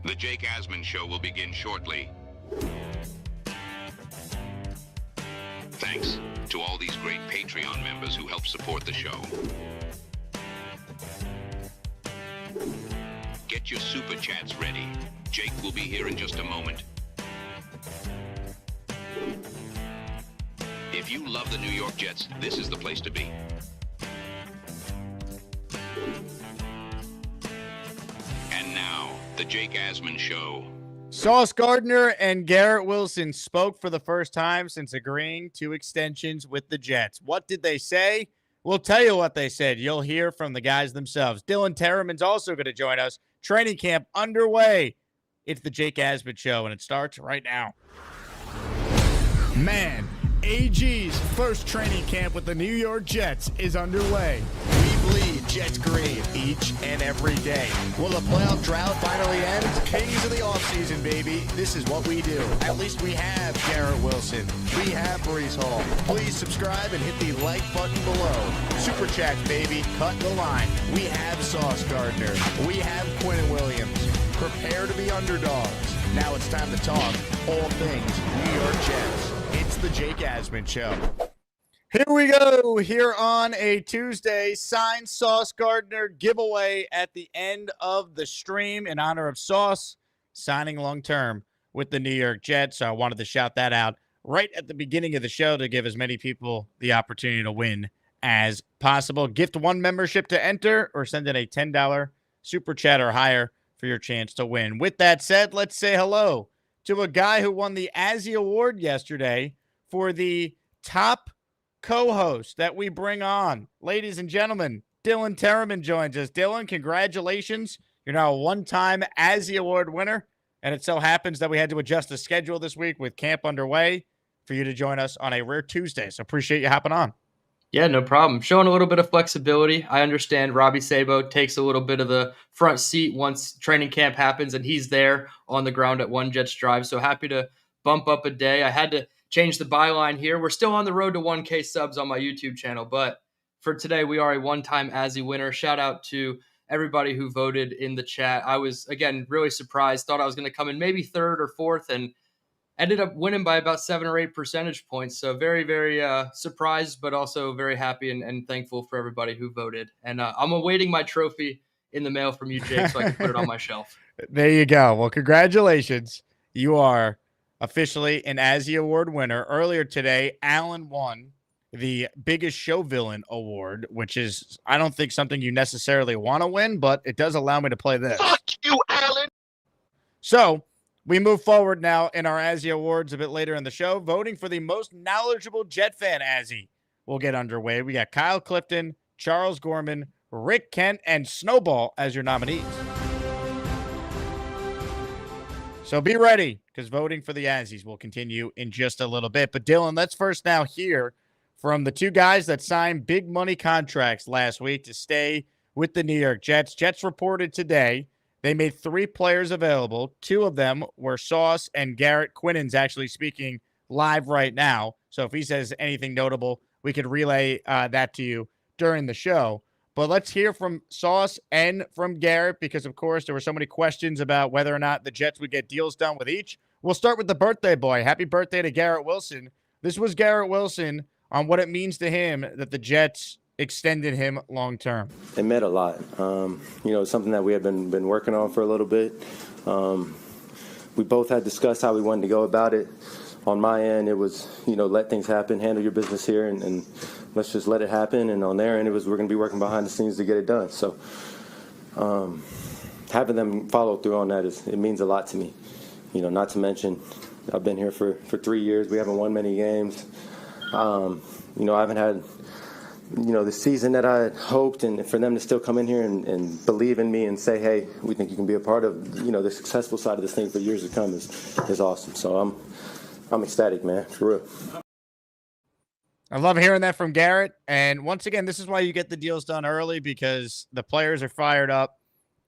The Jake Asman Show will begin shortly. Thanks to all these great Patreon members who help support the show. Get your super chats ready. Jake will be here in just a moment. If you love the New York Jets, this is the place to be. And now, the Jake Asman Show. Sauce Gardner and Garrett Wilson spoke for the first time since agreeing to extensions with the Jets. What did they say? We'll tell you what they said. You'll hear from the guys themselves. Dylan Tereman's also going to join us. Training camp underway. It's the Jake Asman Show, and it starts right now. Man, AG's first training camp with the New York Jets is underway. We bleed Jets green each and every day. Will the playoff drought finally end? Kings of the offseason, baby. This is what we do. At least we have Garrett Wilson. We have Brees Hall. Please subscribe and hit the like button below. Super chats, baby. Cut the line. We have Sauce Gardner. We have Quentin Williams. Prepare to be underdogs. Now it's time to talk all things New York Jets. It's the Jake Asman Show. Here we go. Here on a Tuesday, signed Sauce Gardner giveaway at the end of the stream in honor of Sauce signing long-term with the New York Jets. So I wanted to shout that out right at the beginning of the show to give as many people the opportunity to win as possible. Gift one membership to enter or send in a $10 super chat or higher for your chance to win. With that said, let's say hello to a guy who won the Azzy Award yesterday for the top co-host that we bring on. Ladies and gentlemen, Dylan Tereman joins us. Dylan, congratulations. You're now a one-time Azzy Award winner, and it so happens that we had to adjust the schedule this week with camp underway for you to join us on a rare Tuesday. So appreciate you hopping on. Yeah, no problem. Showing a little bit of flexibility. I understand Robbie Sabo takes a little bit of the front seat once training camp happens, and he's there on the ground at One Jets Drive. So happy to bump up a day. I had to change the byline here. We're still on the road to 1K subs on my YouTube channel, but for today, we are a one-time Azzy winner. Shout out to everybody who voted in the chat. I was, again, really surprised. Thought I was going to come in maybe third or fourth, and ended up winning by about 7 or 8 percentage points. So very, very surprised, but also very happy and thankful for everybody who voted. And I'm awaiting my trophy in the mail from you, Jake, so I can put it on my shelf. There you go. Well, congratulations. You are officially an Azzy Award winner. Earlier today, Alan won the Biggest Show Villain Award, which is, I don't think something you necessarily want to win, but it does allow me to play this. Fuck you, Alan! So, we move forward now in our Azzy Awards a bit later in the show. Voting for the most knowledgeable Jet fan Azzy will get underway. We got Kyle Clifton, Charles Gorman, Rick Kent, and Snowball as your nominees. So be ready, because voting for the Azzies will continue in just a little bit. But Dylan, let's first now hear from the two guys that signed big money contracts last week to stay with the New York Jets. Jets reported today they made 3 players available. 2 of them were Sauce and Garrett. Quinnen's actually speaking live right now. So if he says anything notable, we could relay that to you during the show. But let's hear from Sauce and from Garrett because, of course, there were so many questions about whether or not the Jets would get deals done with each. We'll start with the birthday boy. Happy birthday to Garrett Wilson. This was Garrett Wilson on what it means to him that the Jets extended him long term. It meant a lot. Something that we had been working on for a little bit. We both had discussed how we wanted to go about it. On my end, it was, let things happen, handle your business here, and let's just let it happen. And on their end, it was we're going to be working behind the scenes to get it done. So having them follow through on that it means a lot to me. Not to mention I've been here for 3 years. We haven't won many games. I haven't had the season that I had hoped, and for them to still come in here and believe in me and say, hey, we think you can be a part of, the successful side of this thing for years to come is awesome. So I'm ecstatic, man, for real. I love hearing that from Garrett. And once again, this is why you get the deals done early, because the players are fired up.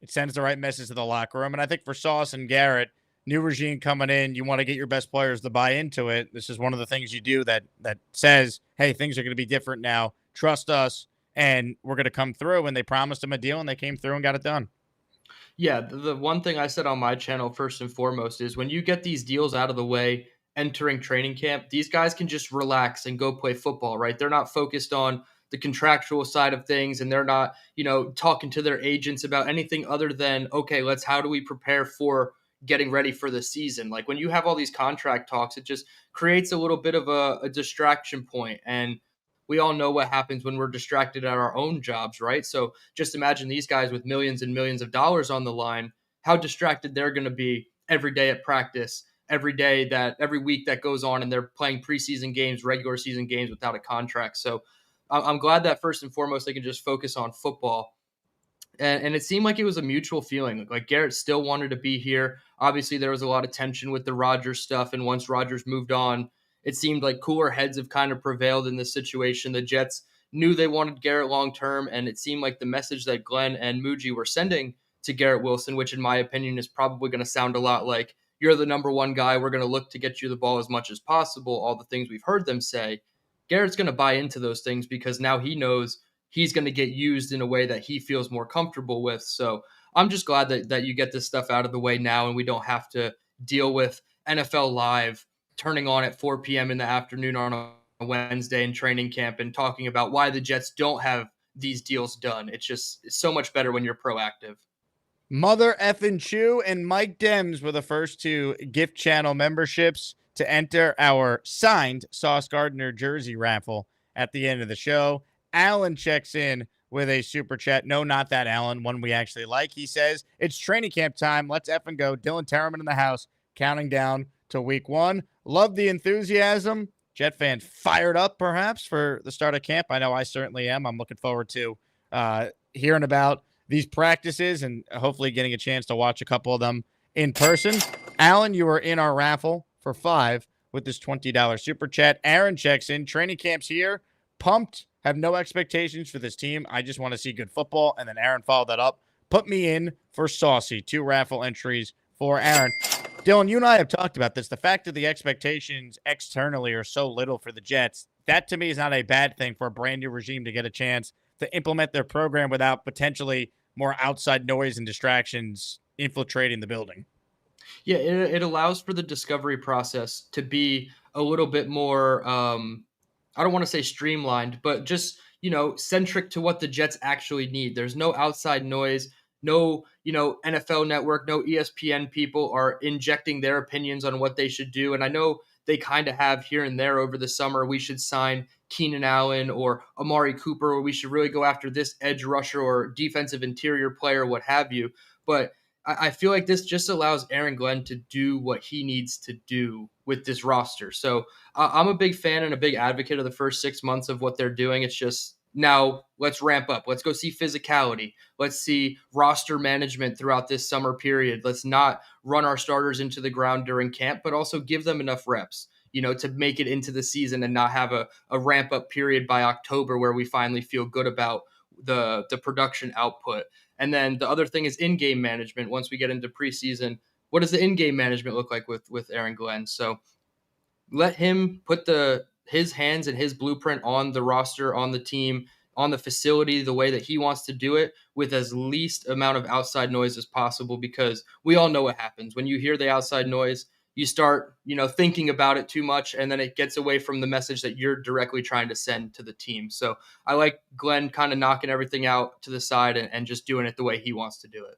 It sends the right message to the locker room. And I think for Sauce and Garrett, new regime coming in, you want to get your best players to buy into it. This is one of the things you do that says, hey, things are going to be different now. Trust us, and we're going to come through. And they promised him a deal, and they came through and got it done. Yeah, the one thing I said on my channel first and foremost is when you get these deals out of the way entering training camp, these guys can just relax and go play football, right? They're not focused on the contractual side of things and they're not, talking to their agents about anything other than, okay, how do we prepare for getting ready for the season? Like when you have all these contract talks, it just creates a little bit of a distraction point. And we all know what happens when we're distracted at our own jobs, right? So just imagine these guys with millions and millions of dollars on the line, how distracted they're going to be every day at practice, every week that goes on, and they're playing preseason games, regular season games without a contract. So I'm glad that first and foremost they can just focus on football. And it seemed like it was a mutual feeling. Like Garrett still wanted to be here. Obviously, there was a lot of tension with the Rodgers stuff, and once Rodgers moved on, it seemed like cooler heads have kind of prevailed in this situation. The Jets knew they wanted Garrett long term, and it seemed like the message that Glenn and Muji were sending to Garrett Wilson, which in my opinion is probably going to sound a lot like, you're the number one guy, we're going to look to get you the ball as much as possible, all the things we've heard them say. Garrett's going to buy into those things because now he knows he's going to get used in a way that he feels more comfortable with. So I'm just glad that you get this stuff out of the way now and we don't have to deal with NFL Live turning on at 4 p.m. in the afternoon on a Wednesday in training camp and talking about why the Jets don't have th's deals done. It's so much better when you're proactive. Mother effing Chew and Mike Dems were the first two gift channel memberships to enter our signed Sauce Gardner jersey raffle at the end of the show. Alan checks in with a super chat. No, not that Alan, one we actually like. He says, it's training camp time. Let's effing go. Dylan Tereman in the house, counting down to week 1. Love the enthusiasm. Jet fan fired up, perhaps, for the start of camp. I know I certainly am. I'm looking forward to hearing about these practices and hopefully getting a chance to watch a couple of them in person. Alan, you were in our raffle for 5 with this $20 super chat. Aaron checks in. Training camp's here. Pumped. Have no expectations for this team. I just want to see good football. And then Aaron followed that up. Put me in for Saucy. 2 raffle entries for Aaron. Dylan, you and I have talked about this. The fact that the expectations externally are so little for the Jets, that to me is not a bad thing for a brand new regime to get a chance to implement their program without potentially more outside noise and distractions infiltrating the building. Yeah, it allows for the discovery process to be a little bit more, I don't want to say streamlined, but just, centric to what the Jets actually need. There's no outside noise, no, NFL Network, no ESPN people are injecting their opinions on what they should do. And I know they kind of have here and there over the summer. We should sign Keenan Allen or Amari Cooper, or we should really go after this edge rusher or defensive interior player, what have you. But I feel like this just allows Aaron Glenn to do what he needs to do with this roster. So I'm a big fan and a big advocate of the first 6 months of what they're doing. It's just now let's ramp up. Let's go see physicality. Let's see roster management throughout this summer period. Let's not run our starters into the ground during camp, but also give them enough reps, to make it into the season and not have a ramp up period by October where we finally feel good about the production output. And then the other thing is in-game management. Once we get into preseason, what does the in-game management look like with Aaron Glenn? So let him put his hands and his blueprint on the roster, on the team, on the facility, the way that he wants to do it with as least amount of outside noise as possible, because we all know what happens. When you hear the outside noise, you start, thinking about it too much, and then it gets away from the message that you're directly trying to send to the team. So I like Glenn kind of knocking everything out to the side and just doing it the way he wants to do it.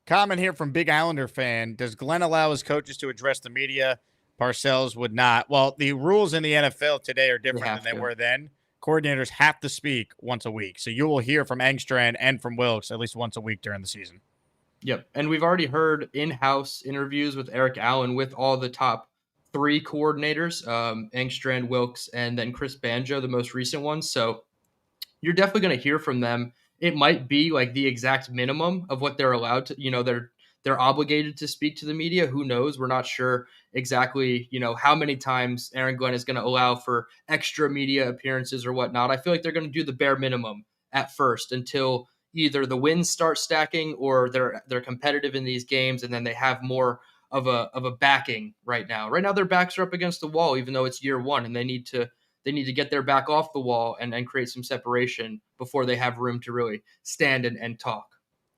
Comment here from Big Islander fan. Does Glenn allow his coaches to address the media? Parcells would not. Well, the rules in the NFL today are different than they were then. Coordinators have to speak once a week. So you will hear from Engstrand and from Wilkes at least once a week during the season. Yep. And we've already heard in-house interviews with Eric Allen with all the top 3 coordinators, Engstrand, Wilkes, and then Chris Banjo, the most recent one. So you're definitely going to hear from them. It might be like the exact minimum of what they're allowed to, they're obligated to speak to the media. Who knows? We're not sure exactly, how many times Aaron Glenn is going to allow for extra media appearances or whatnot. I feel like they're going to do the bare minimum at first until either the wins start stacking or they're competitive in these games, and then they have more of a backing right now. Right now their backs are up against the wall, even though it's year 1, and they need to get their back off the wall and create some separation before they have room to really stand and talk.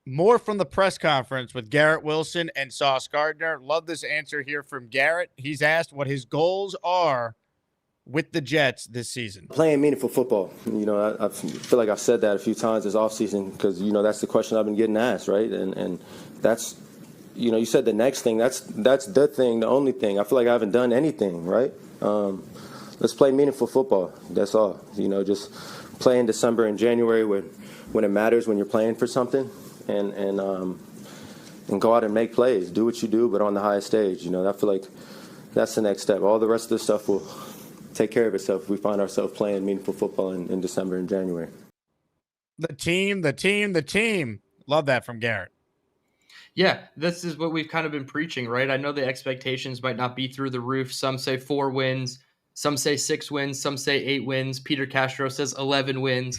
More from the press conference with Garrett Wilson and Sauce Gardner. Love this answer here from Garrett. He's asked what his goals are with the Jets this season. Playing meaningful football. I feel like I've said that a few times this offseason because, that's the question I've been getting asked, right? And that's, you said the next thing. That's the thing, the only thing. I feel like I haven't done anything, right? Let's play meaningful football. That's all. Just play in December and January when it matters, when you're playing for something, and go out and make plays. Do what you do, but on the highest stage. I feel like that's the next step. All the rest of the stuff will take care of itself if we find ourselves playing meaningful football in December and January. The team. Love that from Garrett. Yeah, this is what we've kind of been preaching, right? I know the expectations might not be through the roof. Some say 4 wins, some say 6 wins, some say 8 wins. Peter Castro says 11 wins.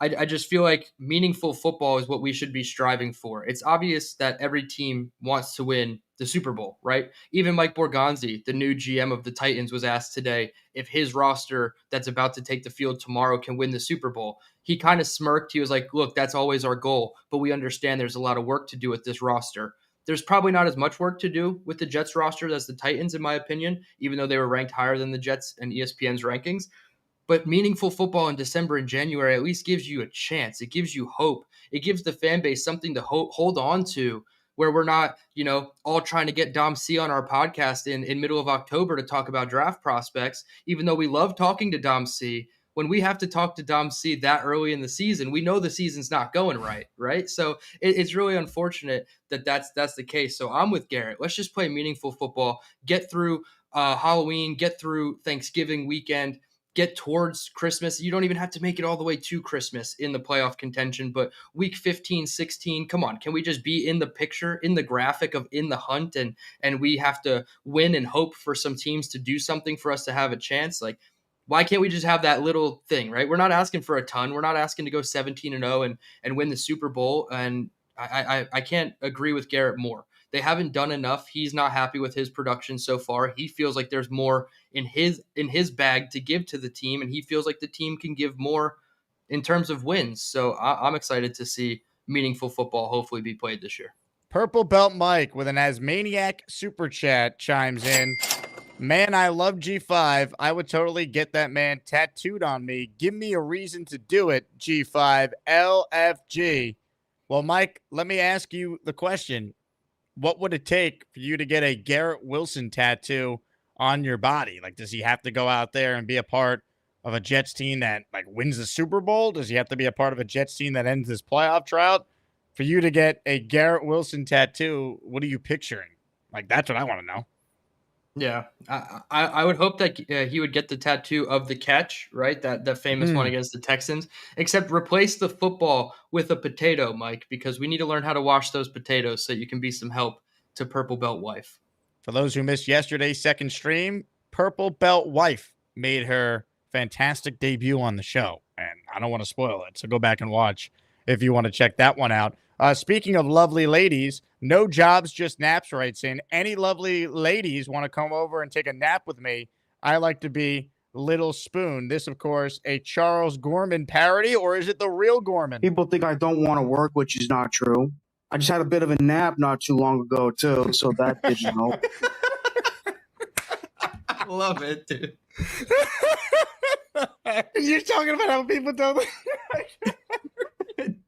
I just feel like meaningful football is what we should be striving for. It's obvious that every team wants to win the Super Bowl, right? Even Mike Borgonzi, the new GM of the Titans, was asked today if his roster that's about to take the field tomorrow can win the Super Bowl. He kind of smirked. He was like, look, that's always our goal, but we understand there's a lot of work to do with this roster. There's probably not as much work to do with the Jets roster as the Titans, in my opinion, even though they were ranked higher than the Jets and ESPN's rankings. But meaningful football in December and January at least gives you a chance. It gives you hope. It gives the fan base something to hold on to, where we're not, all trying to get Dom C on our podcast in middle of October to talk about draft prospects, even though we love talking to Dom C. When we have to talk to Dom C that early in the season, we know the season's not going right? So it's really unfortunate that that's the case. So I'm with Garrett. Let's just play meaningful football, get through Halloween, get through Thanksgiving weekend, get towards Christmas. You don't even have to make it all the way to Christmas in the playoff contention, but week 15, 16, come on. Can we just be in the picture, in the graphic of in the hunt, and we have to win and hope for some teams to do something for us to have a chance? Like, why can't we just have that little thing, right? We're not asking for a ton. We're not asking to go 17-0 and win the Super Bowl. And I can't agree with Garrett more. They haven't done enough. He's not happy with his production so far. He feels like there's more in his bag to give to the team, and he feels like the team can give more in terms of wins. So I'm excited to see meaningful football hopefully be played this year. Purple Belt Mike with an Asmaniac super chat chimes in. Man, I love G5. I would totally get that man tattooed on me. Give me a reason to do it, G5 LFG. Well, Mike, let me ask you the question. What would it take for you to get a Garrett Wilson tattoo on your body? Like, does he have to go out there and be a part of a Jets team that wins the Super Bowl? Does he have to be a part of a Jets team that ends this playoff drought? For you to get a Garrett Wilson tattoo, what are you picturing? That's what I want to know. Yeah, I would hope that he would get the tattoo of the catch, right? That famous one against the Texans, except replace the football with a potato, Mike, because we need to learn how to wash those potatoes so you can be some help to Purple Belt Wife. For those who missed yesterday's second stream, Purple Belt Wife made her fantastic debut on the show, and I don't want to spoil it, so go back and watch if you want to check that one out. Speaking of lovely ladies, No Jobs, Just Naps writes in, any lovely ladies want to come over and take a nap with me? I like to be Little Spoon. This, of course, a Charles Gorman parody, or is it the real Gorman? People think I don't want to work, which is not true. I just had a bit of a nap not too long ago, too, so that didn't help. Love it, dude. You're talking about how people don't...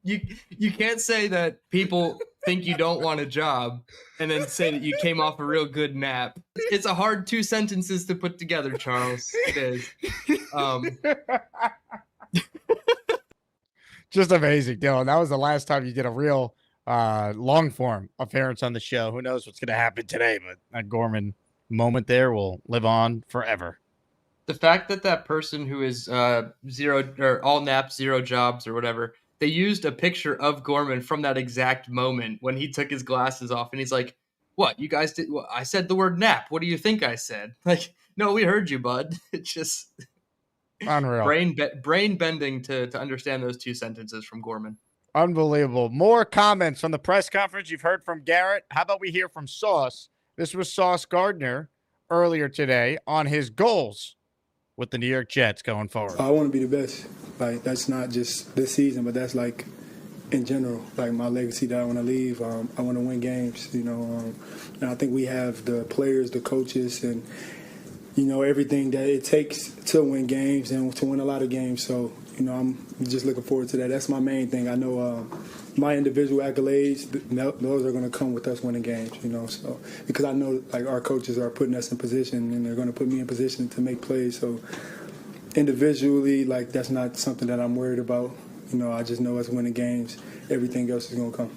You can't say that people think you don't want a job and then say that you came off a real good nap. It's a hard 2 sentences to put together, Charles. It is. Just amazing, Dylan. That was the last time you did a real long form appearance on the show. Who knows what's going to happen today, but that Gorman moment there will live on forever. The fact that person who is zero or all naps, 0 jobs or whatever, they used a picture of Gorman from that exact moment when he took his glasses off and he's like, what, you guys did? Well, I said the word nap. What do you think I said? Like, no, we heard you, bud. It's just unreal. Brain bending to understand those 2 sentences from Gorman. Unbelievable. More comments from the press conference. You've heard from Garrett. How about we hear from Sauce? This was Sauce Gardner earlier today on his goals with the New York Jets going forward. I want to be the best. That's not just this season, but that's in general, like my legacy that I want to leave. I want to win games, and I think we have the players, the coaches, and everything that it takes to win games and to win a lot of games. So, I'm just looking forward to that. That's my main thing. I know my individual accolades, those are going to come with us winning games, so because I know like our coaches are putting us in position and they're going to put me in position to make plays. So individually, like that's not something that I'm worried about. I just know us winning games. Everything else is going to come.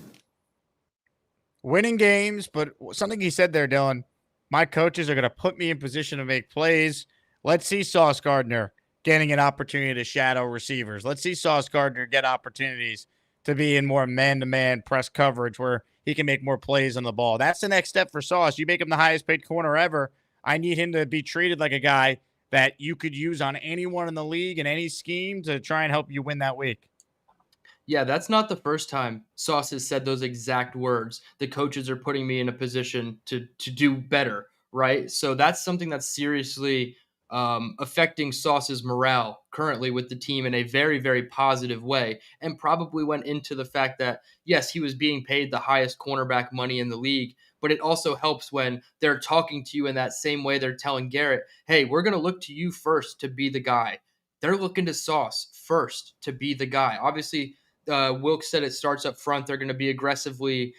Winning games, but something he said there, Dylan, my coaches are going to put me in position to make plays. Let's see Sauce Gardner getting an opportunity to shadow receivers. Let's see Sauce Gardner get opportunities to be in more man-to-man press coverage where he can make more plays on the ball. That's the next step for Sauce. You make him the highest-paid corner ever. I need him to be treated like a guy that you could use on anyone in the league in any scheme to try and help you win that week. Yeah, that's not the first time Sauce has said those exact words. The coaches are putting me in a position to do better, right? So that's something that's seriously affecting Sauce's morale currently with the team in a very, very positive way, and probably went into the fact that, yes, he was being paid the highest cornerback money in the league, but it also helps when they're talking to you in that same way they're telling Garrett, hey, we're going to look to you first to be the guy. They're looking to Sauce first to be the guy. Obviously, Wilkes said it starts up front. They're going to be aggressively,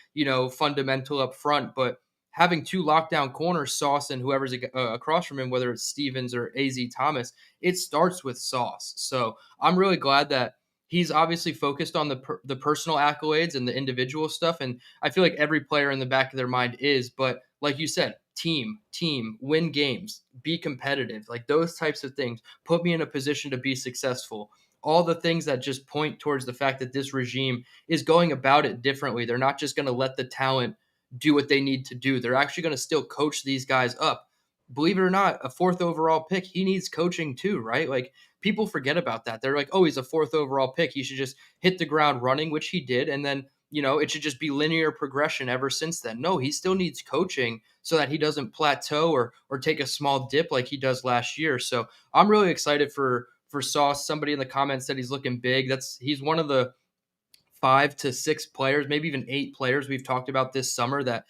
fundamental up front. But having two lockdown corners, Sauce and whoever's across from him, whether it's Stevens or AZ Thomas, it starts with Sauce. So I'm really glad that he's obviously focused on the personal accolades and the individual stuff. And I feel like every player in the back of their mind is. But like you said, team, win games, be competitive, like those types of things. Put me in a position to be successful. All the things that just point towards the fact that this regime is going about it differently. They're not just going to let the talent do what they need to do. They're actually going to still coach these guys up. Believe it or not, a fourth overall pick, he needs coaching too, right? Like people forget about that. They're like, oh, he's a fourth overall pick. He should just hit the ground running, which he did. And then, it should just be linear progression ever since then. No, he still needs coaching so that he doesn't plateau or take a small dip like he does last year. So I'm really excited for Sauce. Somebody in the comments said he's looking big. He's one of the 5 to 6 players, maybe even 8 players we've talked about this summer that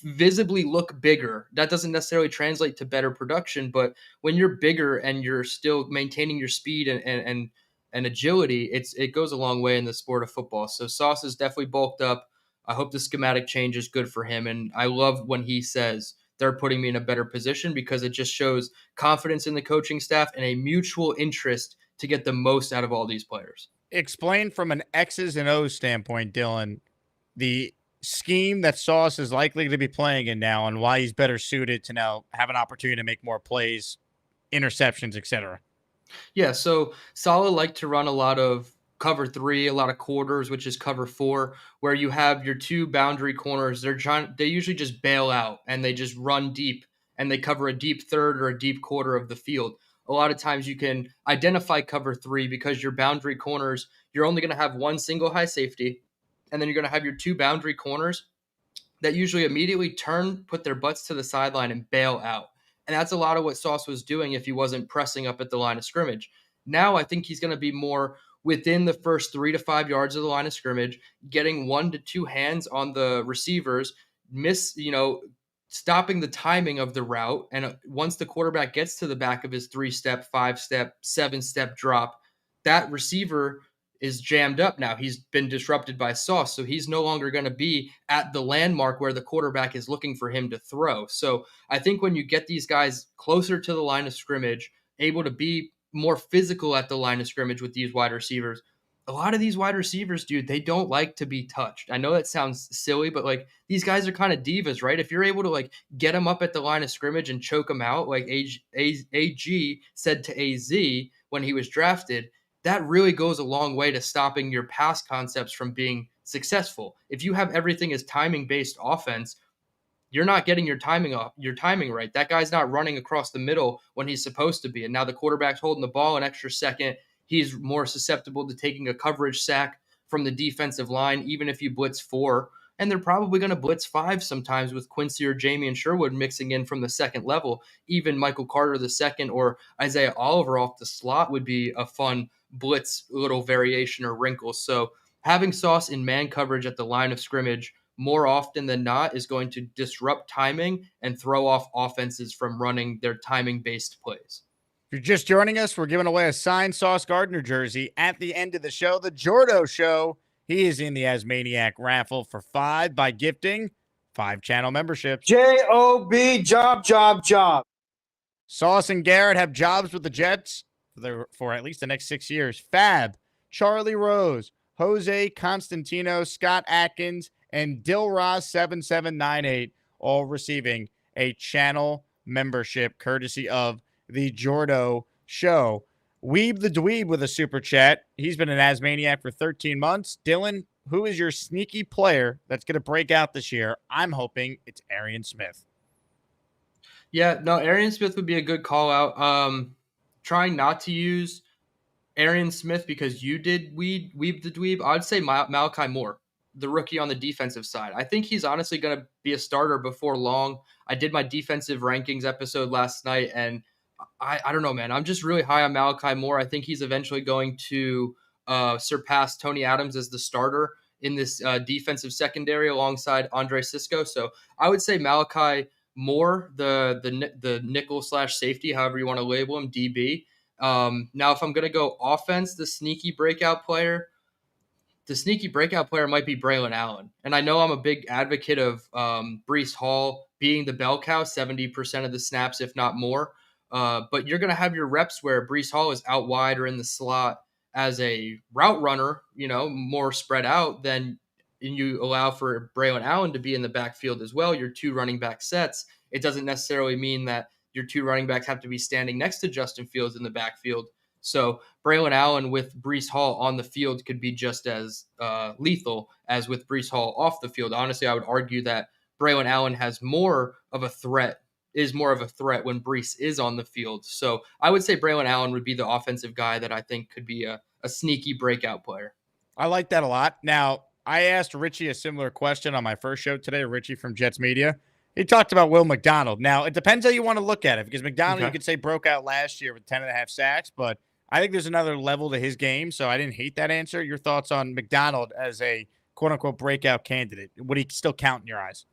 visibly look bigger. That doesn't necessarily translate to better production, but when you're bigger and you're still maintaining your speed and agility, it goes a long way in the sport of football. So Sauce is definitely bulked up. I hope the schematic change is good for him. And I love when he says they're putting me in a better position because it just shows confidence in the coaching staff and a mutual interest to get the most out of all these players. Explain from an X's and O's standpoint, Dylan, the scheme that Sauce is likely to be playing in now and why he's better suited to now have an opportunity to make more plays, interceptions, etc. Yeah, so Saleh liked to run a lot of cover 3, a lot of quarters, which is cover 4, where you have your two boundary corners. They usually just bail out and they just run deep and they cover a deep third or a deep quarter of the field. A lot of times you can identify cover 3 because your boundary corners, you're only going to have one single high safety, and then you're going to have your two boundary corners that usually immediately turn, put their butts to the sideline, and bail out. And that's a lot of what Sauce was doing if he wasn't pressing up at the line of scrimmage. Now I think he's going to be more within the first 3 to 5 yards of the line of scrimmage, getting 1 to 2 hands on the receivers, stopping the timing of the route. And once the quarterback gets to the back of his 3-step, 5-step, 7-step drop, that receiver is jammed up now. He's been disrupted by Sauce, so he's no longer going to be at the landmark where the quarterback is looking for him to throw. So I think when you get these guys closer to the line of scrimmage, able to be more physical at the line of scrimmage with these wide receivers, a lot of these wide receivers, dude, they don't like to be touched. I know that sounds silly, but like these guys are kind of divas, right? If you're able to like get them up at the line of scrimmage and choke them out, like AG said to AZ when he was drafted, that really goes a long way to stopping your pass concepts from being successful. If you have everything as timing-based offense, you're not getting your timing right. That guy's not running across the middle when he's supposed to be. And now the quarterback's holding the ball an extra second. He's more susceptible to taking a coverage sack from the defensive line, even if you blitz 4. And they're probably going to blitz 5 sometimes with Quincy or Jamie and Sherwood mixing in from the second level. Even Michael Carter the second or Isaiah Oliver off the slot would be a fun blitz little variation or wrinkle. So having Sauce in man coverage at the line of scrimmage more often than not is going to disrupt timing and throw off offenses from running their timing-based plays. If you're just joining us, we're giving away a signed Sauce Gardner jersey at the end of the show. The Jordo Show, he is in the Asmaniac raffle for 5 by gifting 5 channel memberships. J-O-B, job. Sauce and Garrett have jobs with the Jets for at least the next 6 years. Fab, Charlie Rose, Jose Constantino, Scott Atkins, and Dilraz7798 all receiving a channel membership courtesy of the Jordo Show. Weeb the Dweeb with a super chat. He's been an Asmaniac for 13 months. Dylan, who is your sneaky player that's going to break out this year? I'm hoping it's Arian Smith. Yeah, no, Arian Smith would be a good call out. Trying not to use Arian Smith because you did Weeb the Dweeb. I'd say Malachi Moore, the rookie on the defensive side. I think he's honestly going to be a starter before long. I did my defensive rankings episode last night, and I don't know, man. I'm just really high on Malachi Moore. I think he's eventually going to surpass Tony Adams as the starter in this defensive secondary alongside Andre Sisco. So I would say Malachi Moore, the nickel / safety, however you want to label him, DB. Now, if I'm going to go offense, the sneaky breakout player might be Braylon Allen. And I know I'm a big advocate of Breece Hall being the bell cow, 70% of the snaps, if not more. But you're going to have your reps where Breece Hall is out wide or in the slot as a route runner, more spread out, then you allow for Braylon Allen to be in the backfield as well. Your 2 running back sets. It doesn't necessarily mean that your 2 running backs have to be standing next to Justin Fields in the backfield. So Braylon Allen with Breece Hall on the field could be just as lethal as with Breece Hall off the field. Honestly, I would argue that Braylon Allen is more of a threat when Breece is on the field. So I would say Braylon Allen would be the offensive guy that I think could be a sneaky breakout player. I like that a lot. Now, I asked Richie a similar question on my first show today, Richie from Jets Media. He talked about Will McDonald. Now, it depends how you want to look at it, because McDonald, You could say, broke out last year with 10.5 sacks, but I think there's another level to his game, so I didn't hate that answer. Your thoughts on McDonald as a quote-unquote breakout candidate? Would he still count in your eyes?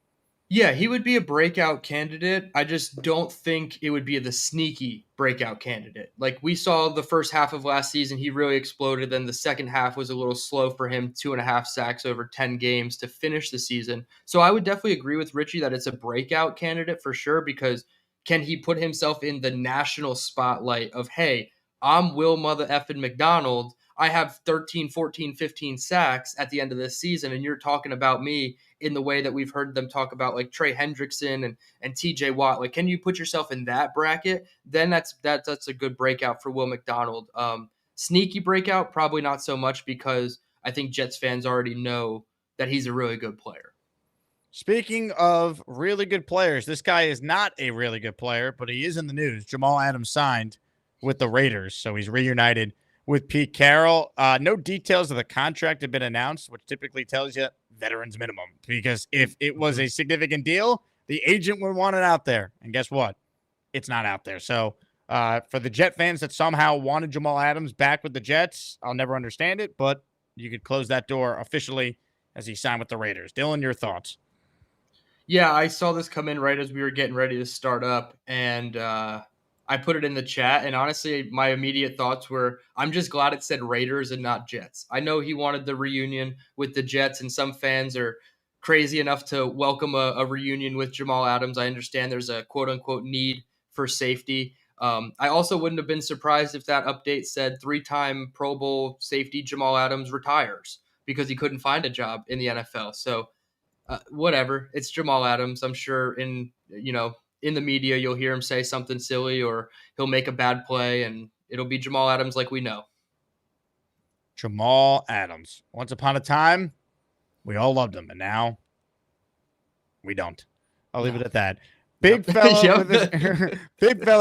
Yeah, he would be a breakout candidate. I just don't think it would be the sneaky breakout candidate. Like we saw the first half of last season, he really exploded. Then the second half was a little slow for him, 2.5 sacks over 10 games to finish the season. So I would definitely agree with Richie that it's a breakout candidate for sure, because can he put himself in the national spotlight of, hey, I'm Will Mother effing McDonald. I have 13, 14, 15 sacks at the end of this season, and you're talking about me in the way that we've heard them talk about like Trey Hendrickson and TJ Watt. Like, can you put yourself in that bracket? Then that's a good breakout for Will McDonald. Sneaky breakout, probably not so much, because I think Jets fans already know that he's a really good player. Speaking of really good players, this guy is not a really good player, but he is in the news. Jamal Adams signed with the Raiders, so he's reunited with Pete Carroll. No details of the contract have been announced, which typically tells you veterans minimum, because if it was a significant deal, the agent would want it out there. And guess what? It's not out there. So for the Jet fans that somehow wanted Jamal Adams back with the Jets, I'll never understand it, but you could close that door officially as he signed with the Raiders. Dylan, your thoughts? Yeah, I saw this come in right as we were getting ready to start up, and I put it in the chat, and honestly, my immediate thoughts were, I'm just glad it said Raiders and not Jets. I know he wanted the reunion with the Jets, and some fans are crazy enough to welcome a reunion with Jamal Adams. I understand there's a quote-unquote need for safety. I also wouldn't have been surprised if that update said 3-time Pro Bowl safety Jamal Adams retires because he couldn't find a job in the NFL. So whatever, it's Jamal Adams. I'm sure in the media, you'll hear him say something silly, or he'll make a bad play, and it'll be Jamal Adams like we know. Jamal Adams. Once upon a time, we all loved him, and now we don't. I'll leave it at that. Big fella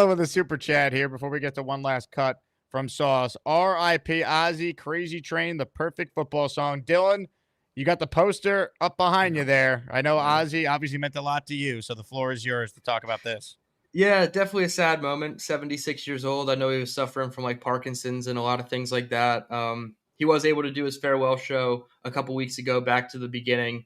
with a super chat here before we get to one last cut from Sauce. R.I.P. Ozzy, Crazy Train, the perfect football song. Dylan, you got the poster up behind you there. I know Ozzy obviously meant a lot to you, so the floor is yours to talk about this. Yeah, definitely a sad moment. 76 years old. I know he was suffering from like Parkinson's and a lot of things like that. he was able to do his farewell show a couple weeks ago, back to the beginning.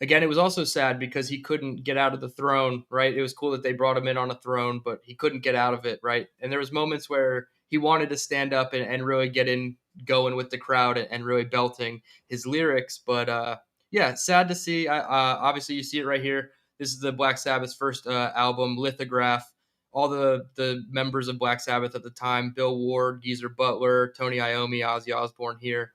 Again, it was also sad because he couldn't get out of the throne, right? It was cool that they brought him in on a throne, but he couldn't get out of it, right? And there was moments where he wanted to stand up and really get in going with the crowd and really belting his lyrics. But yeah, sad to see. Obviously, you see it right here. This is the Black Sabbath's first album, Lithograph. All the members of Black Sabbath at the time, Bill Ward, Geezer Butler, Tony Iommi, Ozzy Osbourne here.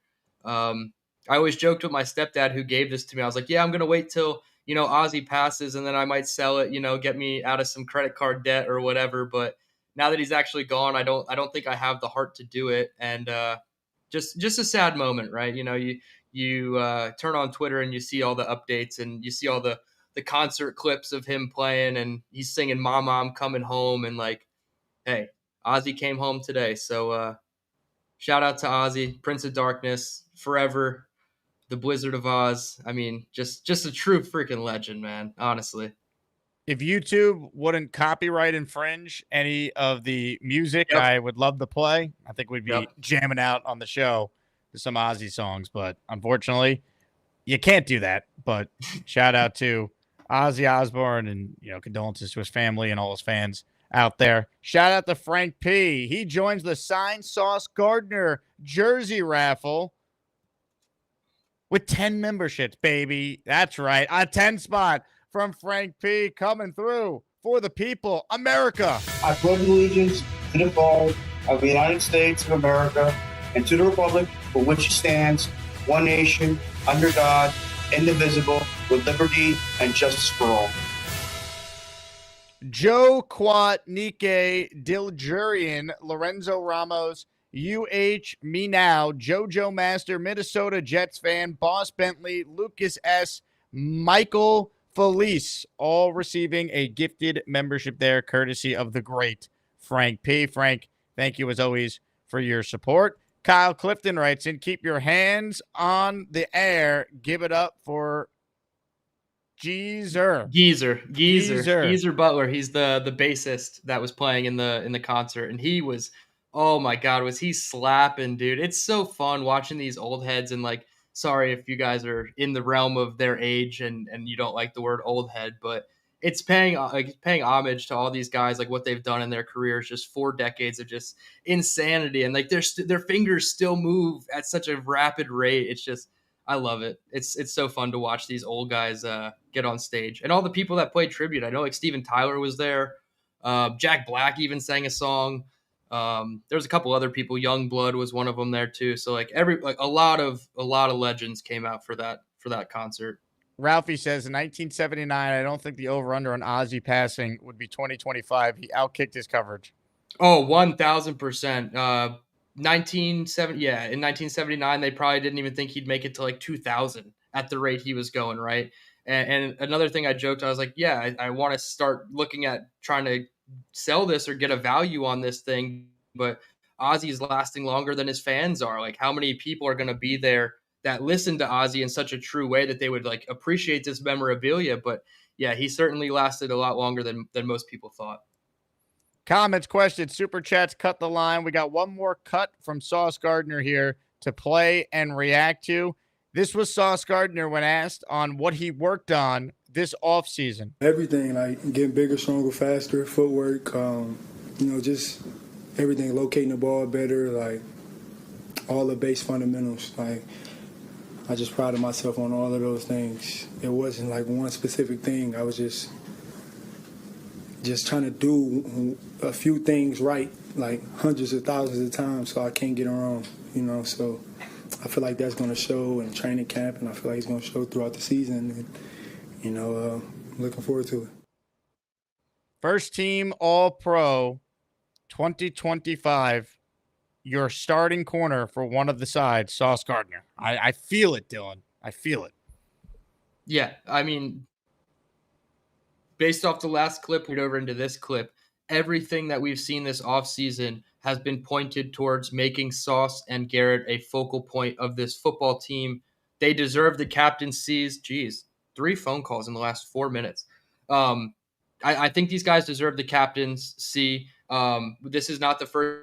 I always joked with my stepdad who gave this to me. I was like, yeah, I'm going to wait till, Ozzy passes and then I might sell it, get me out of some credit card debt or whatever. But now that he's actually gone, I don't think I have the heart to do it. And just a sad moment, right? You turn on Twitter and you see all the updates and you see all the concert clips of him playing and he's singing Mama, I'm Coming Home. And like, hey, Ozzy came home today. So shout out to Ozzy, Prince of Darkness, forever. The Blizzard of Oz. I mean, just a true freaking legend, man. Honestly. If YouTube wouldn't copyright infringe any of the music Yep. I would love to play, I think we'd be Yep. jamming out on the show to some Ozzy songs. But unfortunately, you can't do that. But shout out to Ozzy Osbourne and, condolences to his family and all his fans out there. Shout out to Frank P. He joins the Signed Sauce Gardner jersey raffle with 10 memberships, baby. That's right. A 10 spot from Frank P. coming through for the people. America. I pledge allegiance to the flag of the United States of America and to the republic for which it stands, one nation, under God, indivisible, with liberty and justice for all. Joe Quat, Nike, Diljurian, Lorenzo Ramos, Me Now, JoJo Master, Minnesota Jets fan, Boss Bentley, Lucas S., Michael Felice, all receiving a gifted membership there, courtesy of the great Frank P. Frank, thank you as always for your support. Kyle Clifton writes in, keep your hands on the air. Give it up for Geezer Butler. He's the bassist that was playing in the concert, and he was, oh my God, was he slapping, dude. It's so fun watching these old heads, and like, sorry if you guys are in the realm of their age and you don't like the word old head, but it's paying homage to all these guys, like what they've done in their careers, just 4 decades of just insanity, and like their fingers still move at such a rapid rate. It's just, I love it. It's so fun to watch these old guys get on stage, and all the people that played tribute. I know like Steven Tyler was there. Jack Black even sang a song. There's a couple other people. Youngblood was one of them there too. So like a lot of legends came out for that concert. Ralphie says in 1979, I don't think the over-under on Ozzy passing would be 2025. He outkicked his coverage. Oh, 1,000%. 1970, yeah, in 1979, they probably didn't even think he'd make it to like 2000 at the rate he was going, right? And another thing I joked, I was like, yeah, I want to start looking at trying to sell this or get a value on this thing, but Ozzy's lasting longer than his fans are. Like, how many people are going to be there that listen to Ozzy in such a true way that they would like appreciate this memorabilia? But yeah, he certainly lasted a lot longer than most people thought. Comments, questions, super chats, cut the line. We got one more cut from Sauce Gardner here to play and react to. This was Sauce Gardner when asked on what he worked on this offseason. Everything, like getting bigger, stronger, faster, footwork, just everything, locating the ball better, like all the base fundamentals. Like, I just prided myself on all of those things. It wasn't like one specific thing. I was just trying to do a few things right, like hundreds of thousands of times, so I can't get it wrong, So I feel like that's going to show in training camp, and I feel like it's going to show throughout the season. And, looking forward to it. First team All-Pro 2025. Your starting corner for one of the sides, Sauce Gardner. I feel it, Dylan. I feel it. Yeah, I mean, based off the last clip, we'd over into this clip, everything that we've seen this offseason has been pointed towards making Sauce and Garrett a focal point of this football team. They deserve the captaincies. Geez, 3 phone calls in the last 4 minutes. I think these guys deserve the captaincy. This is not the first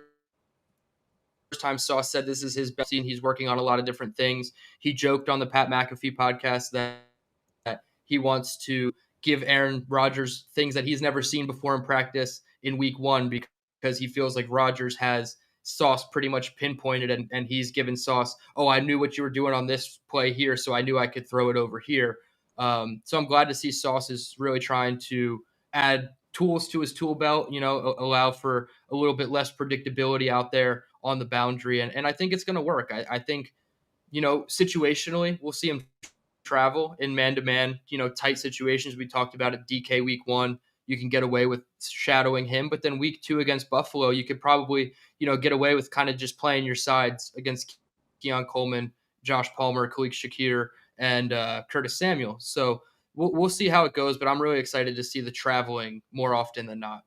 time Sauce said this is his best scene. He's working on a lot of different things. He joked on the Pat McAfee podcast that he wants to give Aaron Rodgers things that he's never seen before in practice in week one because he feels like Rodgers has Sauce pretty much pinpointed and he's given Sauce, oh, I knew what you were doing on this play here, so I knew I could throw it over here. So I'm glad to see Sauce is really trying to add tools to his tool belt, allow for a little bit less predictability out there on the boundary. And I think it's going to work. I think, situationally, we'll see him travel in man-to-man, tight situations. We talked about it DK week 1. You can get away with shadowing him. But then week 2 against Buffalo, you could probably, get away with kind of just playing your sides against Keon Coleman, Josh Palmer, Khalid Shakir, and Curtis Samuel. So we'll see how it goes, but I'm really excited to see the traveling more often than not.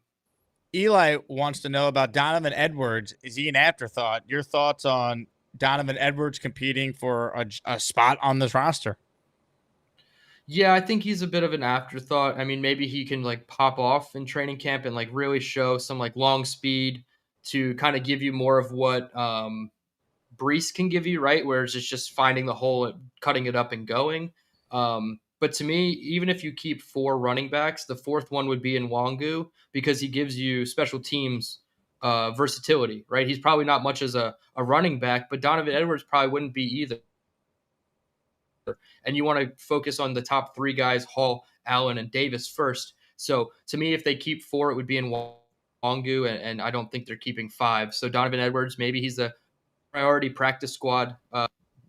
Eli wants to know about Donovan Edwards. Is he an afterthought? Your thoughts on Donovan Edwards competing for a spot on this roster? Yeah, I think he's a bit of an afterthought. I mean, maybe he can pop off in training camp and really show some long speed to kind of give you more of what Brees can give you, right? Where it's just finding the hole, cutting it up and going. But to me, even if you keep 4 running backs, the 4th one would be in Nwangu because he gives you special teams versatility, right? He's probably not much as a running back, but Donovan Edwards probably wouldn't be either. And you want to focus on the top 3 guys, Hall, Allen, and Davis first. So to me, if they keep 4, it would be in Nwangu, and I don't think they're keeping 5. So Donovan Edwards, maybe he's a priority practice squad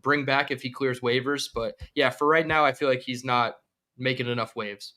bring back if he clears waivers. But yeah, for right now, I feel like he's not making enough waves.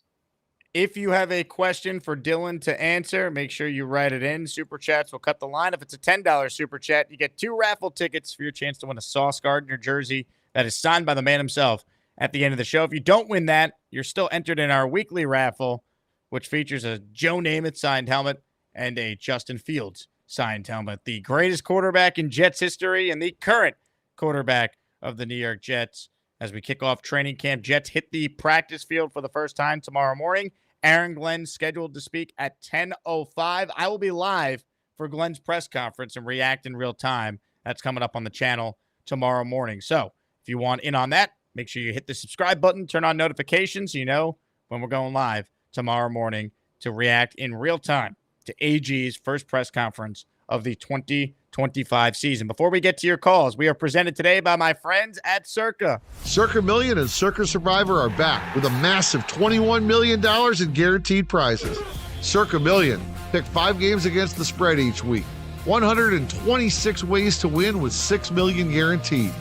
If you have a question for Dylan to answer, make sure you write it in. Super Chats will cut the line. If it's a $10 Super Chat, you get 2 raffle tickets for your chance to win a Sauce Gardner jersey that is signed by the man himself at the end of the show. If you don't win that, you're still entered in our weekly raffle, which features a Joe Namath signed helmet and a Justin Fields signed helmet. The greatest quarterback in Jets history and the current quarterback of the New York Jets. As we kick off training camp, Jets hit the practice field for the first time tomorrow morning. Aaron Glenn scheduled to speak at 10:05. I will be live for Glenn's press conference and react in real time. That's coming up on the channel tomorrow morning. So if you want in on that, make sure you hit the subscribe button, turn on notifications so you know when we're going live tomorrow morning to react in real time to AG's first press conference of the 2025 season. Before we get to your calls, we are presented today by my friends at Circa. Circa Million and Circa Survivor are back with a massive $21 million in guaranteed prizes. Circa Million. Pick 5 games against the spread each week. 126 ways to win with $6 million guaranteed.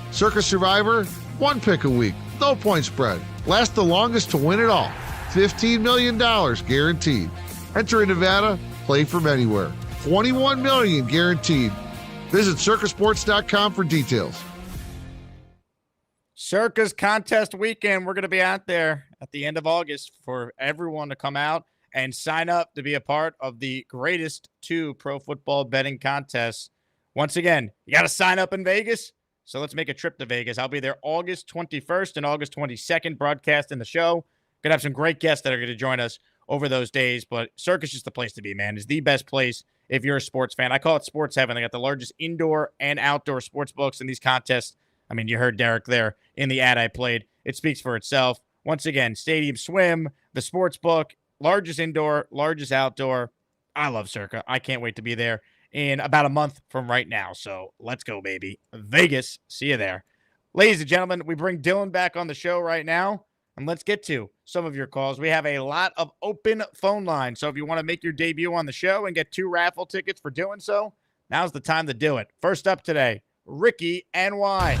Circa Survivor, 1 pick a week, no point spread. Last the longest to win it all. $15 million guaranteed. Enter in Nevada, play from anywhere. $21 million guaranteed. Visit circasports.com for details. Circa's contest weekend. We're going to be out there at the end of August for everyone to come out and sign up to be a part of the greatest 2 pro football betting contests. Once again, you got to sign up in Vegas. So let's make a trip to Vegas. I'll be there August 21st and August 22nd, broadcasting the show. Going to have some great guests that are going to join us over those days, but Circa's just the place to be, man. It's the best place if you're a sports fan. I call it Sports Heaven. They got the largest indoor and outdoor sports books in these contests. I mean, you heard Derek there in the ad I played. It speaks for itself. Once again, Stadium Swim, the sports book, largest indoor, largest outdoor. I love Circa. I can't wait to be there in about a month from right now. So let's go, baby. Vegas. See you there. Ladies and gentlemen, we bring Dylan back on the show right now. And let's get to some of your calls. We have a lot of open phone lines. So if you want to make your debut on the show and get 2 raffle tickets for doing so, now's the time to do it. First up today, Ricky NY.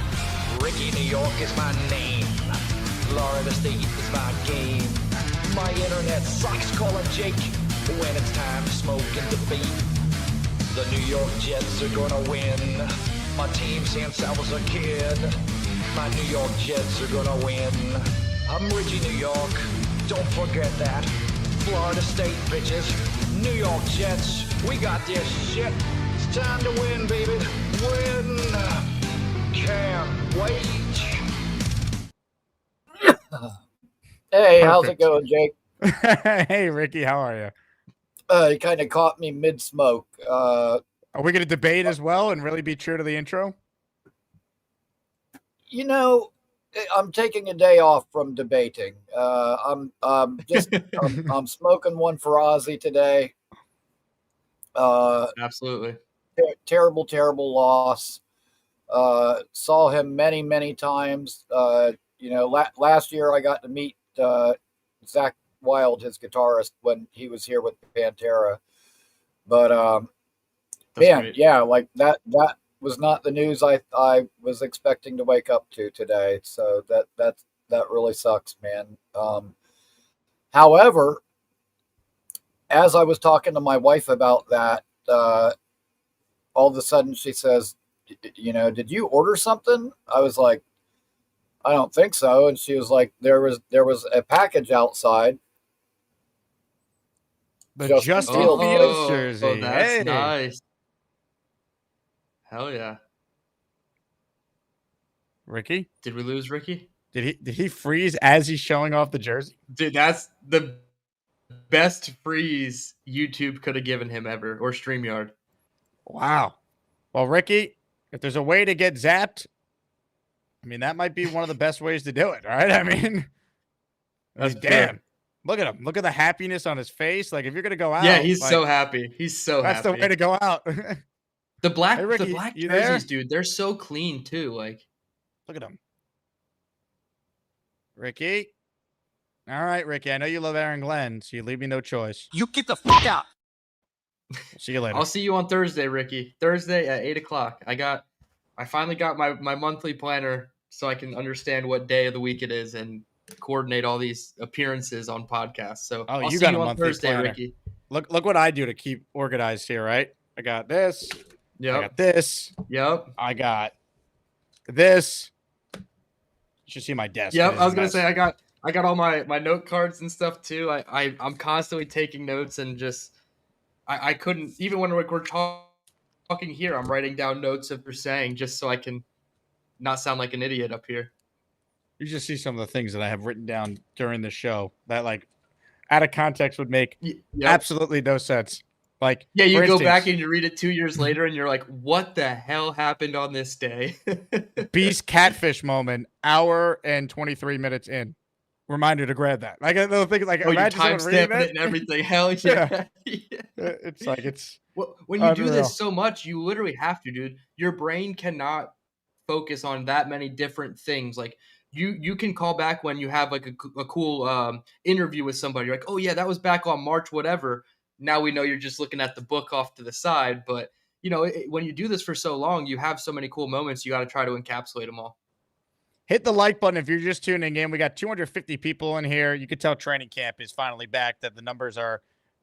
Ricky, New York is my name. Florida State is my game. My internet sucks, call it Jake. When it's time to smoke and debate, the New York Jets are gonna win. My team since I was a kid. My New York Jets are gonna win. I'm Richie, New York. Don't forget that. Florida State, bitches. New York Jets. We got this shit. It's time to win, baby. Win. Can't wait. Hey, how's it going, Jake? Hey, Ricky, how are you? You kind of caught me mid-smoke. Are we going to debate as well and really be true to the intro? You know, I'm taking a day off from debating. I'm smoking one for Ozzy today. Absolutely. Terrible, terrible loss. Saw him many, many times. Last year I got to meet Zach Wild, his guitarist, when he was here with Pantera. But man, yeah, like that was not the news I was expecting to wake up to today. So that really sucks, man. However, as I was talking to my wife about that, all of a sudden she says, did you order something? I was like, I don't think so. And she was like, there was a package outside. The Justin Fields jersey. Oh, that's nice. Hell yeah. Ricky? Did we lose Ricky? Did he freeze as he's showing off the jersey? Dude, that's the best freeze YouTube could have given him ever, or StreamYard. Wow. Well, Ricky, if there's a way to get zapped, I mean, that might be one of the best ways to do it, all right? I mean, damn. Look at him. Look at the happiness on his face. Like, if you're going to go out. Yeah, he's so happy. He's so happy. That's the way to go out. The black Ricky, jerseys, there? dude, they're so clean, too. Like, look at him. Ricky. All right, Ricky. I know you love Aaron Glenn, so you leave me no choice. You get the fuck out. See you later. I'll see you on Thursday, Ricky. Thursday at 8 o'clock. I finally got my monthly planner so I can understand what day of the week it is and coordinate all these appearances on podcasts. So I'll see you on Thursday, planner. Ricky. Look what I do to keep organized here, right? I got this. Yep. I got this. Yep. I got this. You should see my desk. Yep. I was gonna say I got all my note cards and stuff too. I'm constantly taking notes and just I couldn't, even when we're talking here, I'm writing down notes of you're saying just so I can not sound like an idiot up here. You just see some of the things that I have written down during the show that, like, out of context would make absolutely no sense. Like, yeah, you go back and you read it 2 years later and you're like, what the hell happened on this day? Beast catfish moment, hour and 23 minutes in. Reminder to grab that. Like, I don't think, like, imagine you timestamping it and everything. Hell yeah. It's like, it's when you do this so much, you literally have to, dude. Your brain cannot focus on that many different things. Like, you can call back when you have like a cool interview with somebody. You're like, oh yeah, that was back on March whatever. Now we know you're just looking at the book off to the side. But when you do this for so long, you have so many cool moments. You got to try to encapsulate them all. Hit the like button if you're just tuning in. We got 250 people in here. You can tell training camp is finally back, that the numbers are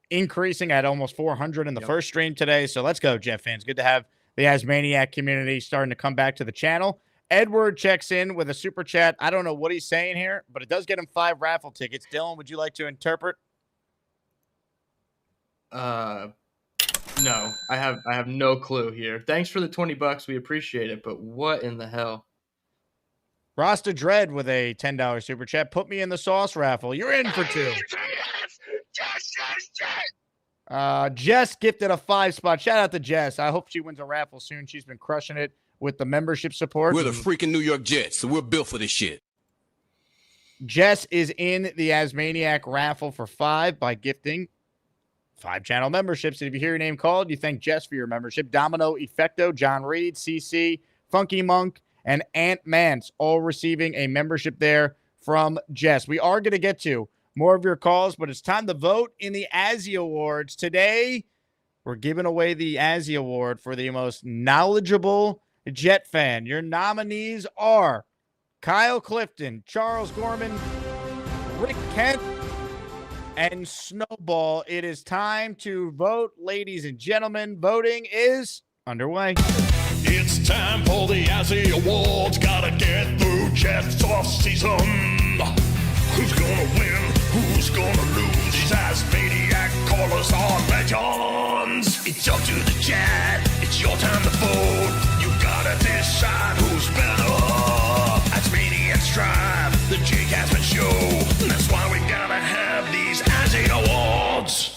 increasing at almost 400 in the first stream today. So let's go, Jet fans. Good to have the Asmaniac community starting to come back to the channel. Edward checks in with a super chat. I don't know what he's saying here, but it does get him 5 raffle tickets. Dylan, would you like to interpret? No, I have no clue here. Thanks for the $20. We appreciate it. But what in the hell? Rasta Dread with a $10 super chat. Put me in the sauce raffle. You're in for 2. Jess gifted a 5-spot. Shout out to Jess. I hope she wins a raffle soon. She's been crushing it with the membership support. We're the freaking New York Jets, so we're built for this shit. Jess is in the Asmaniac raffle for 5 by gifting 5 channel memberships. And if you hear your name called, you thank Jess for your membership. Domino Effecto, John Reed, CC, Funky Monk, and Ant Mance all receiving a membership there from Jess. We are going to get to more of your calls, but it's time to vote in the Azzy Awards. Today, we're giving away the Azzy Award for the most knowledgeable Jet fan. Your nominees are Kyle Clifton, Charles Gorman, Rick Kent, and Snowball. It is time to vote, ladies and gentlemen. Voting is underway. It's time for the Azzy Awards. Gotta get through Jet's off season. Who's gonna win? Who's gonna lose? These Asmaniac callers are legends. It's up to the chat. It's your time to vote. You gotta decide who's better. Asmaniacs drive the Jake Asman Show. That's why we gotta have these Azzy Awards.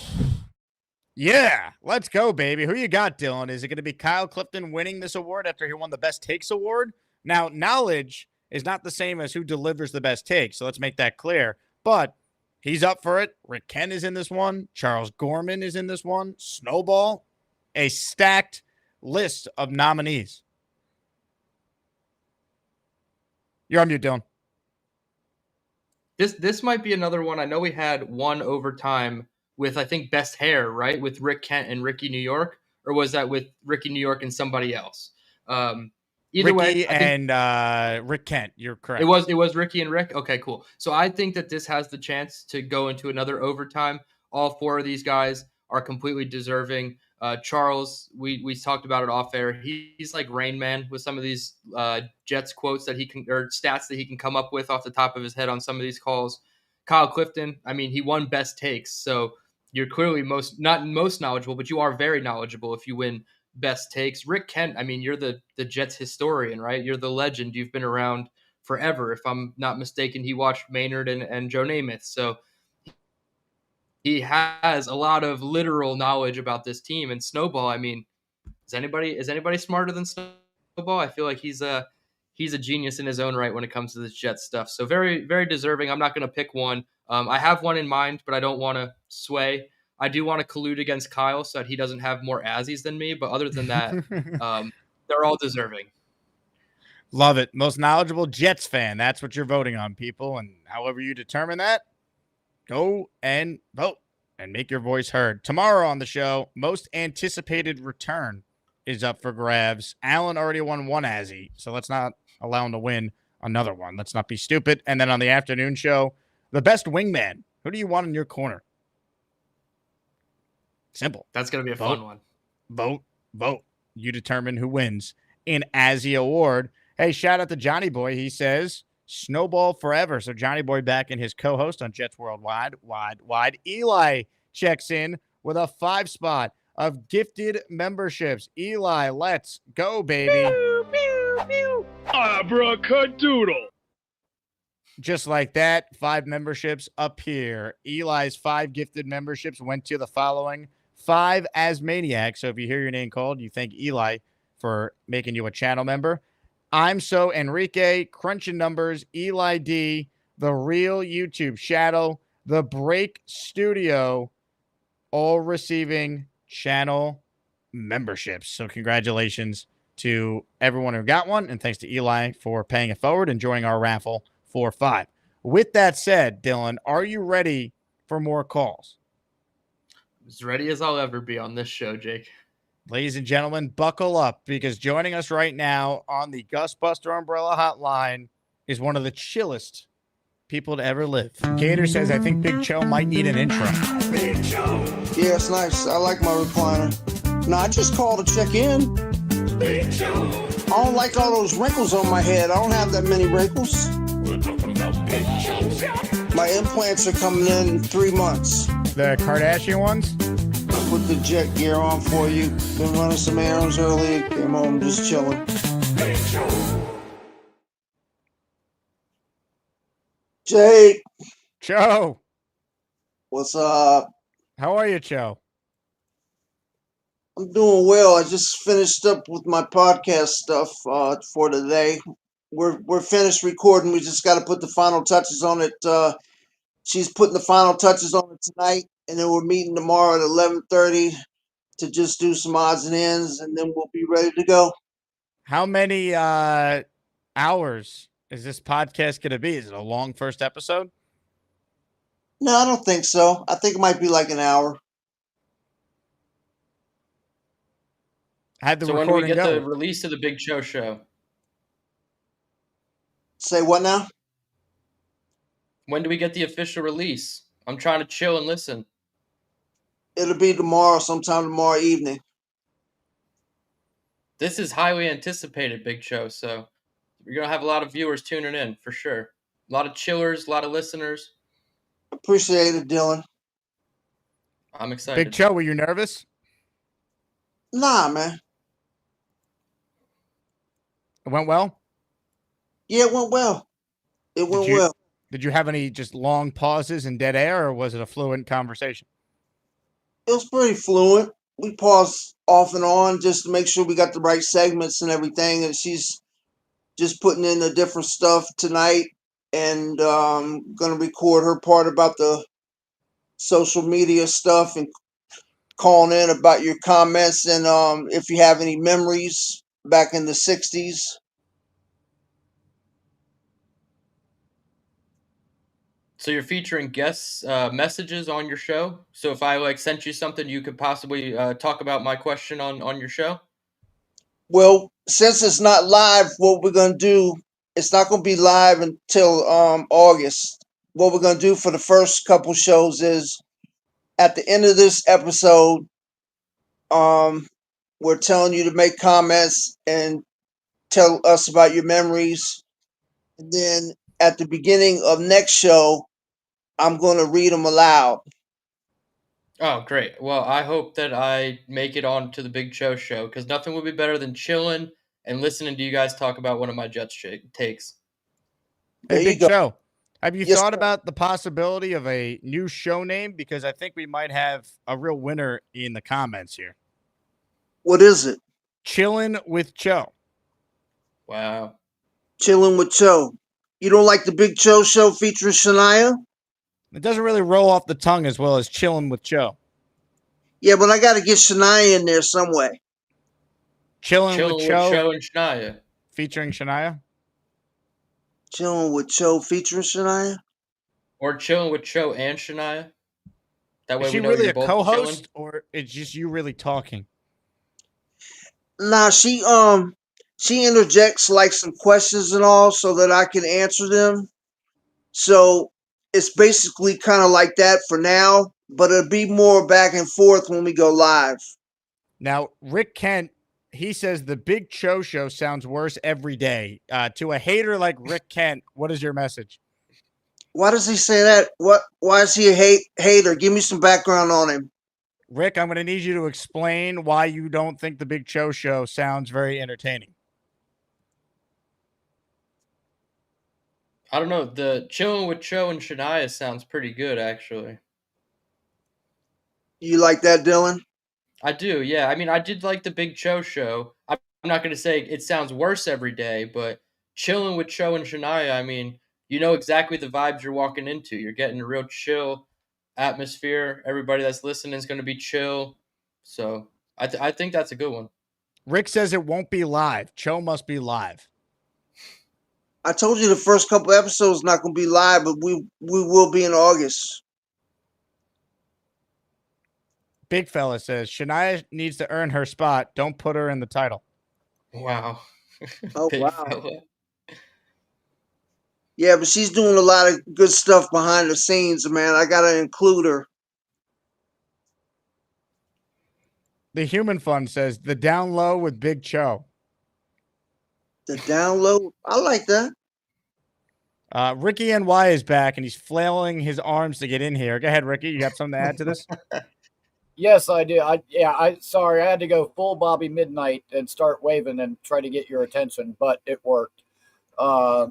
Yeah, let's go, baby. Who you got, Dylan? Is it going to be Kyle Clifton winning this award after he won the Best Takes award? Now, knowledge is not the same as who delivers the best take, so let's make that clear. But he's up for it. Rick Kent is in this one. Charles Gorman is in this one. Snowball, a stacked list of nominees. You're on mute, Dylan. This might be another one. I know we had one overtime with, I think, best hair, right? With Rick Kent and Ricky New York, or was that with Ricky New York and somebody else? Either Ricky way, and Rick Kent. You're correct. It was Ricky and Rick. Okay, cool. So I think that this has the chance to go into another overtime. All four of these guys are completely deserving. Charles, we talked about it off air. He's like Rain Man with some of these Jets quotes that he can, or stats that he can come up with off the top of his head on some of these calls. Kyle Clifton, I mean, he won best takes, so you're clearly not most knowledgeable, but you are very knowledgeable if you win best takes. Rick Kent, I mean, you're the Jets historian, right? You're the legend. You've been around forever. If I'm not mistaken, he watched Maynard and Joe Namath, so he has a lot of literal knowledge about this team. And Snowball, I mean, is anybody smarter than Snowball? I feel like he's a genius in his own right when it comes to this Jets stuff. So very, very deserving. I'm not going to pick one. I have one in mind, but I don't want to sway. I do want to collude against Kyle so that he doesn't have more Azzies than me. But other than that, they're all deserving. Love it. Most knowledgeable Jets fan. That's what you're voting on, people. And however you determine that, go and vote and make your voice heard. Tomorrow on the show, most anticipated return is up for grabs. Allen already won one Azzie, so let's not allow him to win another one. Let's not be stupid. And then on the afternoon show, the best wingman. Who do you want in your corner? Simple. That's going to be a fun one. Vote. You determine who wins an Azzie award. Hey, shout out to Johnny Boy. He says, Snowball forever. So Johnny Boy back in his co-host on Jets Worldwide. Wide. Eli checks in with a 5 spot of gifted memberships. Eli, let's go, baby. Pew, pew, pew. Abracadoodle. Just like that, 5 memberships up here. Eli's 5 gifted memberships went to the following 5 Asmaniacs. So if you hear your name called, you thank Eli for making you a channel member. I'm So Enrique, Crunching Numbers, Eli D, The Real YouTube Shadow, The Break Studio, all receiving channel memberships. So congratulations to everyone who got one, and thanks to Eli for paying it forward and joining our raffle for 5. With that said, Dylan, are you ready for more calls? As ready as I'll ever be on this show, Jake. Ladies and gentlemen, buckle up, because joining us right now on the Gus Buster Umbrella Hotline is one of the chillest people to ever live. Gator says, I think Big Cho might need an intro. Big Joe. Yeah, it's nice. I like my recliner. No, I just called to check in. Big Joe. I don't like all those wrinkles on my head. I don't have that many wrinkles. We're talking about Big Joe. My implants are coming in 3 months. The Kardashian ones? Put the jet gear on for you. Been running some errands early. Came home just chilling. Big Joe. Jake, Cho, what's up? how are you, Cho? I'm doing well. I just finished up with my podcast stuff for today. We're finished recording. We just got to put the final touches on it. She's putting the final touches on it tonight, and then we're meeting tomorrow at 11:30 to just do some odds and ends, and then we'll be ready to go. How many hours is this podcast going to be? Is it a long first episode? No, I don't think so. I think it might be like an hour. How'd the So when do we recording get go? the release of the Big Show? Say what now? When do we get the official release? I'm trying to chill and listen. It'll be tomorrow, sometime tomorrow evening. This is highly anticipated, Big Show, so you're going to have a lot of viewers tuning in, for sure. A lot of chillers, a lot of listeners. Appreciate it, Dylan. I'm excited. Big Cho, were you nervous? Nah, man. It went well? Yeah, it went well. It went well. Did you have any just long pauses and dead air, or was it a fluent conversation? It was pretty fluent. We paused off and on just to make sure we got the right segments and everything. And she's just putting in the different stuff tonight, and gonna record her part about the social media stuff and calling in about your comments and if you have any memories back in the '60s. So you're featuring guest messages on your show. So if I like sent you something, you could possibly talk about my question on your show. Well, since it's not live, what we're gonna do, it's not gonna be live until August. What we're gonna do for the first couple shows is at the end of this episode, um, we're telling you to make comments and tell us about your memories. And then at the beginning of next show, I'm gonna read them aloud. Oh, great. Well, I hope that I make it on to the Big Show because nothing would be better than chilling and listening to you guys talk about one of my Jets takes. There Hey, you Big go. Show, have you Yes, thought sir. about the possibility of a new show name? Because I think we might have a real winner in the comments here. What is it? Chillin' with Cho. Wow. Chilling with Cho. You don't like the Big Cho show featuring Shania? It doesn't really roll off the tongue as well as Chillin' with Cho. Yeah, but I got to get Shania in there some way. Chillin' with Cho Cho and Shania. featuring Shania. Chilling with Cho featuring Shania? Or chilling with Cho and Shania. That way Is she we know really you're a both co-host, chilling. or it's just you really talking? Nah, she interjects like some questions and all so that I can answer them. So it's basically kind of like that for now, but it'll be more back and forth when we go live. Now, Rick Kent, he says the Big Cho show sounds worse every day. To a hater like Rick Kent, what is your message? Why does he say that? Why is he a hater? Give me some background on him. Rick, I'm going to need you to explain why you don't think the Big Cho show sounds very entertaining. I don't know. The chilling with Cho and Shania sounds pretty good, actually. You like that, Dylan? I do, yeah. I mean, I did like the Big Cho show. I'm not going to say it sounds worse every day, but chilling with Cho and Shania, I mean, you know exactly the vibes you're walking into. You're getting a real chill atmosphere. Everybody that's listening is going to be chill. So I think that's a good one. Rick says it won't be live. Cho must be live. I told you the first couple episodes not going to be live, but we will be in August. Big fella says Shania needs to earn her spot. Don't put her in the title. Wow. Oh, Big wow. fella. Yeah, but she's doing a lot of good stuff behind the scenes, man. I got to include her. The Human Fund says the down low with Big Cho. The download, I like that. Ricky NY is back, and he's flailing his arms to get in here. Go ahead, Ricky. You got something to add to this? Yes, I do. Sorry, I had to go full Bobby Midnight and start waving and try to get your attention, but it worked. I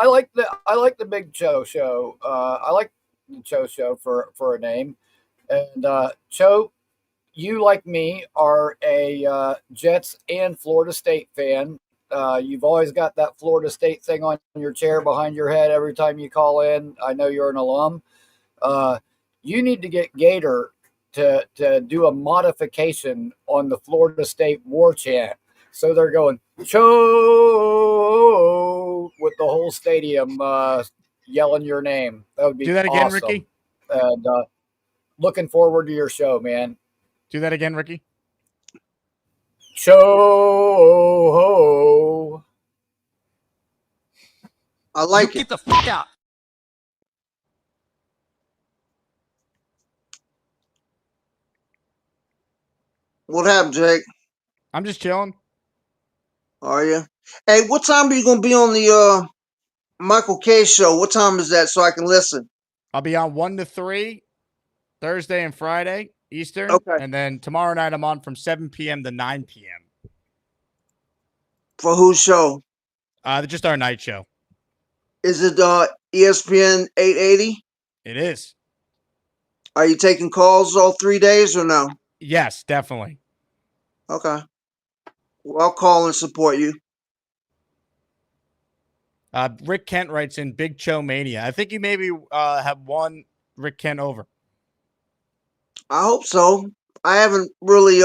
like the Big Cho show. I like the Cho show for a name. And Cho, you like me are a Jets and Florida State fan. You've always got that Florida State thing on your chair behind your head every time you call in. I know you're an alum. You need to get Gator to do a modification on the Florida State war chant. So they're going, Cho, with the whole stadium yelling your name. That would be Do that again, awesome. Ricky. And looking forward to your show, man. Do that again, Ricky. Cho. I like Get it. the fuck out. What happened, Jake? I'm just chilling. Are you? Hey, what time are you going to be on the Michael K show? What time is that so I can listen? I'll be on 1 to 3 Thursday and Friday Eastern. Okay. And then tomorrow night I'm on from 7 p.m. to 9 p.m. For whose show? Just our night show. Is it ESPN 880? It is. Are you taking calls all 3 days or no? Yes, definitely. Okay. Well, I'll call and support you. Rick Kent writes in Big Cho Mania. I think you maybe have won Rick Kent over. I hope so. I haven't really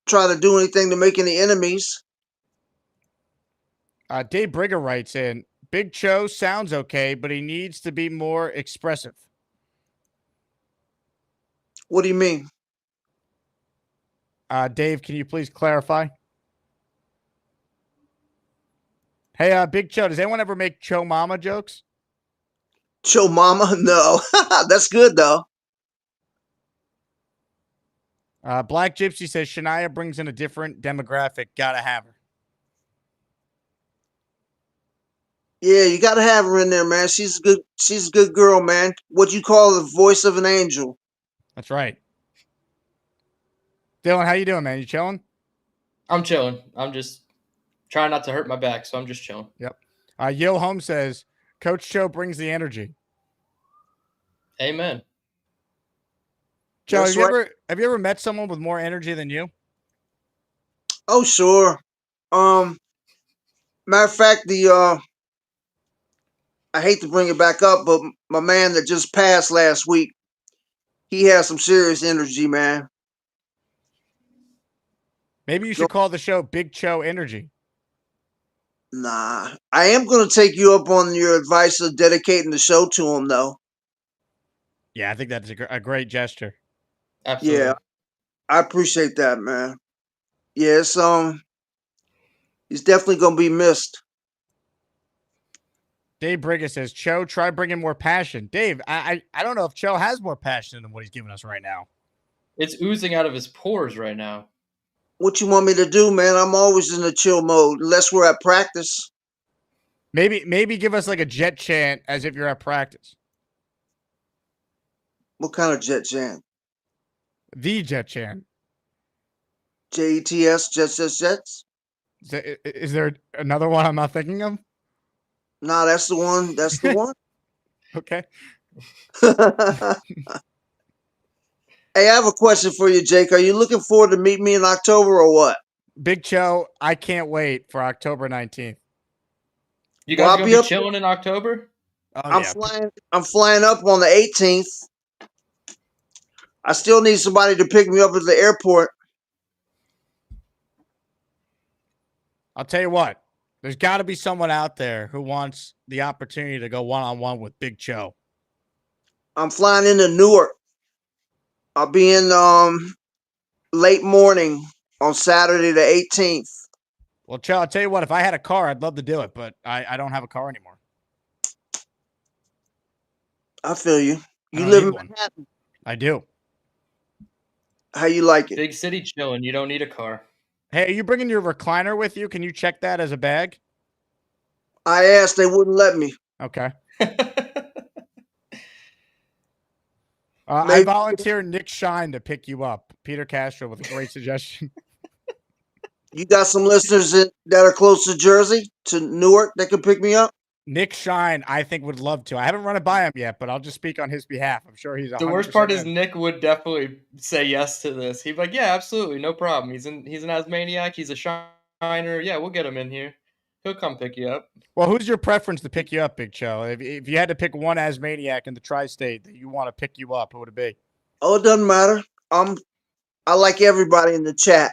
tried to do anything to make any enemies. Dave Brigger writes in Big Cho sounds okay, but he needs to be more expressive. What do you mean? Dave, can you please clarify? Hey, Big Cho, does anyone ever make Cho Mama jokes? Cho Mama? No. That's good, though. Black Gypsy says Shania brings in a different demographic. Gotta have her. Yeah, you gotta have her in there, man. She's good. She's a good girl, man. What you call the voice of an angel. That's right. Dylan, how you doing, man? You chilling? I'm chilling. I'm just trying not to hurt my back, so I'm just chilling. Yep. Yo Home says Coach Cho brings the energy. Amen. Cho, have you ever met someone with more energy than you? Oh, sure. Matter of fact, I hate to bring it back up, but my man that just passed last week, he has some serious energy, man. Maybe you should call the show Big Cho Energy. Nah, I am going to take you up on your advice of dedicating the show to him, though. Yeah, I think that's a great gesture. Absolutely. Yeah, I appreciate that, man. Yes, he's definitely going to be missed. Dave Brigga says, Cho, try bringing more passion. Dave, I don't know if Cho has more passion than what he's giving us right now. It's oozing out of his pores right now. What you want me to do, man? I'm always in a chill mode, unless we're at practice. Maybe give us like a jet chant as if you're at practice. What kind of jet chant? The jet chant. JETS, Jets. Is there another one I'm not thinking of? Nah, that's the one. That's the one. Okay. Hey, I have a question for you, Jake. Are you looking forward to meet me in October or what? Big Cho, I can't wait for October 19th. You guys gonna be chilling in October? Oh, I'm flying up on the 18th. I still need somebody to pick me up at the airport. I'll tell you what. There's got to be someone out there who wants the opportunity to go one-on-one with Big Cho. I'm flying into Newark. I'll be in late morning on Saturday the 18th. Well, Cho, I'll tell you what. If I had a car, I'd love to do it, but I don't have a car anymore. I feel you. You live in Manhattan. I do. How you like it? Big city chilling. You don't need a car. Hey, are you bringing your recliner with you? Can you check that as a bag? I asked. They wouldn't let me. Okay. I volunteer Nick Shine to pick you up. Peter Castro with a great suggestion. You got some listeners that are close to Jersey, to Newark, that can pick me up? Nick Shine, I think, would love to. I haven't run it by him yet, but I'll just speak on his behalf. I'm sure he's 100% The worst part is Nick would definitely say yes to this. He'd be like, yeah, absolutely, no problem. He's an Asmaniac. He's a Shiner. Yeah, we'll get him in here. He'll come pick you up. Well, who's your preference to pick you up, Big Cho? If you had to pick one Asmaniac in the tri-state that you want to pick you up, who would it be? Oh, it doesn't matter. I like everybody in the chat.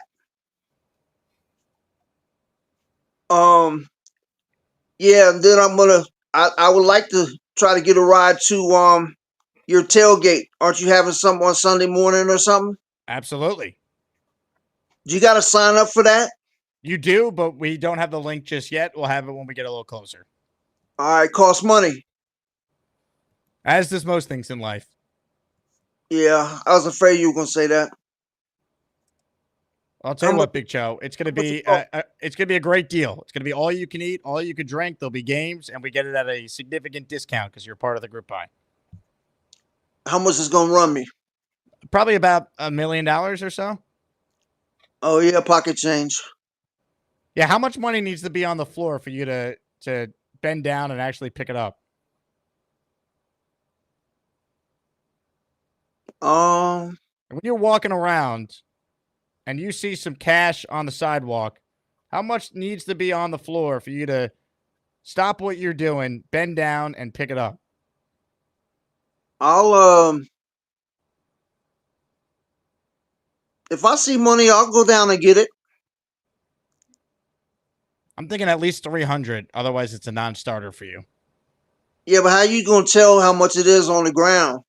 Yeah, and then I would like to try to get a ride to your tailgate. Aren't you having something on Sunday morning or something? Absolutely. You got to sign up for that? You do, but we don't have the link just yet. We'll have it when we get a little closer. All right, costs money. As does most things in life. Yeah, I was afraid you were going to say that. I'll tell you what, Big Cho, it's going to be a great deal. It's going to be all you can eat, all you can drink. There'll be games, and we get it at a significant discount because you're part of the group buy. How much is going to run me? Probably about $1 million or so. Oh yeah, pocket change. Yeah, how much money needs to be on the floor for you to bend down and actually pick it up? When you're walking around and you see some cash on the sidewalk, how much needs to be on the floor for you to stop what you're doing, bend down, and pick it up? If I see money, I'll go down and get it. I'm thinking at least 300. Otherwise, it's a non-starter for you. Yeah, but how you gonna tell how much it is on the ground?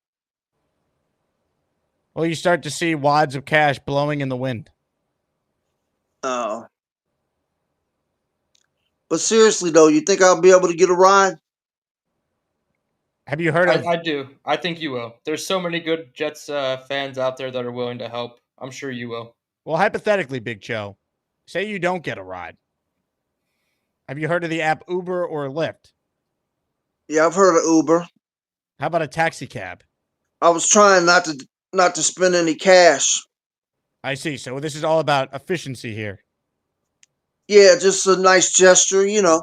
Well, you start to see wads of cash blowing in the wind. Oh. But seriously though, you think I'll be able to get a ride? Have you heard of? I do. I think you will. There's so many good Jets fans out there that are willing to help. I'm sure you will. Well, hypothetically, Big Joe, say you don't get a ride. Have you heard of the app Uber or Lyft? Yeah, I've heard of Uber. How about a taxi cab? I was trying not to spend any cash. I see. So this is all about efficiency here. Yeah, just a nice gesture, you know.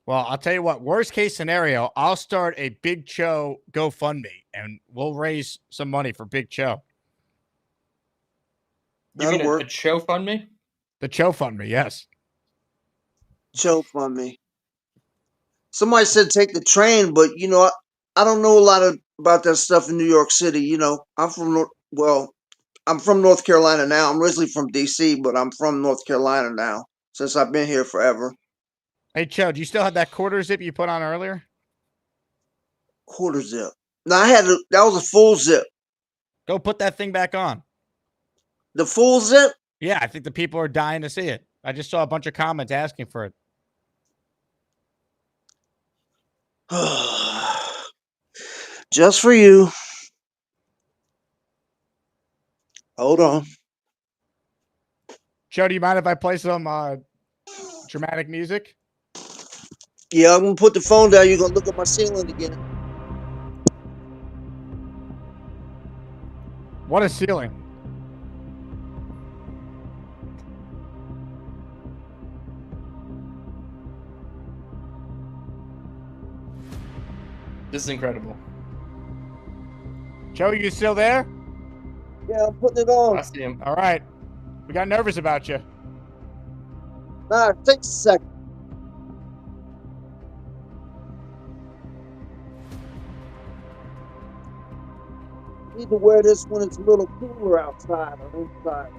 Well, I'll tell you what, worst case scenario, I'll start a Big Cho GoFundMe and we'll raise some money for Big Cho. You mean a Cho fund me? The Cho Fund Me, yes. Cho Fund Me. Somebody said take the train, but you know, I don't know a lot about that stuff in New York City. You know, I'm from North Carolina now. I'm originally from DC, but I'm from North Carolina now since I've been here forever. Hey, Cho, do you still have that quarter zip you put on earlier? Quarter zip. No, that was a full zip. Go put that thing back on. The full zip? Yeah, I think the people are dying to see it. I just saw a bunch of comments asking for it. Just for you. Hold on. Joe, do you mind if I play some dramatic music? Yeah, I'm going to put the phone down. You're going to look at my ceiling again. What a ceiling. This is incredible. Joe, you still there? Yeah, I'm putting it on. I see him. All right. We got nervous about you. Nah, it takes a second. Need to wear this when it's a little cooler outside or inside.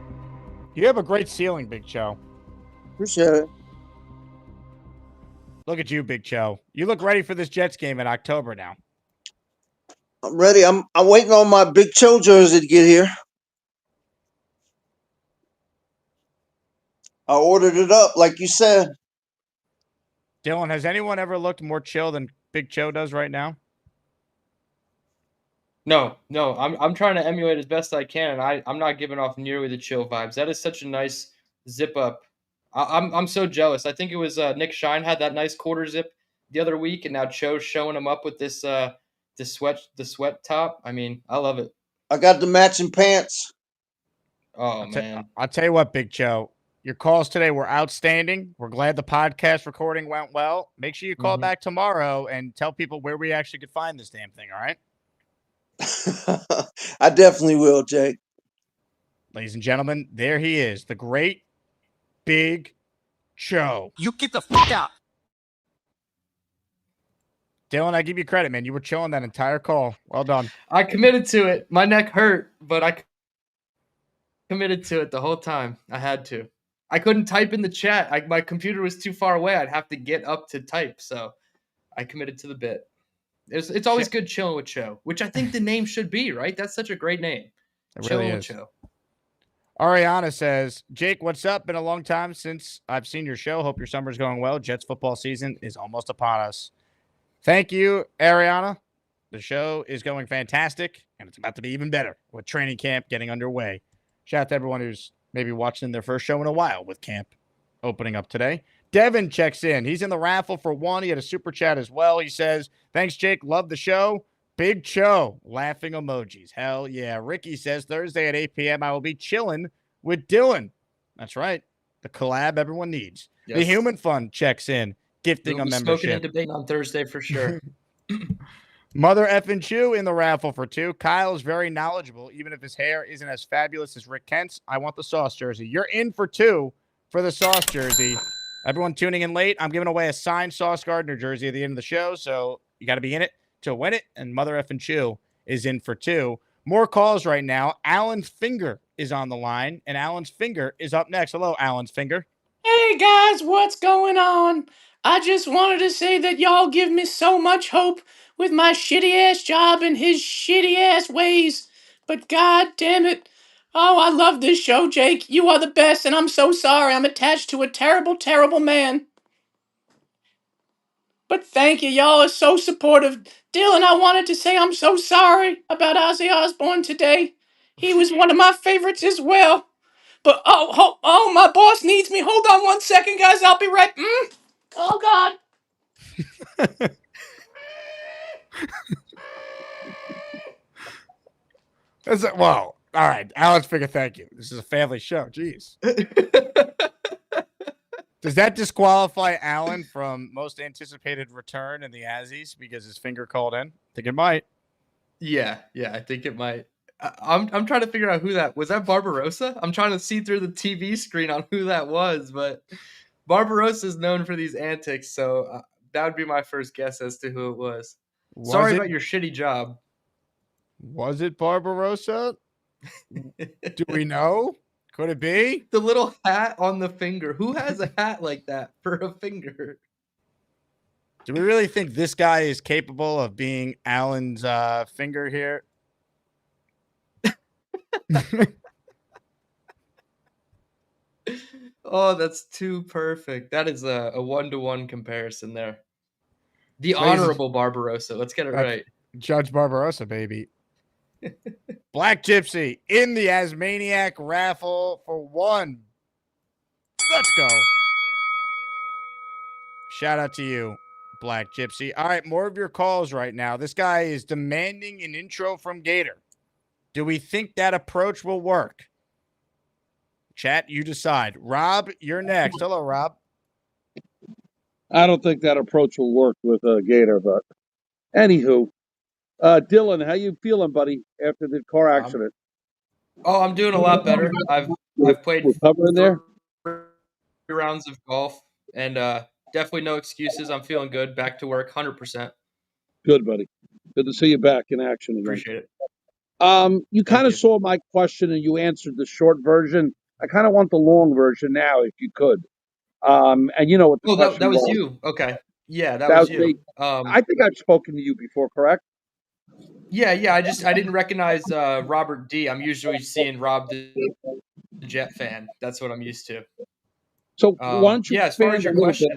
You have a great ceiling, Big Cho. Appreciate it. Look at you, Big Cho. You look ready for this Jets game in October now. I'm ready. I'm waiting on my Big Cho jersey to get here. I ordered it up, like you said. Dylan, has anyone ever looked more chill than Big Cho does right now? No. I'm trying to emulate as best I can, and I'm not giving off nearly the chill vibes. That is such a nice zip up. I'm so jealous. I think it was Nick Shine had that nice quarter zip the other week, and now Cho's showing him up with this the sweat top. I mean, I love it. I got the matching pants. Oh man, I'll tell you what, Big Cho. Your calls today were outstanding. We're glad the podcast recording went well. Make sure you call back tomorrow and tell people where we actually could find this damn thing, all right? I definitely will, Jake. Ladies and gentlemen, there he is, the great Big Cho. You get the fuck out. Dylan, I give you credit, man. You were chilling that entire call. Well done. I committed to it. My neck hurt, but I committed to it the whole time. I had to. I couldn't type in the chat. My computer was too far away. I'd have to get up to type, so I committed to the bit. It's always good chilling with Cho, which I think the name should be, right? That's such a great name. It Chilling really with is. Cho. Ariana says, Jake, what's up? Been a long time since I've seen your show. Hope your summer's going well. Jets football season is almost upon us. Thank you, Ariana. The show is going fantastic, and it's about to be even better with training camp getting underway. Shout out to everyone who's maybe watching their first show in a while with camp opening up today. Devin checks in. He's in the raffle for one. He had a super chat as well. He says, thanks, Jake. Love the show. Big Cho. Laughing emojis. Hell yeah. Ricky says, Thursday at 8 p.m. I will be chilling with Dylan. That's right. The collab everyone needs. Yes. The Human Fund checks in, gifting We'll a be membership. smoking and debating on Thursday for sure. Mother effing Chew in the raffle for 2. Kyle is very knowledgeable, even if his hair isn't as fabulous as Rick Kent's. I want the Sauce jersey. You're in for 2 for the Sauce jersey. Everyone tuning in late, I'm giving away a signed Sauce Gardner jersey at the end of the show, so you got to be in it to win it. And Mother effing Chew is in for 2. More calls right now. Alan's Finger is on the line, and Alan's Finger is up next. Hello, Alan's Finger. Hey guys, what's going on? I just wanted to say that y'all give me so much hope with my shitty ass job and his shitty ass ways. But god damn it. Oh, I love this show, Jake. You are the best, and I'm so sorry I'm attached to a terrible, terrible man. But thank you, y'all are so supportive. Dylan, I wanted to say I'm so sorry about Ozzy Osbourne today. He was one of my favorites as well. But oh, my boss needs me. Hold on 1 second, guys. I'll be right. Oh God. Whoa. All right. Alan's Finger, thank you. This is a family show. Jeez. Does that disqualify Alan from most anticipated return in the Azzies because his finger called in? I think it might. Yeah, I think it might. I'm trying to figure out who that was. That Barbarossa? I'm trying to see through the TV screen on who that was, but Barbarossa is known for these antics, so that would be my first guess as to who it was. Sorry about your shitty job. Was it Barbarossa? Do we know? Could it be? The little hat on the finger. Who has a hat like that for a finger? Do we really think this guy is capable of being Alan's finger here? Oh, that's too perfect. That is a 1-to-1 comparison there. The Honorable Barbarossa. Let's get it right. Judge Barbarossa, baby. Black Gypsy in the Asmaniac raffle for 1. Let's go. Shout out to you, Black Gypsy. All right, more of your calls right now. This guy is demanding an intro from Gator. Do we think that approach will work? Chat, you decide. Rob, you're next. Hello, Rob. I don't think that approach will work with Gator, but anywho. Dylan, how you feeling, buddy, after the car accident? I'm doing a lot better. I've played 3 rounds of golf, and definitely no excuses. I'm feeling good. Back to work, 100%. Good, buddy. Good to see you back in action again. Appreciate it. You kind of saw my question, and you answered the short version. I kind of want the long version now, if you could. And you know what the question that was you. Okay. Yeah, that was you. Me. I think I've spoken to you before, correct? Yeah. I didn't recognize Robert D. I'm usually seeing Rob the Jet fan. That's what I'm used to. So why don't you? As far as your question,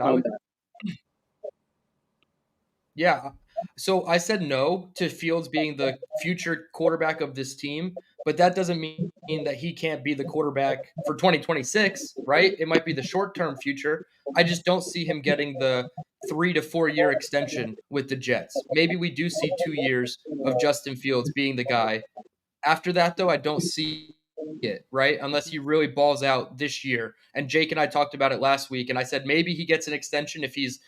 So I said no to Fields being the future quarterback of this team, but that doesn't mean that he can't be the quarterback for 2026, right? It might be the short-term future. I just don't see him getting the 3 to 4 year extension with the Jets. Maybe we do see 2 years of Justin Fields being the guy. After that, though, I don't see it, right? Unless he really balls out this year. And Jake and I talked about it last week, and I said maybe he gets an extension if he's,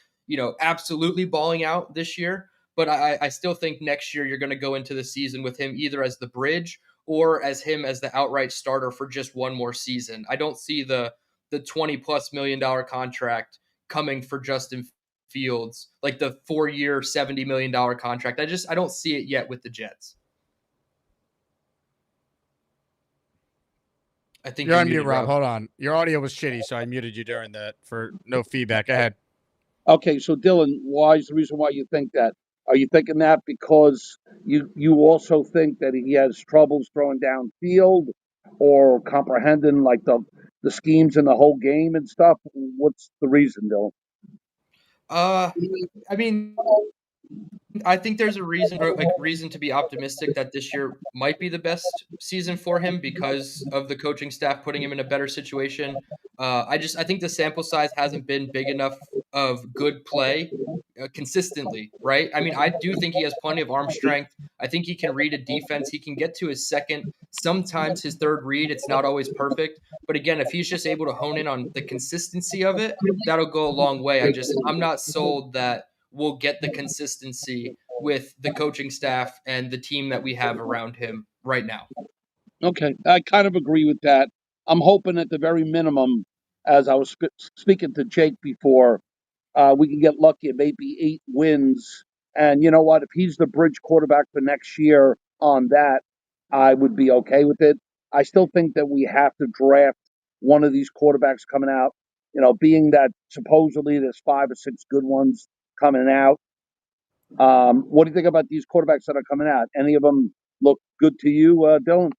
absolutely balling out this year. But I still think next year you're going to go into the season with him either as the bridge or as him as the outright starter for just one more season. I don't see the $20+ million contract coming for Justin Fields, like the 4-year, $70 million contract. I don't see it yet with the Jets. I think you're on mute, Rob. Hold on. Your audio was shitty, so I muted you during that for no feedback. Go ahead. Okay, so Dylan, why is the reason why you think that? Are you thinking that because you also think that he has troubles throwing downfield or comprehending like the schemes in the whole game and stuff? What's the reason, Dylan? I think there's a reason to be optimistic that this year might be the best season for him because of the coaching staff putting him in a better situation. I think the sample size hasn't been big enough of good play consistently, right? I do think he has plenty of arm strength. I think he can read a defense. He can get to his second, sometimes his third read. It's not always perfect. But again, if he's just able to hone in on the consistency of it, that'll go a long way. I'm not sold that we'll get the consistency with the coaching staff and the team that we have around him right now. Okay, I kind of agree with that. I'm hoping at the very minimum, as I was speaking to Jake before, we can get lucky at maybe 8 wins. And you know what? If he's the bridge quarterback for next year on that, I would be okay with it. I still think that we have to draft one of these quarterbacks coming out, being that supposedly there's 5 or 6 good ones coming out. What do you think about these quarterbacks that are coming out? Any of them look good to you, Dylan?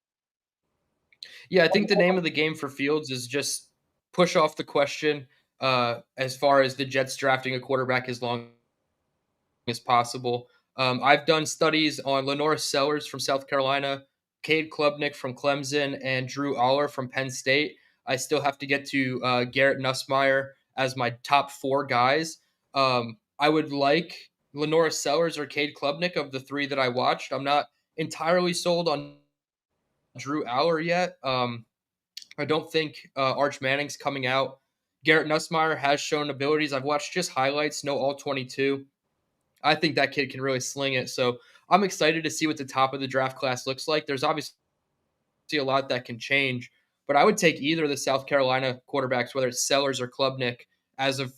Yeah, I think the name of the game for Fields is just push off the question as far as the Jets drafting a quarterback as long as possible. I've done studies on Lenore Sellers from South Carolina, Cade Klubnik from Clemson, and Drew Aller from Penn State. I still have to get to Garrett Nussmeier as my top 4 guys. I would like Lenore Sellers or Cade Klubnik of the 3 that I watched. I'm not entirely sold on Drew Aller yet. I don't think Arch Manning's coming out. Garrett Nussmeier has shown abilities. I've watched just highlights, no all 22. I think that kid can really sling it. So I'm excited to see what the top of the draft class looks like. There's obviously a lot that can change, but I would take either of the South Carolina quarterbacks, whether it's Sellers or Klubnik,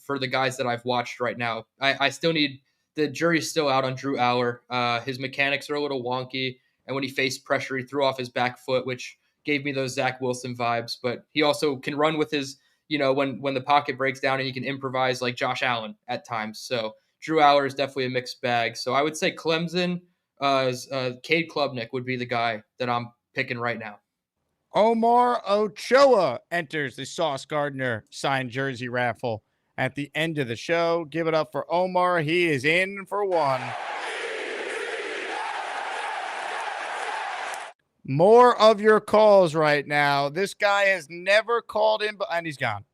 for the guys that I've watched right now. I still need the jury's still out on Drew Aller. His mechanics are a little wonky, and when he faced pressure, he threw off his back foot, which gave me those Zach Wilson vibes. But he also can run with his, when the pocket breaks down, and he can improvise like Josh Allen at times. So Drew Aller is definitely a mixed bag. So I would say Clemson, Cade Klubnik would be the guy that I'm picking right now. Omar Ochoa enters the Sauce Gardner signed jersey raffle at the end of the show. Give it up for Omar. He is in for one. More of your calls right now. This guy has never called in, and he's gone.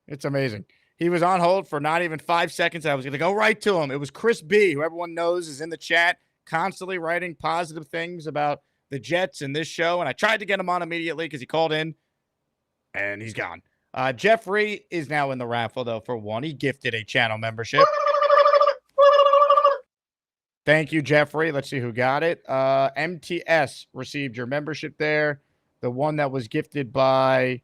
It's amazing. He was on hold for not even 5 seconds. I was going to go right to him. It was Chris B., who everyone knows is in the chat, constantly writing positive things about the Jets and this show. And I tried to get him on immediately because he called in, and he's gone. Jeffrey is now in the raffle, though, for one. He gifted a channel membership. Thank you, Jeffrey. Let's see who got it. MTS received your membership there. The one that was gifted by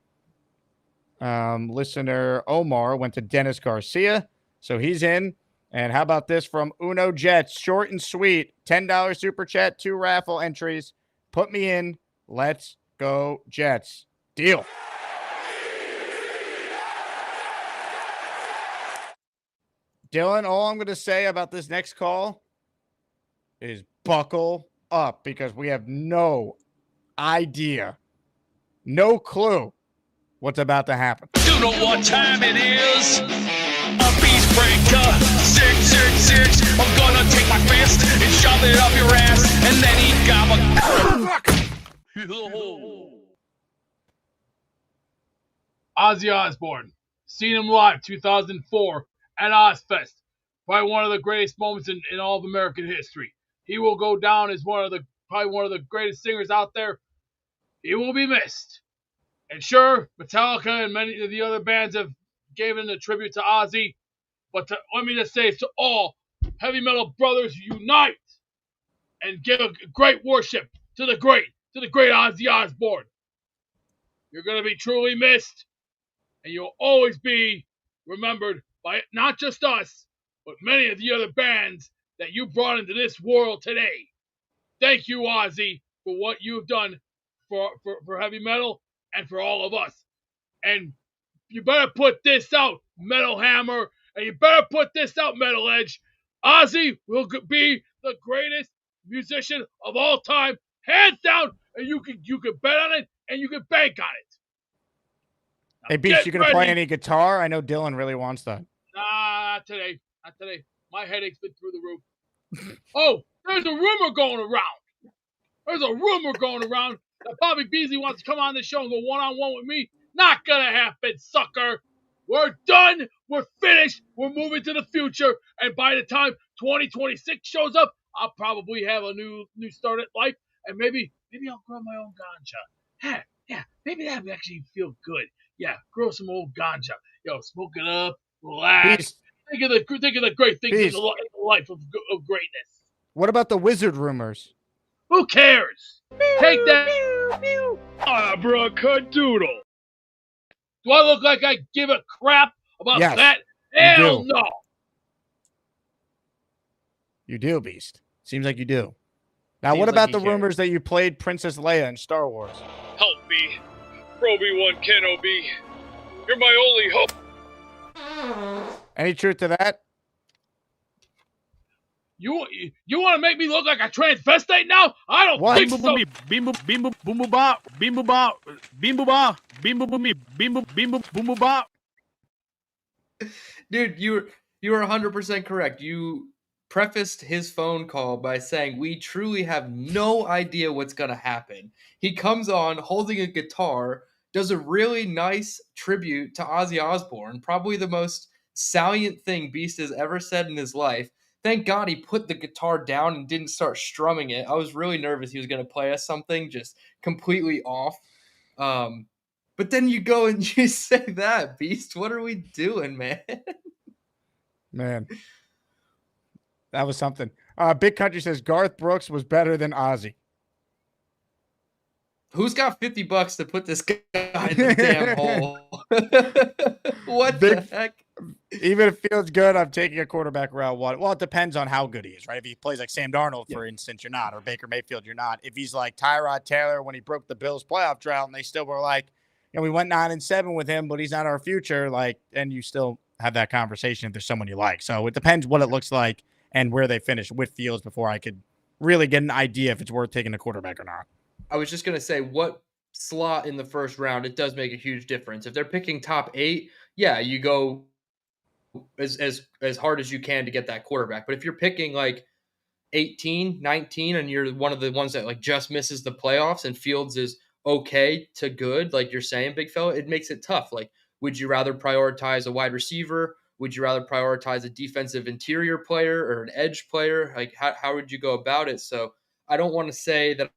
listener Omar went to Dennis Garcia. So he's in. And how about this from Uno Jets? Short and sweet. $10 super chat, 2 raffle entries. Put me in. Let's go, Jets. Deal. Dylan, all I'm going to say about this next call is buckle up, because we have no idea, no clue what's about to happen. You know what time it is? A beast breaker. 666. I'm gonna take my fist and shove it up your ass, and then he Ozzy Osbourne. Seen him live 2004 at Ozfest. Probably one of the greatest moments in all of American history. He will go down as probably one of the greatest singers out there. He will be missed. And sure, Metallica and many of the other bands have given a tribute to Ozzy. But let me just say to all heavy metal brothers, unite and give a great worship to the great Ozzy Osbourne. You're going to be truly missed, and you'll always be remembered by not just us, but many of the other bands that you brought into this world today. Thank you, Ozzy, for what you've done for heavy metal and for all of us. And you better put this out, Metal Hammer, and you better put this out, Metal Edge. Ozzy will be the greatest musician of all time, hands down, and you can bet on it, and you can bank on it. Hey, Beast, you going to play any guitar? I know Dylan really wants that. Nah, not today. Not today. My headache's been through the roof. Oh, there's a rumor going around. That Bobby Beasley wants to come on this show and go one-on-one with me. Not gonna happen, sucker. We're done. We're finished. We're moving to the future. And by the time 2026 shows up, I'll probably have a new start at life. And maybe I'll grow my own ganja. Yeah, maybe that would actually feel good. Yeah, grow some old ganja. Yo, smoke it up, relax. Beast. Think of the great things in the life of greatness. What about the wizard rumors? Who cares? Take that, abracadoodle. Do I look like I give a crap about Yes, that? you Hell do. no. You do, Beast. Seems like you do. Now, Seems what like about he the cares. rumors that you played Princess Leia in Star Wars? Help me. Obi-Wan Kenobi. You're my only hope. Any truth to that? You want to make me look like a transvestite now? I don't think so. Bimbo ba, bimbo ba, bimbo ba, bimbo boomy, bimbo boomo ba. Dude, you were 100% correct. You prefaced his phone call by saying, "We truly have no idea what's going to happen." He comes on holding a guitar, does a really nice tribute to Ozzy Osbourne, probably the most salient thing Beast has ever said in his life. Thank God he put the guitar down and didn't start strumming it. I was really nervous he was going to play us something just completely off. But then you go and you say that, Beast. What are we doing, man? Man, that was something. Big Country says Garth Brooks was better than Ozzy. Who's got $50 to put this guy in the damn hole? What the heck? Even if it feels good, I'm taking a quarterback round one. Well, it depends on how good he is, right? If he plays like Sam Darnold, for instance, you're not, or Baker Mayfield, you're not. If he's like Tyrod Taylor when he broke the Bills playoff drought and they still were like, we went 9-7 with him, but he's not our future, like, and you still have that conversation if there's someone you like. So it depends what it looks like and where they finish with Fields before I could really get an idea if it's worth taking a quarterback or not. I was just going to say, what slot in the first round, it does make a huge difference. If they're picking top 8, yeah, you go as hard as you can to get that quarterback. But if you're picking like 18, 19, and you're one of the ones that like just misses the playoffs and Fields is okay to good, like you're saying, big fella, it makes it tough. Like, would you rather prioritize a wide receiver? Would you rather prioritize a defensive interior player or an edge player? Like, how would you go about it? So I don't want to say that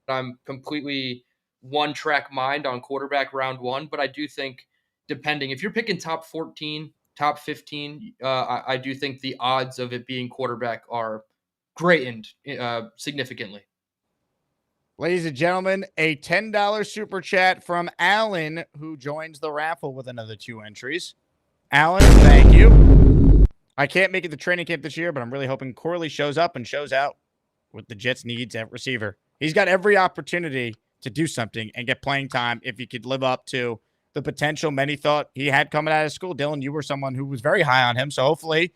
I'm completely one-track mind on quarterback round one, but I do think depending, if you're picking top 14, top 15, I do think the odds of it being quarterback are greatened significantly. Ladies and gentlemen, a $10 super chat from Alan, who joins the raffle with another 2 entries. Alan, thank you. I can't make it to training camp this year, but I'm really hoping Corley shows up and shows out with the Jets' needs at receiver. He's got every opportunity to do something and get playing time if he could live up to the potential many thought he had coming out of school. Dylan, you were someone who was very high on him, so hopefully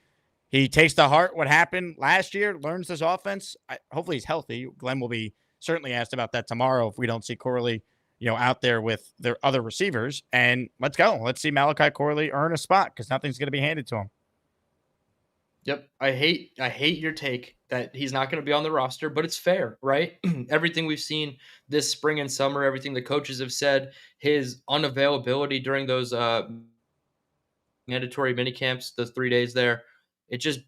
he takes to heart what happened last year, learns this offense. Hopefully he's healthy. Glenn will be certainly asked about that tomorrow if we don't see Corley, out there with their other receivers. And let's go. Let's see Malachi Corley earn a spot because nothing's going to be handed to him. Yep. I hate your take that he's not going to be on the roster, but it's fair, right? Everything we've seen this spring and summer, everything the coaches have said, his unavailability during those mandatory mini camps, those 3 days there, it's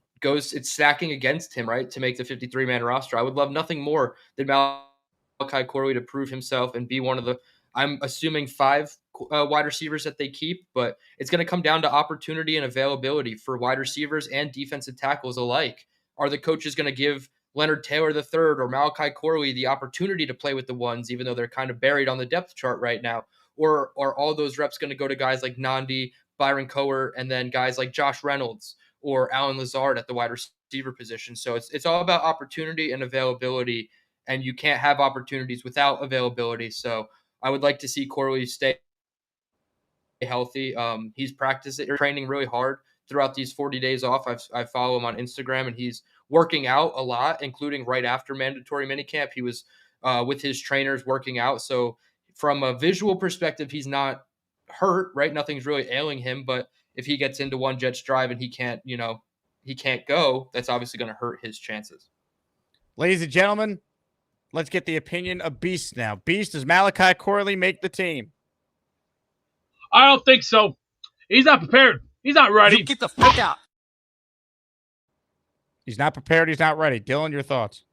stacking against him, right? To make the 53-man roster. I would love nothing more than Malachi Corley to prove himself and be one of the, I'm assuming 5 wide receivers that they keep, but it's going to come down to opportunity and availability for wide receivers and defensive tackles alike. Are the coaches going to give Leonard Taylor III or Malachi Corley the opportunity to play with the ones, even though they're kind of buried on the depth chart right now? Or are all those reps going to go to guys like Nandi, Byron Coer, and then guys like Josh Reynolds or Alan Lazard at the wide receiver position? So it's all about opportunity and availability, and you can't have opportunities without availability. So I would like to see Corley stay healthy. He's training really hard throughout these 40 days off. I follow him on Instagram, and he's working out a lot, including right after mandatory minicamp. He was with his trainers working out. So from a visual perspective, he's not hurt, right? Nothing's really ailing him. But if he gets into one Jets drive and he can't go, that's obviously going to hurt his chances. Ladies and gentlemen, let's get the opinion of Beast now. Beast, does Malachi Corley make the team? I don't think so. He's not prepared. He's not ready. You get the fuck out. He's not prepared. He's not ready. Dylan, your thoughts?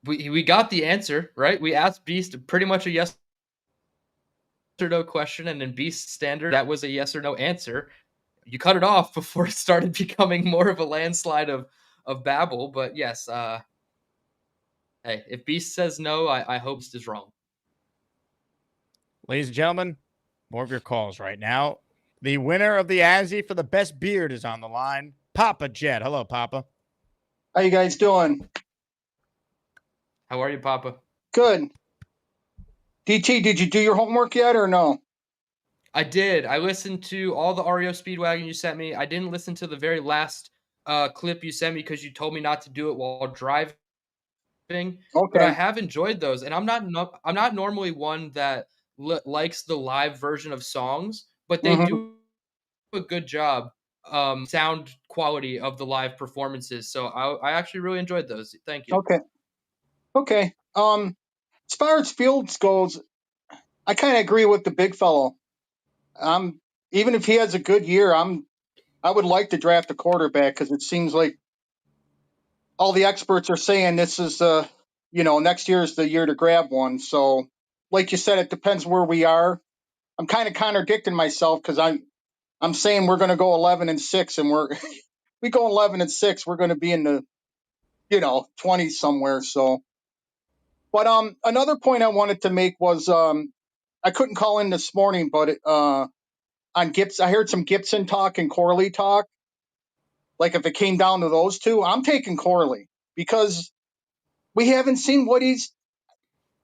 We got the answer, right? We asked Beast pretty much a yes or no question, and in Beast standard, that was a yes or no answer. you cut it off before it started becoming more of a landslide of babble. But yes, hey, if Beast says no, I hope Beast is wrong. Ladies and gentlemen, more of your calls right now. The winner of the Azzy for the best beard is on the line. Papa Jet. Hello, Papa. How you guys doing? How are you, Papa? Good. DT, did you do your homework yet or no? I did. I listened to all the REO Speedwagon you sent me. I didn't listen to the very last clip you sent me because you told me not to do it while driving. But I have enjoyed those, and I'm not normally one that likes the live version of songs, but they do a good job sound quality of the live performances. So I actually really enjoyed those. Thank you. Okay. As far as Fields goes, I kind of agree with the big fellow. Even if he has a good year, I would like to draft a quarterback because it seems like all the experts are saying this is next year is the year to grab one. So, like you said, it depends where we are. I'm kind of contradicting myself because I'm saying we're going to go 11-6, and we go 11-6, we're going to be in the 20s somewhere. So, but another point I wanted to make was I couldn't call in this morning, but on Gibson, I heard some Gibson talk and Corley talk. Like if it came down to those two, I'm taking Corley because we haven't seen what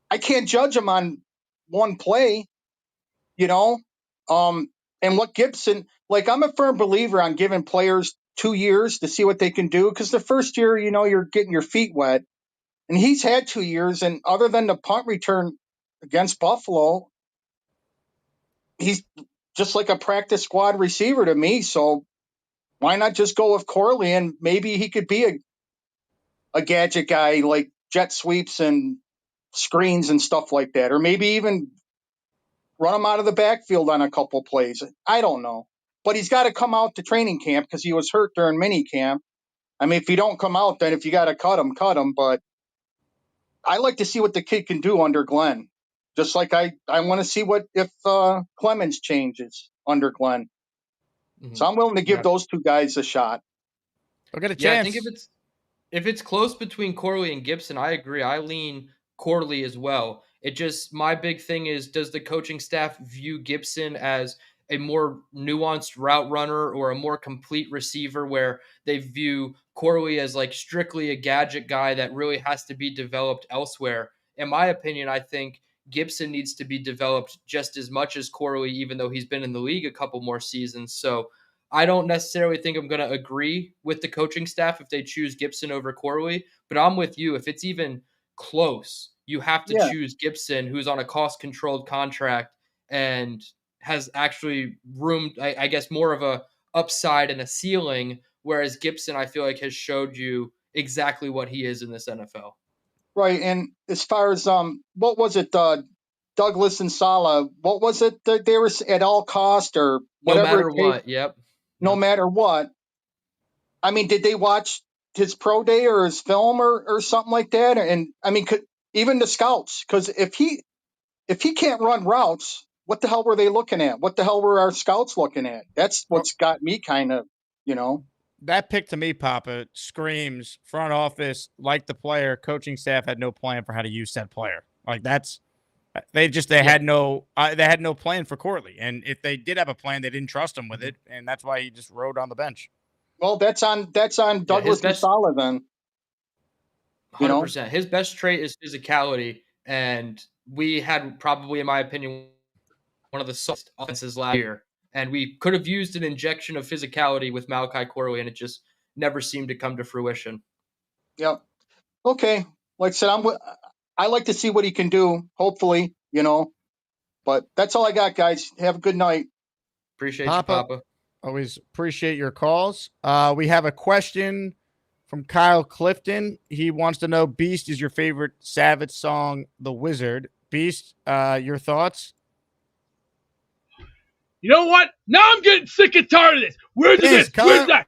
I can't judge him on one play, and what Gibson, like I'm a firm believer on giving players 2 years to see what they can do. Cause the first year, you're getting your feet wet, and he's had 2 years. And other than the punt return against Buffalo, he's just like a practice squad receiver to me. So why not just go with Corley, and maybe he could be a gadget guy, like jet sweeps and screens and stuff like that, or maybe even run him out of the backfield on a couple plays. I don't know, but he's got to come out to training camp because he was hurt during mini camp. I mean, if you don't come out, then if you got to cut him, cut him. But I like to see what the kid can do under Glenn. Just like I want to see what if Clemens changes under Glenn. So I'm willing to give those two guys a shot. I'll get a Yeah, chance. I think if it's close between Corley and Gibson, I agree. I lean Corley as well. It just, my big thing is, does the coaching staff view Gibson as a more nuanced route runner or a more complete receiver, where they view Corley as like strictly a gadget guy that really has to be developed elsewhere? In my opinion, I think Gibson needs to be developed just as much as Corley, even though he's been in the league a couple more seasons. So I don't necessarily think I'm going to agree with the coaching staff if they choose Gibson over Corley, but I'm with you. If it's even close, you have to choose Gibson, who's on a cost-controlled contract and has actually room, I guess, more of a upside and a ceiling, whereas Gibson, I feel like, has showed you exactly what he is in this NFL. Right, and as far as what was it, Douglas and Sala? What was it that they were at all cost or whatever? No matter what, yep. No matter what. I mean, did they watch his pro day or his film or something like that? And I mean, even the scouts, because if he can't run routes, what the hell were they looking at? What the hell were our scouts looking at? That's what's got me kind of, That pick to me, Papa, screams front office, like the player, coaching staff had no plan for how to use said player. Like they had no plan for Corley. And if they did have a plan, they didn't trust him with it. And that's why he just rode on the bench. Well, that's on Douglas and Sala then. 100%. His best trait is physicality. And we had probably, in my opinion, one of the softest offenses last year. And we could have used an injection of physicality with Malachi Corley, and it just never seemed to come to fruition. Yep. Okay. Like I said, I like to see what he can do, hopefully, But that's all I got, guys. Have a good night. Appreciate you, Papa. Always appreciate your calls. We have a question from Kyle Clifton. He wants to know, Beast is your favorite Savage song, The Wizard. Beast, your thoughts? You know what? Now I'm getting sick and tired of this. Where's this? Where's that?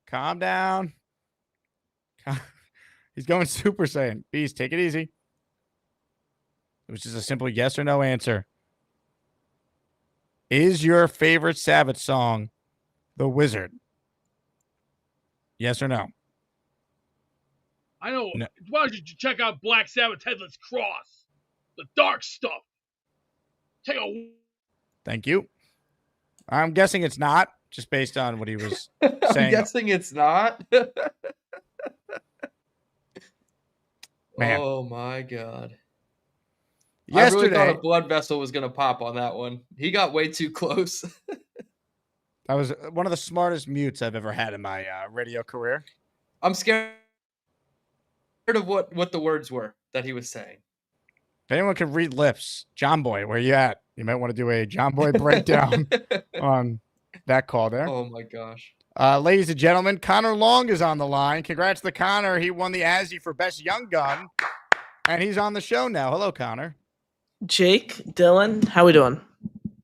Calm down. He's going Super Saiyan. Beast, take it easy. It was just a simple yes or no answer. Is your favorite Savage song The Wizard. Yes or no? I know. No. Why don't you check out Black Sabbath Headless Cross? The dark stuff. Take a. Thank you. I'm guessing it's not, just based on what he was I'm saying. guessing it's not. Man. Oh my god. Yesterday, I really thought a blood vessel was gonna pop on that one. He got way too close. that was one of the smartest mutes I've ever had in my radio career. I'm scared of what the words were that he was saying. If anyone can read lips, John Boy, where you at? You might want to do a John Boy breakdown on that call there. Oh my gosh. Ladies and gentlemen, Connor Long is on the line. Congrats to Connor. He won the Azzy for Best Young Gun, and he's on the show now. Hello, Connor. Jake, Dylan, how we doing?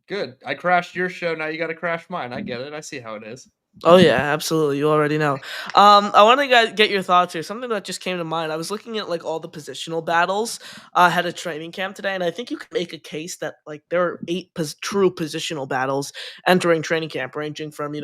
Good. I crashed your show. Now you got to crash mine. I get it. I see how it is. Oh yeah, absolutely. You already know. I want to get your thoughts here. Something that just came to mind. I was looking at like all the positional battles ahead of training camp today, and I think you can make a case that like there are 8 true positional battles entering training camp, ranging from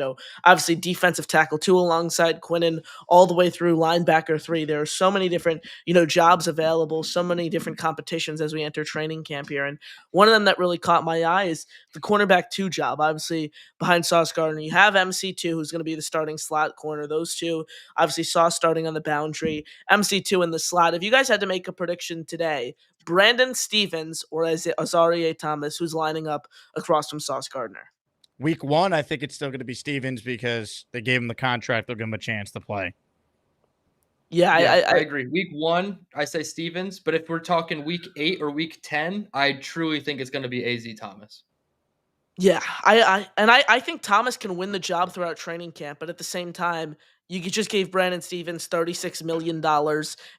obviously defensive tackle 2 alongside Quinnen, all the way through linebacker 3. There are so many different jobs available, so many different competitions as we enter training camp here, and one of them that really caught my eye is the cornerback 2 job. Obviously behind Sauce Gardner, you have MC2, who's going to be the starting slot corner. Those two, obviously Sauce starting on the boundary, MC2 in the slot. If you guys had to make a prediction today, Brandon Stevens or Azarie Thomas, who's lining up across from Sauce Gardner? Week 1, I think it's still going to be Stevens because they gave him the contract. They'll give him a chance to play. Yeah, I agree. Week 1, I say Stevens, but if we're talking week 8 or week 10, I truly think it's going to be AZ Thomas. Yeah, I think Thomas can win the job throughout training camp, but at the same time, you just gave Brandon Stevens $36 million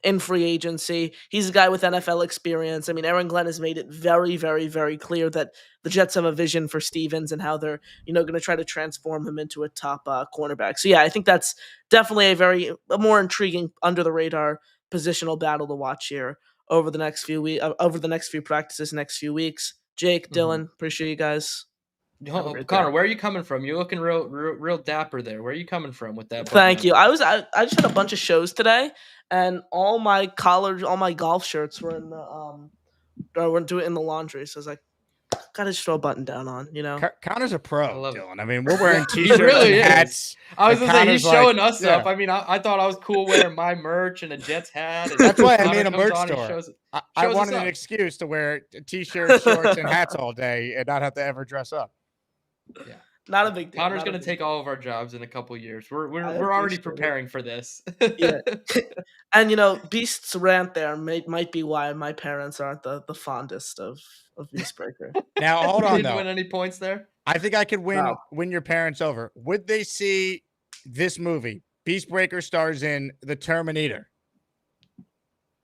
in free agency. He's a guy with NFL experience. I mean, Aaron Glenn has made it very, very, very clear that the Jets have a vision for Stevens and how they're, going to try to transform him into a top cornerback. So yeah, I think that's definitely a more intriguing under the radar positional battle to watch here over the next few practices, next few weeks. Jake, Dylan, appreciate you guys. Connor, where are you coming from? You're looking real dapper there. Where are you coming from with that? Thank you. I just had a bunch of shows today, and all my golf shirts were in the laundry. So I was like, gotta just throw a button down on, Connor's a pro, Dylan. I mean, we're wearing t-shirts really and hats. I was gonna say he's showing us yeah. up. I mean, I thought I was cool wearing my merch and a Jets hat. And that's why I Connor made a merch on store. I wanted an excuse to wear t-shirts, shorts, and hats all day and not have to ever dress up. Yeah, not a big deal. Connor's going to take all of our jobs in a couple of years. We're already preparing for this. Yeah, and Beast's rant there might be why my parents aren't the fondest of Beastbreaker. Now hold on, Didn't win any points there. I think I could win your parents over. Would they see this movie? Beastbreaker stars in The Terminator.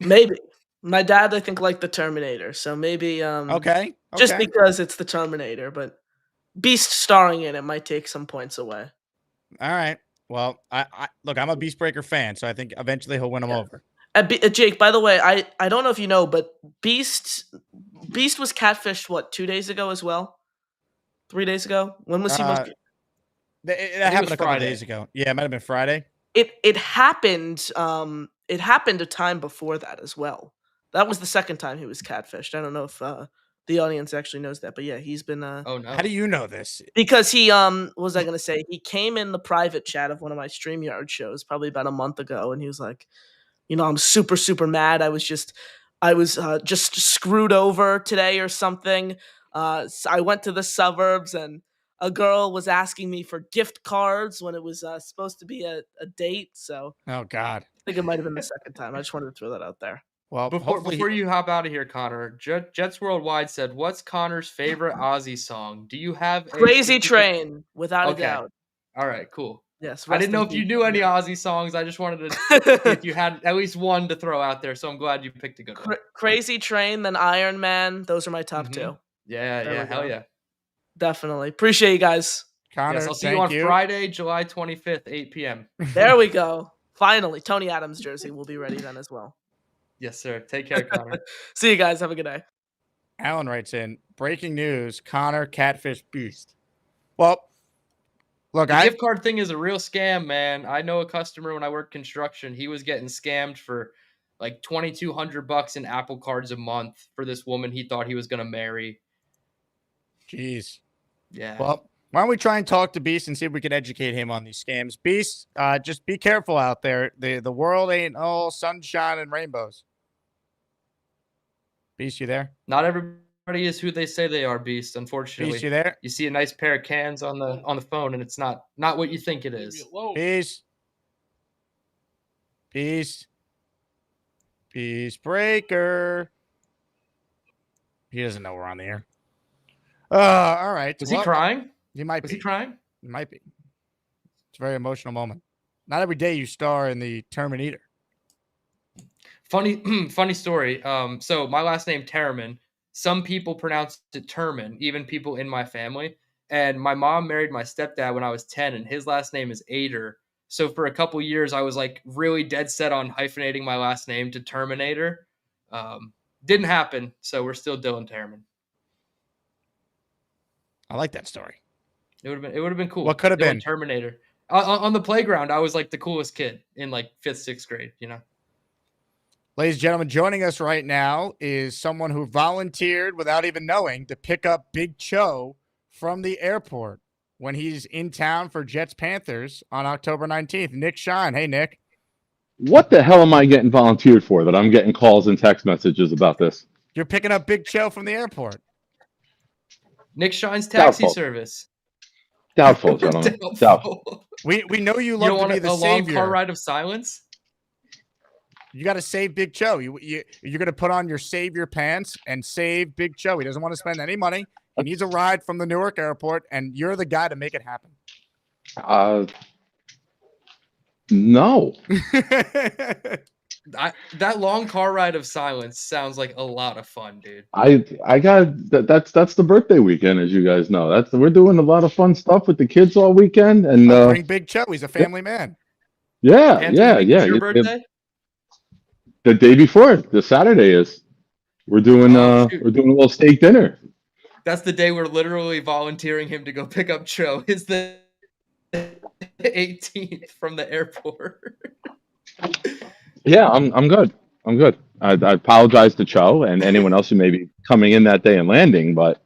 Maybe. My dad, I think, liked The Terminator, so maybe. Okay. Just because it's The Terminator, but Beast starring in it might take some points away. All right. Well, I look, I'm a Beastbreaker fan, so I think eventually he'll win them over. Jake, by the way, I don't know if you know, but Beast was catfished, 2 days ago as well? 3 days ago? When was he? It happened a couple days ago. Yeah, it might have been Friday. It happened. It happened a time before that as well. That was the second time he was catfished. I don't know if the audience actually knows that, but yeah, he's been. Oh no! How do you know this? Because he what was I gonna say? He came in the private chat of one of my StreamYard shows probably about a month ago, and he was like, I'm super super mad. I was just screwed over today or something. So I went to the suburbs and a girl was asking me for gift cards when it was supposed to be a date. So oh god, I think it might have been the second time. I just wanted to throw that out there. Well, before you hop out of here, Connor, Jets Worldwide said, "What's Connor's favorite Ozzy song? Do you have Crazy Train?" Without a doubt. All right, cool. Yes, I didn't know if you knew any Ozzy songs. I just wanted to see if you had at least one to throw out there. So I'm glad you picked a good one. Crazy Train, then Iron Man. Those are my top two. Yeah, hell yeah. Definitely. Appreciate you guys. Connor, I'll see you on Friday, July 25th, 8 p.m. There we go. Finally, Tony Adams jersey will be ready then as well. Yes, sir. Take care, Connor. See you guys. Have a good day. Alan writes in, breaking news, Connor catfish Beast. Well, Look, the gift card thing is a real scam, man. I know a customer when I worked construction. He was getting scammed for like $2,200 in Apple Cards a month for this woman he thought he was going to marry. Jeez. Yeah. Well, why don't we try and talk to Beast and see if we can educate him on these scams? Beast, just be careful out there. The world ain't all sunshine and rainbows. Beast, you there? Not everybody is who they say they are, Beast, unfortunately. Beast, you there? You see a nice pair of cans on the phone and it's not what you think it is. Beast. Beast. Beast breaker. He doesn't know we're on the air. All right. Was he crying? He might be. Was he crying? He might be. It's a very emotional moment. Not every day you star in the Terminator. Funny story. So my last name Tereman. Some people pronounce it Terman, even people in my family. And my mom married my stepdad when I was 10, and his last name is Ader. So for a couple years, I was like really dead set on hyphenating my last name to Terminator. Didn't happen, so we're still Dylan Tereman. I like that story. It would have been cool. What could have been Terminator on the playground? I was like the coolest kid in like 5th, 6th grade. You know. Ladies and gentlemen, joining us right now is someone who volunteered without even knowing to pick up Big Cho from the airport when he's in town for Jets Panthers on October 19th. Nick Shine. Hey, Nick. What the hell am I getting volunteered for that I'm getting calls and text messages about this? You're picking up Big Cho from the airport. Nick Shine's taxi service. Doubtful, gentlemen. Doubtful. We know you love to be the savior. Long car ride of silence? You got to save Big Cho. You're going to put on your savior pants and save Big Cho. He doesn't want to spend any money. He needs a ride from the Newark airport, and you're the guy to make it happen. No. That long car ride of silence sounds like a lot of fun, dude. I got that's the birthday weekend, as you guys know. We're doing a lot of fun stuff with the kids all weekend, and bring Big Cho. He's a family man. Yeah. Your birthday? The day before, the Saturday is. We're doing a little steak dinner. That's the day we're literally volunteering him to go pick up Cho. Is the 18th from the airport. Yeah, I'm good. I'm good. I apologize to Cho and anyone else who may be coming in that day and landing, but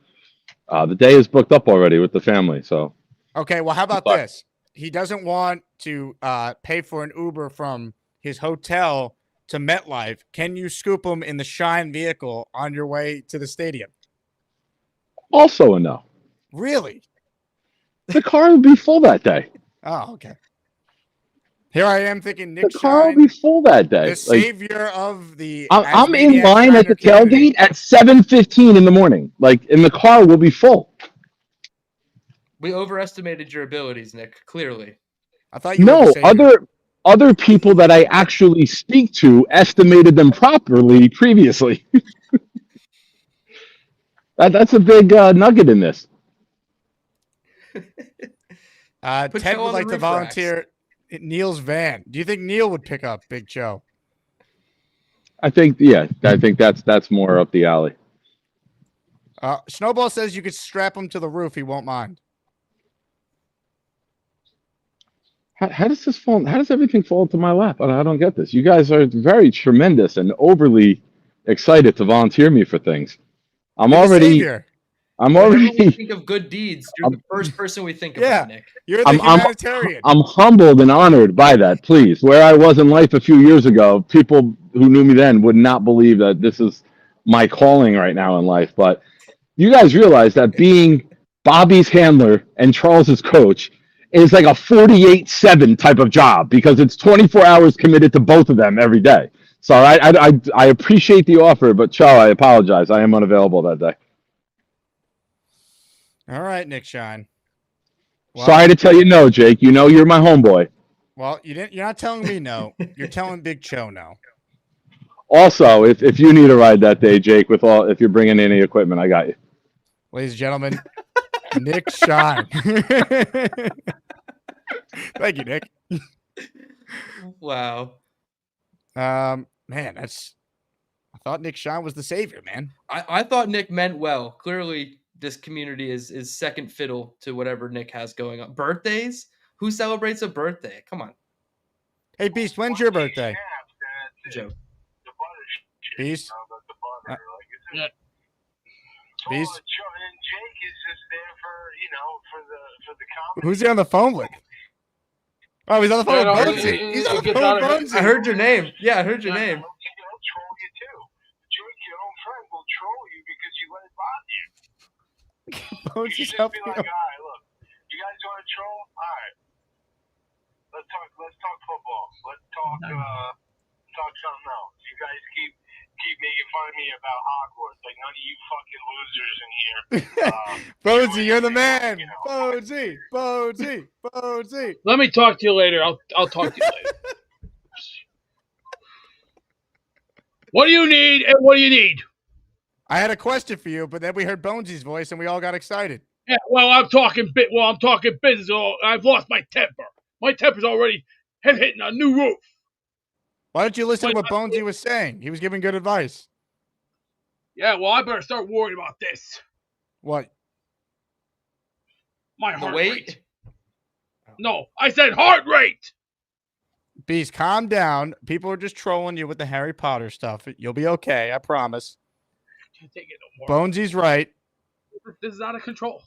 the day is booked up already with the family. So okay, well, how about this? He doesn't want to pay for an Uber from his hotel to MetLife. Can you scoop him in the Shine vehicle on your way to the stadium? Also a no. Really? The car would be full that day. Oh, okay. Here I am thinking Nick the car Shine, will be full that day. the savior of the. I'm in line at the tailgate at 7:15 in the morning. And the car will be full. We overestimated your abilities, Nick. Clearly. I thought you were the savior. Other people that I actually speak to estimated them properly previously. That's a big nugget in this. Ted would like to volunteer Neil's van. Do you think Neil would pick up Big Cho? I think that's more up the alley. Snowball says you could strap him to the roof. He won't mind. How does this fall? How does everything fall into my lap? I don't get this. You guys are very tremendous and overly excited to volunteer me for things. Whenever we think of good deeds, you're the first person we think about, Nick. You're the humanitarian. I'm humbled and honored by that. Please, where I was in life a few years ago, people who knew me then would not believe that this is my calling right now in life. But you guys realize that being Bobby's handler and Charles's coach is like a 48/7 type of job because it's 24 hours committed to both of them every day. So I appreciate the offer, but Charles, I apologize. I am unavailable that day. All right, Nick Shine. Well, sorry to tell you no, Jake. You know you're my homeboy. Well, you're not telling me no. You're telling Big Cho no. Also, if you need a ride that day, Jake, if you're bringing any equipment, I got you. Ladies and gentlemen, Nick Shine. Thank you, Nick. Wow. Man, I thought Nick Shine was the savior, man. I thought Nick meant well. Clearly, this community is second fiddle to whatever Nick has going on. Birthdays? Who celebrates a birthday? Come on. Hey, Beast, when's your birthday? Joe. Beast? Yeah. Beast? And Jake is just there for the comedy. Who's he on the phone with? Oh, he's on the phone with Bonesy. He's on the phone with Bonesy. I heard your name. Yeah, I heard your name. He'll troll you too. Jake, your own friend, will troll you because you let it bother you. Bonesy's Just helping be like, him. all right, look, you guys want to troll? All right. Let's talk football. Let's talk something else. You guys keep making fun of me about Hogwarts. Like none of you fucking losers in here. Bonesy, you're the man. Bonesy. Let me talk to you later. I'll talk to you later. What do you need and what do you need? I had a question for you, but then we heard Bonesy's voice and we all got excited. Yeah, well, I'm talking business. I've lost my temper. My temper's already hitting a new roof. Why don't you listen to what Bonesy was saying? He was giving good advice. Yeah, well, I better start worrying about this. What? My The heart weight? rate. No, I said heart rate. Beast, calm down. People are just trolling you with the Harry Potter stuff. You'll be okay, I promise. I can't take it no more. Bonesy's right. This is out of control.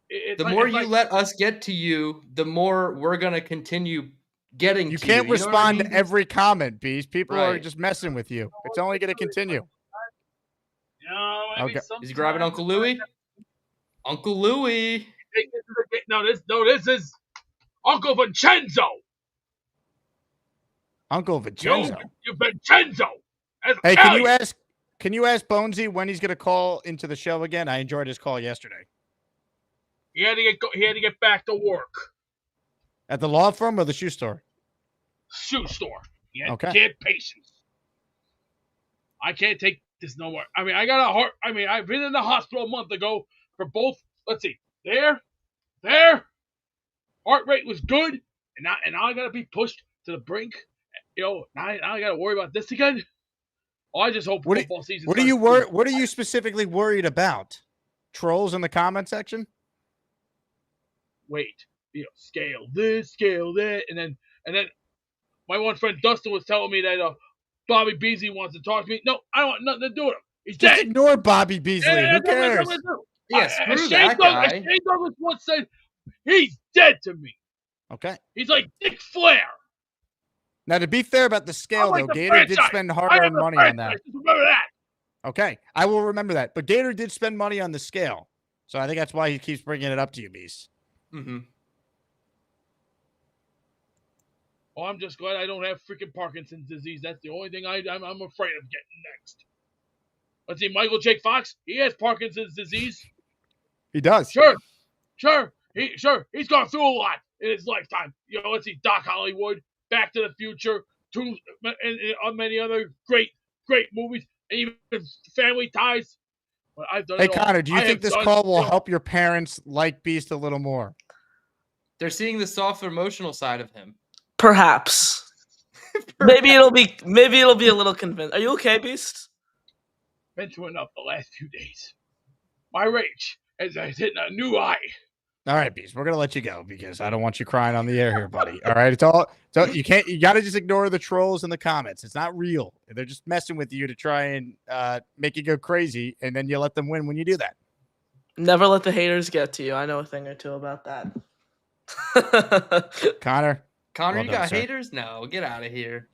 The more you let us get to you, the more we're going to continue getting You to can't you. You know what I respond to mean? every comment, Beast. People are Right. just messing with you. It's only going to continue. No, maybe Okay. Is he grabbing Uncle Louie? Uncle Louie. No, this is Uncle Vincenzo. Uncle Vincenzo. You Vincenzo. That's Hey, Italian. can you ask Bonesy when he's going to call into the show again? I enjoyed his call yesterday. He had to get back to work. At the law firm or the shoe store? Shoe store. Okay. Can't patience. I can't take this no more. I mean, I've been in the hospital a month ago for both. Let's see. There. Heart rate was good, and now I gotta be pushed to the brink. Now I gotta worry about this again. Oh, I just hope football season. What are you specifically worried about? Trolls in the comment section? Wait, scale this, scale that, and then my one friend Dustin was telling me that Bobby Beasley wants to talk to me. No, I don't want nothing to do with him. He's Just dead. ignore Bobby Beasley. Yeah, Who cares? Yeah, screw that guy. Shane Douglas once said, he's dead to me. Okay. He's like Dick Flair. Now, to be fair about the scale, like though, the Gator did franchise. spend I hard-earned am the money on that. franchise. Just remember that. Okay, I will remember that. But Gator did spend money on the scale, so I think that's why he keeps bringing it up to you, Beast. Mm-hmm. Oh, I'm just glad I don't have freaking Parkinson's disease. That's the only thing I'm afraid of getting next. Let's see, Michael Jake Fox, he has Parkinson's disease. He does. Sure. He's gone through a lot in his lifetime. Let's see, Doc Hollywood, Back to the Future, and many other great movies, and even Family Ties. But I've done Hey, it all. Connor, do you I think have this done- call will help your parents like Beast a little more? They're seeing the soft emotional side of him. Perhaps. Maybe it'll be a little convinced. Are you okay, Beast? Been through enough the last few days. My rage is hitting a new high. All right, Beast, we're gonna let you go because I don't want you crying on the air here, buddy. All right, so you gotta just ignore the trolls in the comments. It's not real. They're just messing with you to try and make you go crazy, and then you let them win when you do that. Never let the haters get to you. I know a thing or two about that. Connor, well You done, got sir. haters? No, get out of here.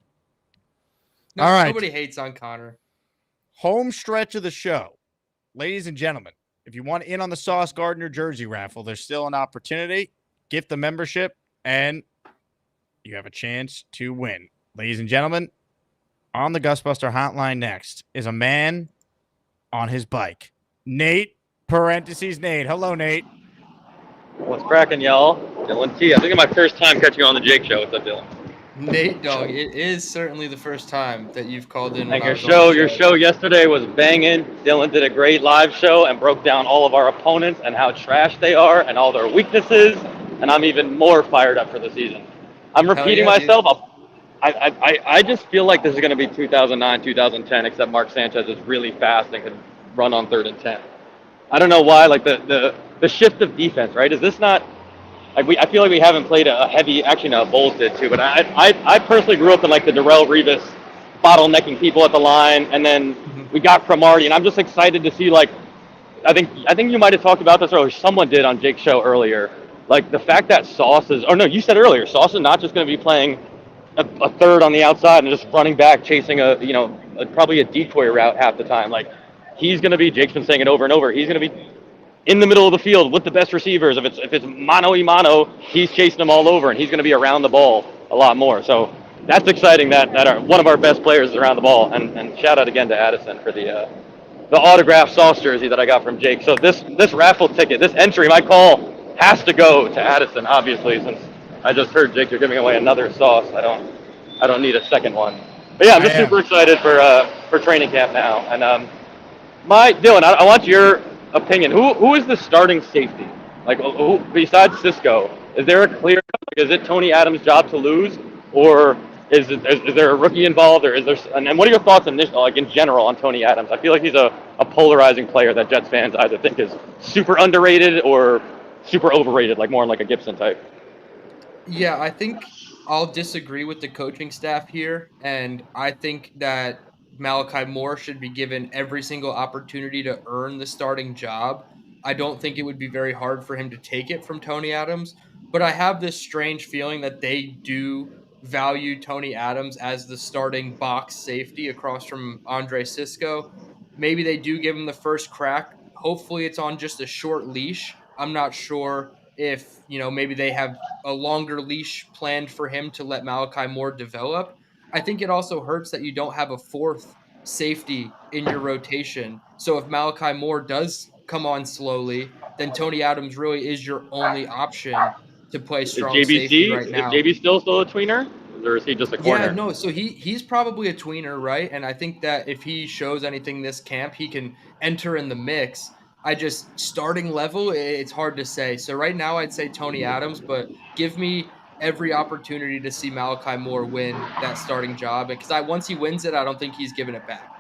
No, All right. Nobody hates on Connor. Home stretch of the show. Ladies and gentlemen, if you want in on the Sauce Gardner jersey raffle, there's still an opportunity. Gift the membership, and you have a chance to win. Ladies and gentlemen, on the Gusbuster hotline next is a man on his bike. Nate, Nate. Hello, Nate. What's cracking, y'all? Dylan T. I think it's my first time catching you on the Jake Show. What's up, Dylan? Nate, dog, it is certainly the first time that you've called in. And your show yesterday was banging. Dylan did a great live show and broke down all of our opponents and how trash they are and all their weaknesses. And I'm even more fired up for the season. I'm repeating myself. I just feel like this is going to be 2009, 2010, except Mark Sanchez is really fast and can run on 3rd and 10. I don't know why, like the shift of defense, right? Is this not like I feel like we haven't played a heavy, actually no, Bulls did too, but I personally grew up in like the Darrell Revis bottlenecking people at the line, and then we got Cromartie, and I'm just excited to see like I think you might have talked about this, or someone did on Jake's show earlier. Like the fact that Sauce is, or no, you said earlier, Sauce is not just going to be playing a third on the outside and just running back, chasing probably a decoy route half the time. Like he's going to be, Jake's been saying it over and over, he's going to be in the middle of the field with the best receivers. If it's mano-a-mano, he's chasing them all over, and he's going to be around the ball a lot more. So that's exciting that one of our best players is around the ball. And shout out again to Addison for the autographed Sauce jersey that I got from Jake. So this raffle ticket, this entry, my call has to go to Addison, obviously, since I just heard Jake, you're giving away another Sauce. I don't need a second one. But yeah, I'm just super excited for training camp now. And Dylan, I want your opinion. Who is the starting safety? Like who besides Cisco? Is there a clear? Is it Tony Adams' job to lose, or is there a rookie involved, or is there? And what are your thoughts in general on Tony Adams? I feel like he's a polarizing player that Jets fans either think is super underrated or super overrated, like more like a Gibson type. Yeah, I think I'll disagree with the coaching staff here, and I think that Malachi Moore should be given every single opportunity to earn the starting job. I don't think it would be very hard for him to take it from Tony Adams, but I have this strange feeling that they do value Tony Adams as the starting box safety across from Andre Cisco. Maybe they do give him the first crack. Hopefully it's on just a short leash. I'm not sure if, maybe they have a longer leash planned for him to let Malachi Moore develop. I think it also hurts that you don't have a fourth safety in your rotation. So if Malachi Moore does come on slowly, then Tony Adams really is your only option to play strong safety right now. Is JB still a tweener, or is he just a corner? Yeah, no. So he's probably a tweener, right? And I think that if he shows anything this camp, he can enter in the mix. Starting level, it's hard to say. So right now I'd say Tony Adams, but give me every opportunity to see Malachi Moore win that starting job. Because once he wins it, I don't think he's giving it back.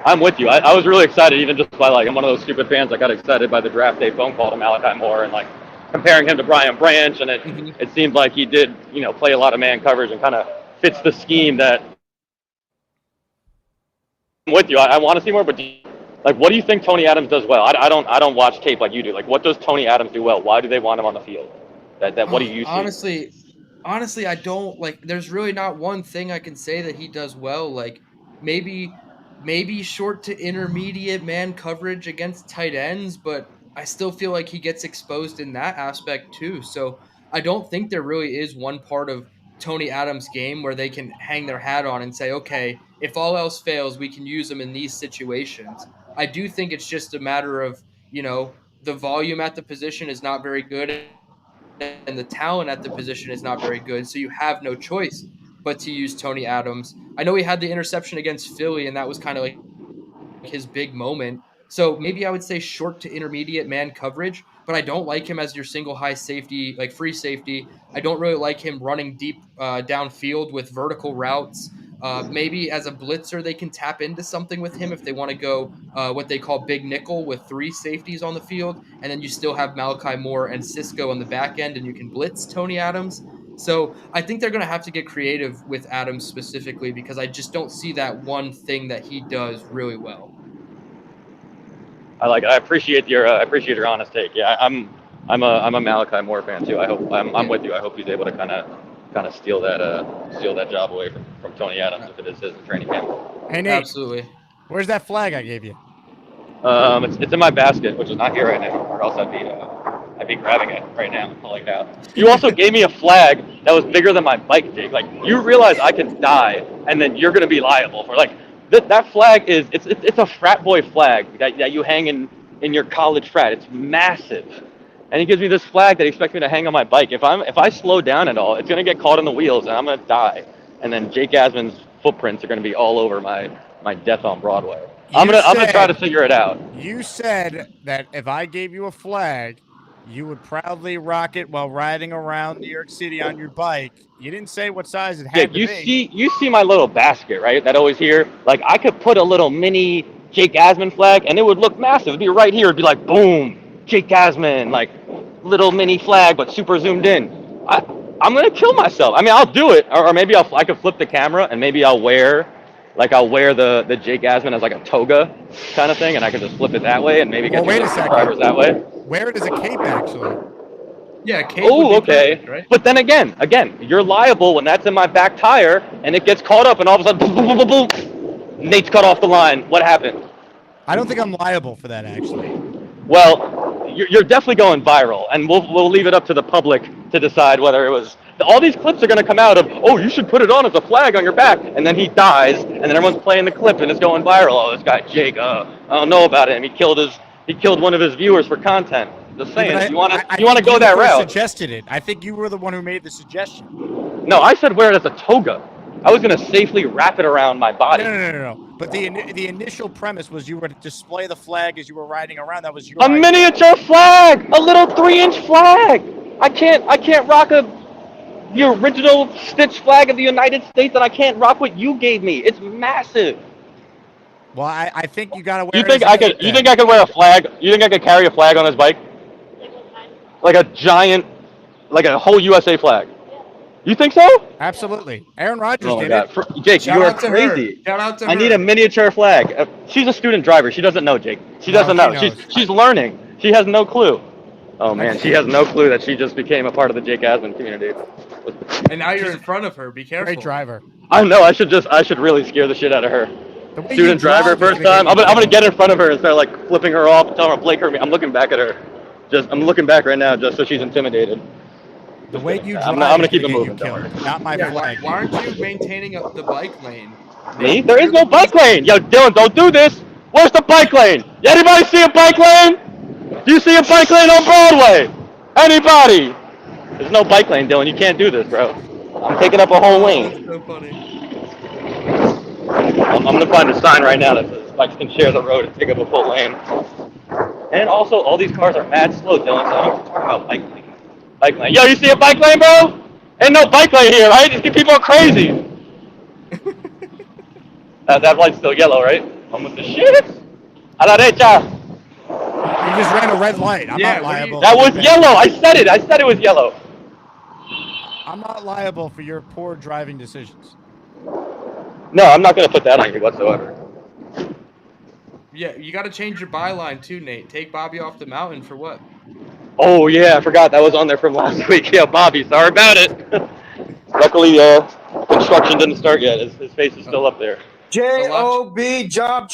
I'm with you. I was really excited, even just by I'm one of those stupid fans that got excited by the draft day phone call to Malachi Moore and comparing him to Brian Branch, and it seemed like he did, play a lot of man coverage and kind of fits the scheme that. I'm with you. I want to see more, but what do you think Tony Adams does well? I don't watch tape like you do. What does Tony Adams do well? Why do they want him on the field? What do you see? Honestly, I don't there's really not one thing I can say that he does well. Maybe short to intermediate man coverage against tight ends, but I still feel like he gets exposed in that aspect too. So I don't think there really is one part of Tony Adams' game where they can hang their hat on and say, okay, if all else fails, we can use him in these situations. I do think it's just a matter of, the volume at the position is not very good and the talent at the position is not very good. So you have no choice but to use Tony Adams. I know he had the interception against Philly, and that was kind of his big moment. So maybe I would say short to intermediate man coverage, but I don't like him as your single high safety, free safety. I don't really like him running deep downfield with vertical routes. Maybe as a blitzer, they can tap into something with him if they want to go what they call big nickel with three safeties on the field, and then you still have Malachi Moore and Cisco on the back end, and you can blitz Tony Adams. So I think they're going to have to get creative with Adams specifically because I just don't see that one thing that he does really well. I appreciate your honest take. Yeah, I'm a Malachi Moore fan too. I'm with you. I hope he's able to kind of steal that job away from Tony Adams if it is his training camp. Hey Nate, absolutely. Where's that flag I gave you? It's in my basket, which is not here right now, or else I'd be grabbing it right now, pulling it out. You also gave me a flag that was bigger than my bike, Jake. You realize I can die, and then you're gonna be liable for that flag is it's a frat boy flag that you hang in your college frat. It's massive. And he gives me this flag that he expects me to hang on my bike. If I slow down at all, it's gonna get caught in the wheels and I'm gonna die. And then Jake Asman's footprints are gonna be all over my death on Broadway. I'm gonna try to figure it out. You said that if I gave you a flag, you would proudly rock it while riding around New York City on your bike. You didn't say what size it had to be. You see my little basket, right? That always here. I could put a little mini Jake Asman flag, and it would look massive. It'd be right here. It'd be like, boom, Jake Asman, like little mini flag, but super zoomed in. I'm gonna kill myself. I mean, I'll do it, or maybe I could flip the camera, and maybe I'll wear the Jake Asman as like a toga kind of thing, and I can just flip it that way, and maybe get subscribers that way. Wear it as a cape, actually. Yeah, cape. Oh, okay. Perfect, right? But then again, you're liable when that's in my back tire, and it gets caught up, and all of a sudden, boom, boom, boom, boom, boom, Nate's cut off the line. What happened? I don't think I'm liable for that, actually. Well, you're definitely going viral, and we'll leave it up to the public to decide whether it was. All these clips are going to come out of, oh, you should put it on as a flag on your back, and then he dies, and then everyone's playing the clip, and it's going viral. Oh, this guy Jake, I don't know about him. He killed one of his viewers for content. Just saying, if you want to go that route. Suggested it. I think you were the one who made the suggestion. No, I said wear it as a toga. I was going to safely wrap it around my body. No. But the initial premise was you were to display the flag as you were riding around. That was your idea. Miniature flag, a little 3-inch flag. I can't rock the original stitch flag of the United States, and I can't rock what you gave me. It's massive. Well, I think you got to wear. You think I could wear a flag? You think I could carry a flag on this bike? Like a giant, like a whole USA flag. You think so? Absolutely. Aaron Rodgers did it. Jake, you are crazy. Shout out to her. I need a miniature flag. She's a student driver. She doesn't know, Jake. She doesn't know. She's learning. She has no clue. Oh man, she has no clue that she just became a part of the Jake Asman community. And now you're in front of her. Be careful. Great driver. I know. I should really scare the shit out of her. Student driver first time. I'm gonna get in front of her and start like flipping her off, telling her Blake her me. I'm looking back at her. I'm looking back right now just so she's intimidated. The way you drive, I'm gonna keep it moving. Not my flag. Why aren't you maintaining the bike lane? Me? There is no bike lane. Yo, Dylan, don't do this. Where's the bike lane? Anybody see a bike lane? Do you see a bike lane on Broadway? Anybody? There's no bike lane, Dylan. You can't do this, bro. I'm taking up a whole lane. That's so funny. I'm gonna find a sign right now that says bikes can share the road and take up a full lane. And also, all these cars are mad slow, Dylan, so I don't talk about bike lane. Bike lane. Yo, you see a bike lane, bro? Ain't no bike lane here, right? These people are crazy. That light's still yellow, right? I'm with the shit. A la derecha. You just ran a red light. I'm not liable. That was yellow. I said it. I said it was yellow. I'm not liable for your poor driving decisions. No, I'm not going to put that on you whatsoever. Yeah, you got to change your byline too, Nate. Take Bobby off the mountain for what? Oh, yeah, I forgot. That was on there from last week. Yeah, Bobby, sorry about it. Luckily, construction didn't start yet. His face is still up there. J-O-B, job.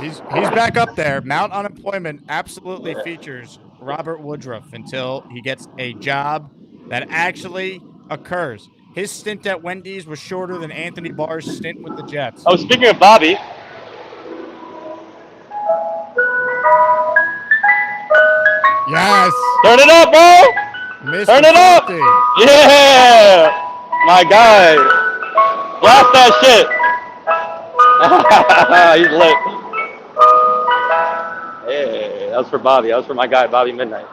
He's back up there. Mount Unemployment absolutely features Robert Woodruff until he gets a job that actually occurs. His stint at Wendy's was shorter than Anthony Barr's stint with the Jets. Oh, speaking of Bobby. Yes. Turn it up, bro. Mr. Turn it up. Yeah. My guy. Blast that shit. He's lit. Hey, that was for Bobby. That was for my guy, Bobby Midnight.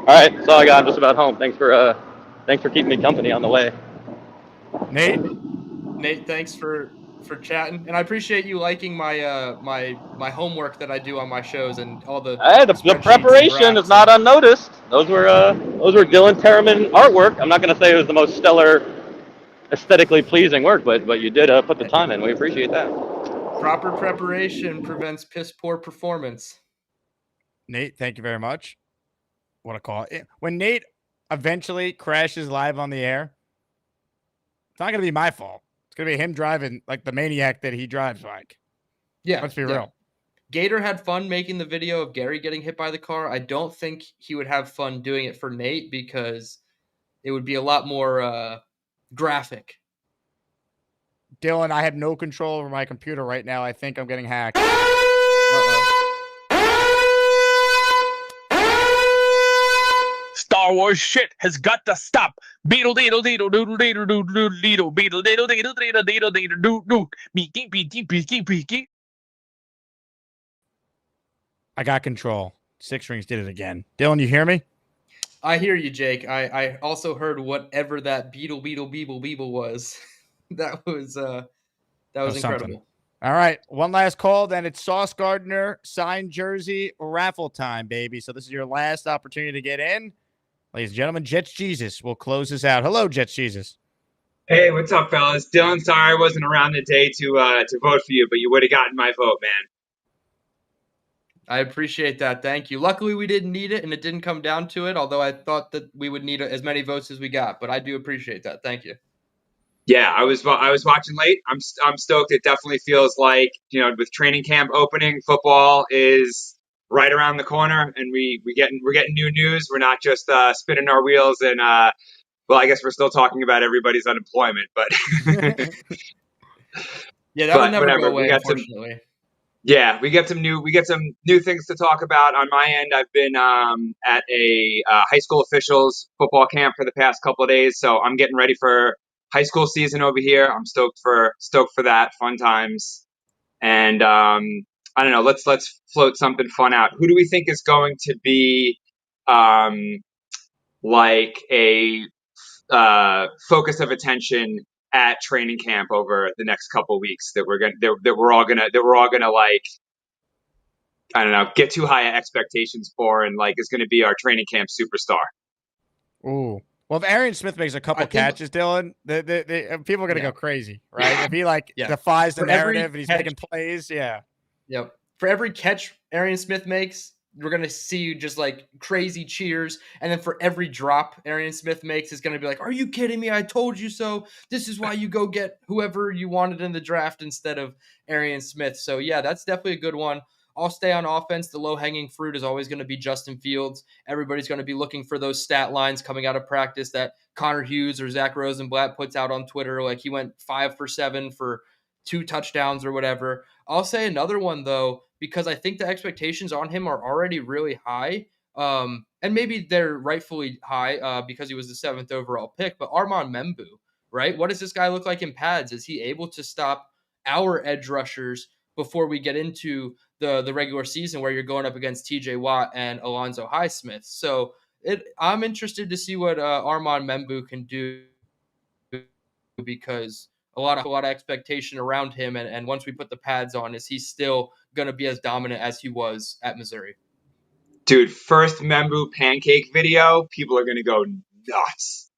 All right, that's all I got. I'm just about home. Thanks for keeping me company on the way. Nate, thanks for chatting, and I appreciate you liking my my homework that I do on my shows and all the. Hey, the preparation is not unnoticed. Those were Dylan Tereman artwork. I'm not going to say it was the most stellar, aesthetically pleasing work, but you did put the time in. We appreciate that. Proper preparation prevents piss poor performance. Nate, thank you very much. What a call. When Nate eventually crashes live on the air, it's not going to be my fault. It's going to be him driving like the maniac that he drives like. Yeah. Let's be real. Gator had fun making the video of Gary getting hit by the car. I don't think he would have fun doing it for Nate because it would be a lot more graphic. Dylan, I have no control over my computer right now. I think I'm getting hacked. Star Wars shit has got to stop. Beetle deedle deedle doodle deedle doodle doodle deedle beetle deedle deedle deedle deedle deedle doo doo beaky beaky beaky beaky. I got control. Six Rings did it again. Dylan, you hear me? I hear you, Jake. I also heard whatever that beetle was. that was incredible. Something. All right, one last call, then it's Sauce Gardner signed jersey raffle time, baby. So this is your last opportunity to get in. Ladies and gentlemen, Jets Jesus will close this out. Hello, Jets Jesus. Hey, what's up, fellas? Dylan, sorry I wasn't around today to vote for you, but you would have gotten my vote, man. I appreciate that. Thank you. Luckily, we didn't need it, and it didn't come down to it, although I thought that we would need as many votes as we got. But I do appreciate that. Thank you. Yeah, I was watching late. I'm stoked. It definitely feels like, with training camp opening, football is right around the corner, and we're getting new news. We're not just spinning our wheels and well, I guess we're still talking about everybody's unemployment, but yeah, that would never whatever. go away, unfortunately. Yeah, we get some new things to talk about. On my end, I've been at a high school officials football camp for the past couple of days, so I'm getting ready for high school season over here. I'm stoked for that. Fun times, and I don't know. Let's float something fun out. Who do we think is going to be like a focus of attention at training camp over the next couple of weeks that we're all gonna like, I don't know, get too high expectations for, and like is going to be our training camp superstar? Ooh. Well, if Arian Smith makes a couple catches, Dylan, the people are going to go crazy, right? If he defies the narrative and he's making plays, yeah. Yep. For every catch Arian Smith makes, we're going to see just like crazy cheers. And then for every drop Arian Smith makes, it's going to be like, are you kidding me? I told you so. This is why you go get whoever you wanted in the draft instead of Arian Smith. So yeah, that's definitely a good one. I'll stay on offense. The low-hanging fruit is always going to be Justin Fields. Everybody's going to be looking for those stat lines coming out of practice that Connor Hughes or Zach Rosenblatt puts out on Twitter. Like he went 5 for 7 for 2 touchdowns or whatever. I'll say another one, though, because I think the expectations on him are already really high. And maybe they're rightfully high because he was the 7th overall pick. But Armand Membu, right? What does this guy look like in pads? Is he able to stop our edge rushers before we get into the regular season where you're going up against TJ Watt and Alonzo Highsmith? So I'm interested to see what Armand Membu can do, because a lot of expectation around him. And once we put the pads on, is he still going to be as dominant as he was at Missouri? Dude, first Membu pancake video, people are going to go nuts.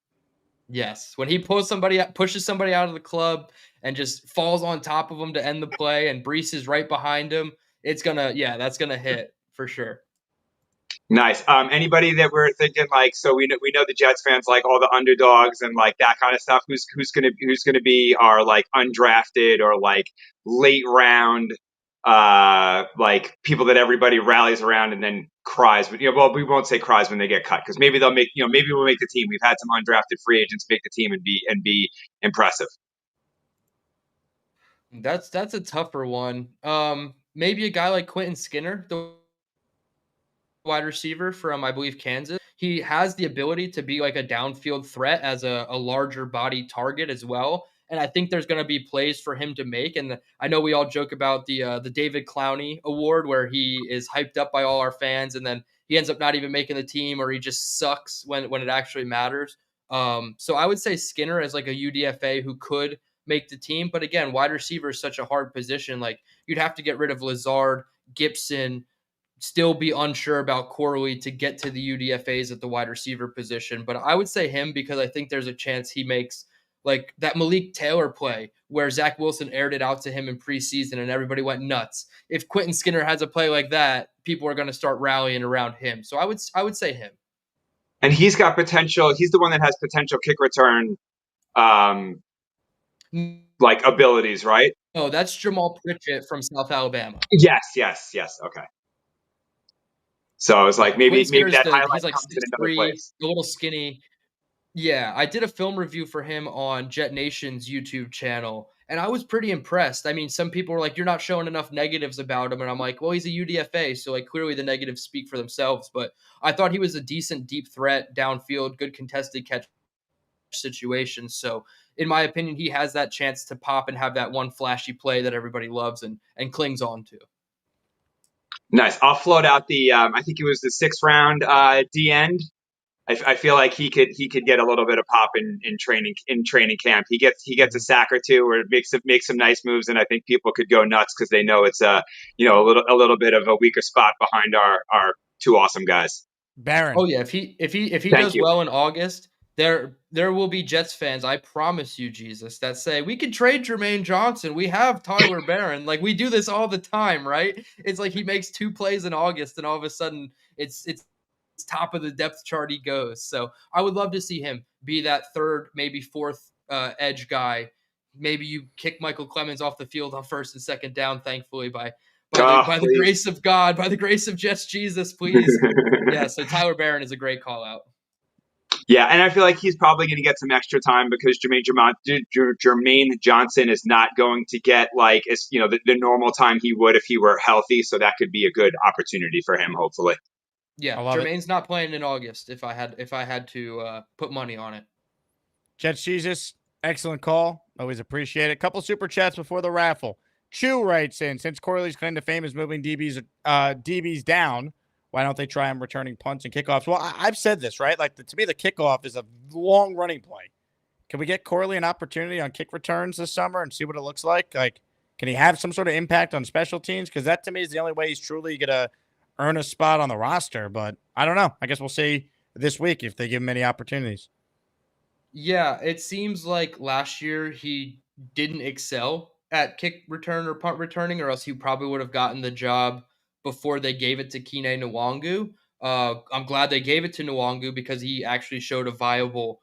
Yes. When he pushes somebody out of the club and just falls on top of him to end the play and Brees is right behind him, that's going to hit for sure. Nice. Anybody that we're thinking like, so we know the Jets fans like all the underdogs and like that kind of stuff. Who's gonna be our like undrafted or like late round like people that everybody rallies around and then cries? But well, we won't say cries when they get cut, because maybe they'll make maybe we'll make the team. We've had some undrafted free agents make the team and be impressive. That's a tougher one. Maybe a guy like Quentin Skinner, the wide receiver from, I believe, Kansas. He has the ability to be like a downfield threat as a larger body target as well. And I think there's going to be plays for him to make. And I know we all joke about the David Clowney Award, where he is hyped up by all our fans, and then he ends up not even making the team, or he just sucks when it actually matters. So I would say Skinner as like a UDFA who could make the team. But again, wide receiver is such a hard position. Like you'd have to get rid of Lazard, Gibson, still be unsure about Corley to get to the UDFAs at the wide receiver position. But I would say him because I think there's a chance he makes like that Malik Taylor play where Zach Wilson aired it out to him in preseason and everybody went nuts. If Quentin Skinner has a play like that, people are going to start rallying around him. So I would say him. And he's got potential. He's the one that has potential kick return like abilities, right? Oh, that's Jamal Pritchett from South Alabama. Yes. Okay. So I was like, maybe that highlight he's like comes in another 6'3", place. a little skinny. Yeah, I did a film review for him on Jet Nation's YouTube channel, and I was pretty impressed. I mean, some people were like, you're not showing enough negatives about him, and I'm like, well, he's a UDFA, so like clearly the negatives speak for themselves, but I thought he was a decent deep threat downfield, good contested catch situation. So in my opinion, he has that chance to pop and have that one flashy play that everybody loves and clings on to. Nice. I'll float out the I think it was the 6th round D end I feel like he could get a little bit of pop in training camp. He gets a sack or two, or makes some nice moves, and I think people could go nuts because they know it's a little bit of a weaker spot behind our two awesome guys. Baron. Oh yeah, if he Thank does you. well in August, there will be Jets fans, I promise you, Jesus, that say we could trade Jermaine Johnson. We have Tyler Barron. Like, we do this all the time, right? It's like he makes 2 plays in August, and all of a sudden it's top of the depth chart he goes. So I would love to see him be that third, maybe fourth edge guy. Maybe you kick Michael Clemens off the field on first and second down, thankfully, by the grace of God, by the grace of Jets Jesus, please. Yeah, so Tyler Barron is a great call out. Yeah, and I feel like he's probably going to get some extra time because Jermaine Johnson is not going to get the normal time he would if he were healthy. So that could be a good opportunity for him, hopefully. Yeah, Jermaine's not playing in August. If I had to put money on it. Jets Jesus, excellent call. Always appreciate it. Couple super chats before the raffle. Chew writes in, since Corley's claim to fame is moving DBs down, why don't they try him returning punts and kickoffs? Well, I've said this, right? Like, to me, the kickoff is a long running play. Can we get Corley an opportunity on kick returns this summer and see what it looks like? Like, can he have some sort of impact on special teams? Because that, to me, is the only way he's truly going to earn a spot on the roster. But I don't know. I guess we'll see this week if they give him any opportunities. Yeah, it seems like last year he didn't excel at kick return or punt returning, or else he probably would have gotten the job before they gave it to Kene Nwangu. I'm glad they gave it to Nwangu because he actually showed a viable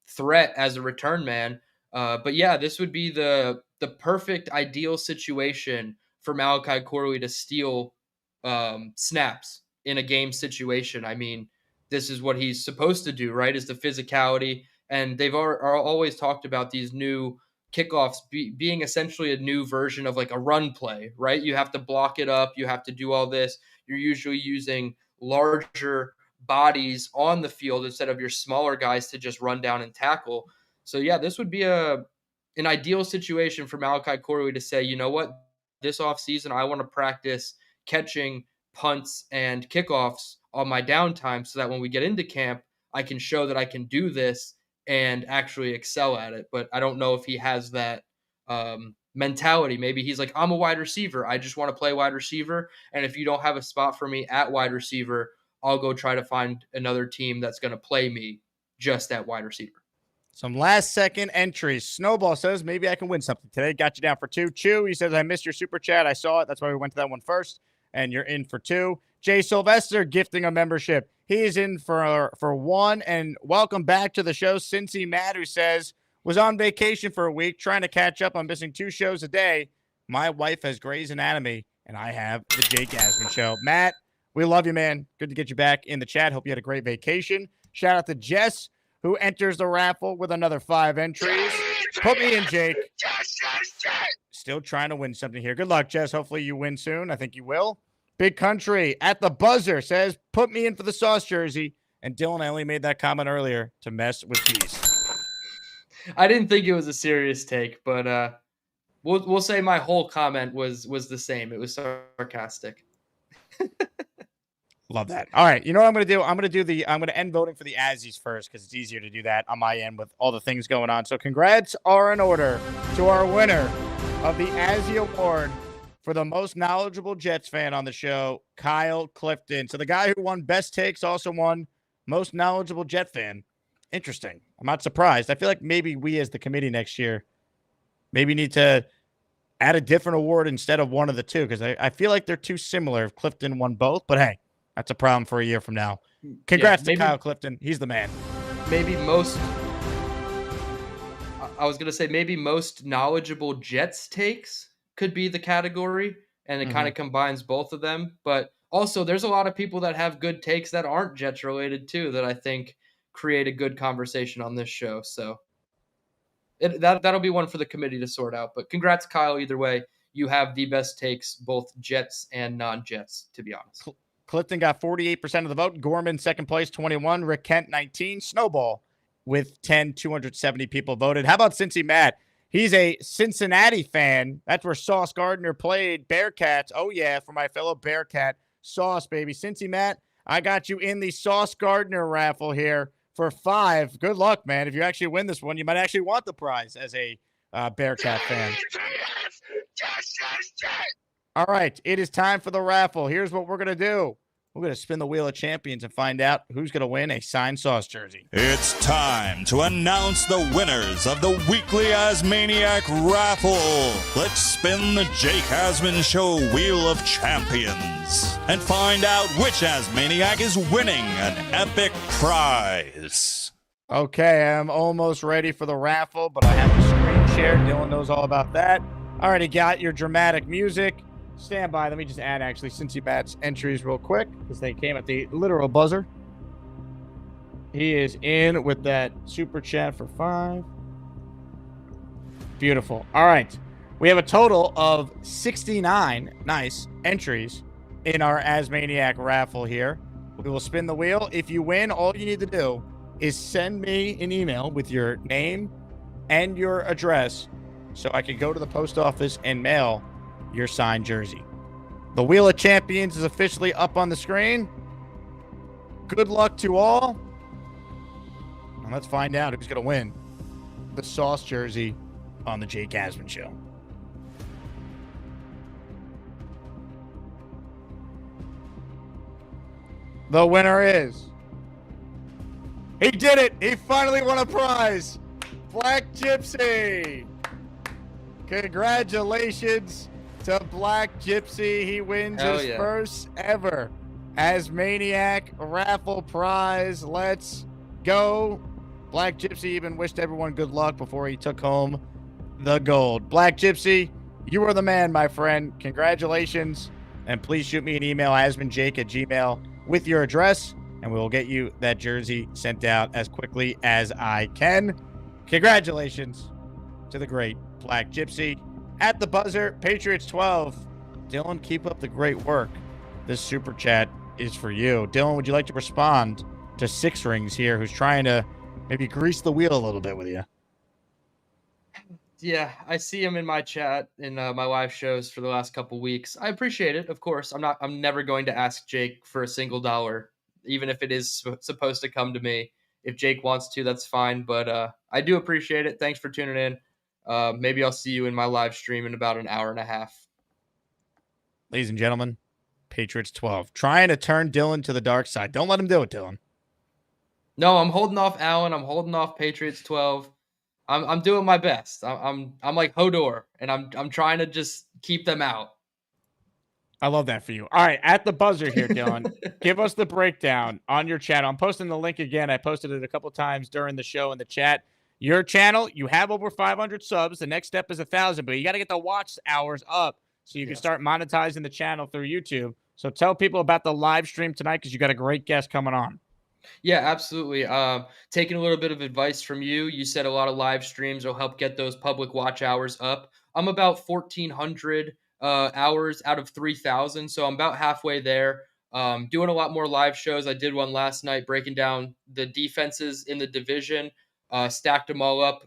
threat as a return man. But yeah, this would be the perfect ideal situation for Malachi Corley to steal snaps in a game situation. I mean, this is what he's supposed to do, right? Is the physicality. And they've always talked about these new kickoffs being essentially a new version of like a run play, right? You have to block it up. You have to do all this. You're usually using larger bodies on the field instead of your smaller guys to just run down and tackle. So yeah, this would be an ideal situation for Malachi Corley to say, you know what, this offseason, I want to practice catching punts and kickoffs on my downtime so that when we get into camp, I can show that I can do this and actually excel at it. But I don't know if he has that mentality. Maybe he's like, I'm a wide receiver. I just want to play wide receiver. And if you don't have a spot for me at wide receiver, I'll go try to find another team that's going to play me just at wide receiver. Some last second entries. Snowball says, maybe I can win something today. Got you down for 2. Chew, he says, I missed your super chat. I saw it. That's why we went to that one first. And you're in for 2. Jay Sylvester gifting a membership. He's in for 1. And welcome back to the show, Cincy Matt, who says, was on vacation for a week, trying to catch up on missing 2 shows a day. My wife has Grey's Anatomy, and I have the Jake Asman Show. Matt, we love you, man. Good to get you back in the chat. Hope you had a great vacation. Shout out to Jess, who enters the raffle with another 5 entries. Put me in, Jake. Still trying to win something here. Good luck, Jess. Hopefully you win soon. I think you will. Big Country at the buzzer says, put me in for the sauce jersey. And Dylan, I only made that comment earlier to mess with these. I didn't think it was a serious take, but we'll say my whole comment was the same. It was sarcastic. Love that. All right. You know what I'm going to do? I'm going to end voting for the Azzies first because it's easier to do that on my end with all the things going on. So congrats are in order to our winner of the Azzie Award for the most knowledgeable Jets fan on the show, Kyle Clifton. So the guy who won best takes also won most knowledgeable Jet fan. Interesting. I'm not surprised. I feel like maybe we as the committee next year maybe need to add a different award instead of one of the two because I feel like they're too similar if Clifton won both. But hey, that's a problem for a year from now. Congrats to Kyle Clifton. He's the man. Maybe I was going to say maybe most knowledgeable Jets takes could be the category, and it kind of combines both of them. But also, there's a lot of people that have good takes that aren't Jets related too that I think create a good conversation on this show. So that'll be one for the committee to sort out. But congrats, Kyle. Either way, you have the best takes, both Jets and non-Jets, to be honest. Clifton got 48% of the vote. Gorman, second place, 21. Rick Kent, 19. Snowball with 10, 270 people voted. How about Cincy Matt? He's a Cincinnati fan. That's where Sauce Gardner played. Bearcats. Oh, yeah, for my fellow Bearcat. Sauce, baby. Cincy Matt, I got you in the Sauce Gardner raffle here for 5. Good luck, man. If you actually win this one, you might actually want the prize as a Bearcat fan. All right, it is time for the raffle. Here's what we're going to do. We're going to spin the Wheel of Champions and find out who's going to win a signed Sauce jersey. It's time to announce the winners of the weekly Asmaniac raffle. Let's spin the Jake Asman Show Wheel of Champions and find out which Asmaniac is winning an epic prize. Okay, I'm almost ready for the raffle, but I have the screen shared. Dylan knows all about that. All right, I got your dramatic music. Stand by. Let me just add, actually, Cincy Matt's entries real quick because they came at the literal buzzer. He is in with that super chat for 5. Beautiful. All right. We have a total of 69 entries in our Asmaniac raffle here. We will spin the wheel. If you win, all you need to do is send me an email with your name and your address so I can go to the post office and mail your signed jersey. The Wheel of Champions is officially up on the screen. Good luck to all. And let's find out who's going to win the Sauce jersey on the Jake Asman Show. The winner is... He did it! He finally won a prize! Black Gypsy! Congratulations to Black Gypsy. He wins his first ever Asmaniac raffle prize. Let's go. Black Gypsy even wished everyone good luck before he took home the gold. Black Gypsy, you are the man, my friend. Congratulations. And please shoot me an email, AsmanJake@gmail.com, with your address, and we will get you that jersey sent out as quickly as I can. Congratulations to the great Black Gypsy. At the buzzer, Patriots 12. Dylan, keep up the great work. This super chat is for you. Dylan, would you like to respond to Six Rings here, who's trying to maybe grease the wheel a little bit with you? Yeah, I see him in my chat in my live shows for the last couple weeks. I appreciate it, of course. I'm never going to ask Jake for a single dollar, even if it is supposed to come to me. If Jake wants to, that's fine. But I do appreciate it. Thanks for tuning in. Maybe I'll see you in my live stream in about an hour and a half. Ladies and gentlemen, Patriots 12. Trying to turn Dylan to the dark side. Don't let him do it, Dylan. No, I'm holding off Allen. I'm holding off Patriots 12. I'm doing my best. I'm like Hodor, and I'm trying to just keep them out. I love that for you. All right, at the buzzer here, Dylan, give us the breakdown on your channel. I'm posting the link again. I posted it a couple times during the show in the chat. Your channel, you have over 500 subs. The next step is 1,000, but you got to get the watch hours up so you can start monetizing the channel through YouTube. So tell people about the live stream tonight because you got a great guest coming on. Yeah, absolutely. Taking a little bit of advice from you. You said a lot of live streams will help get those public watch hours up. I'm about 1,400 hours out of 3,000, so I'm about halfway there. Doing a lot more live shows. I did one last night breaking down the defenses in the division. Stacked them all up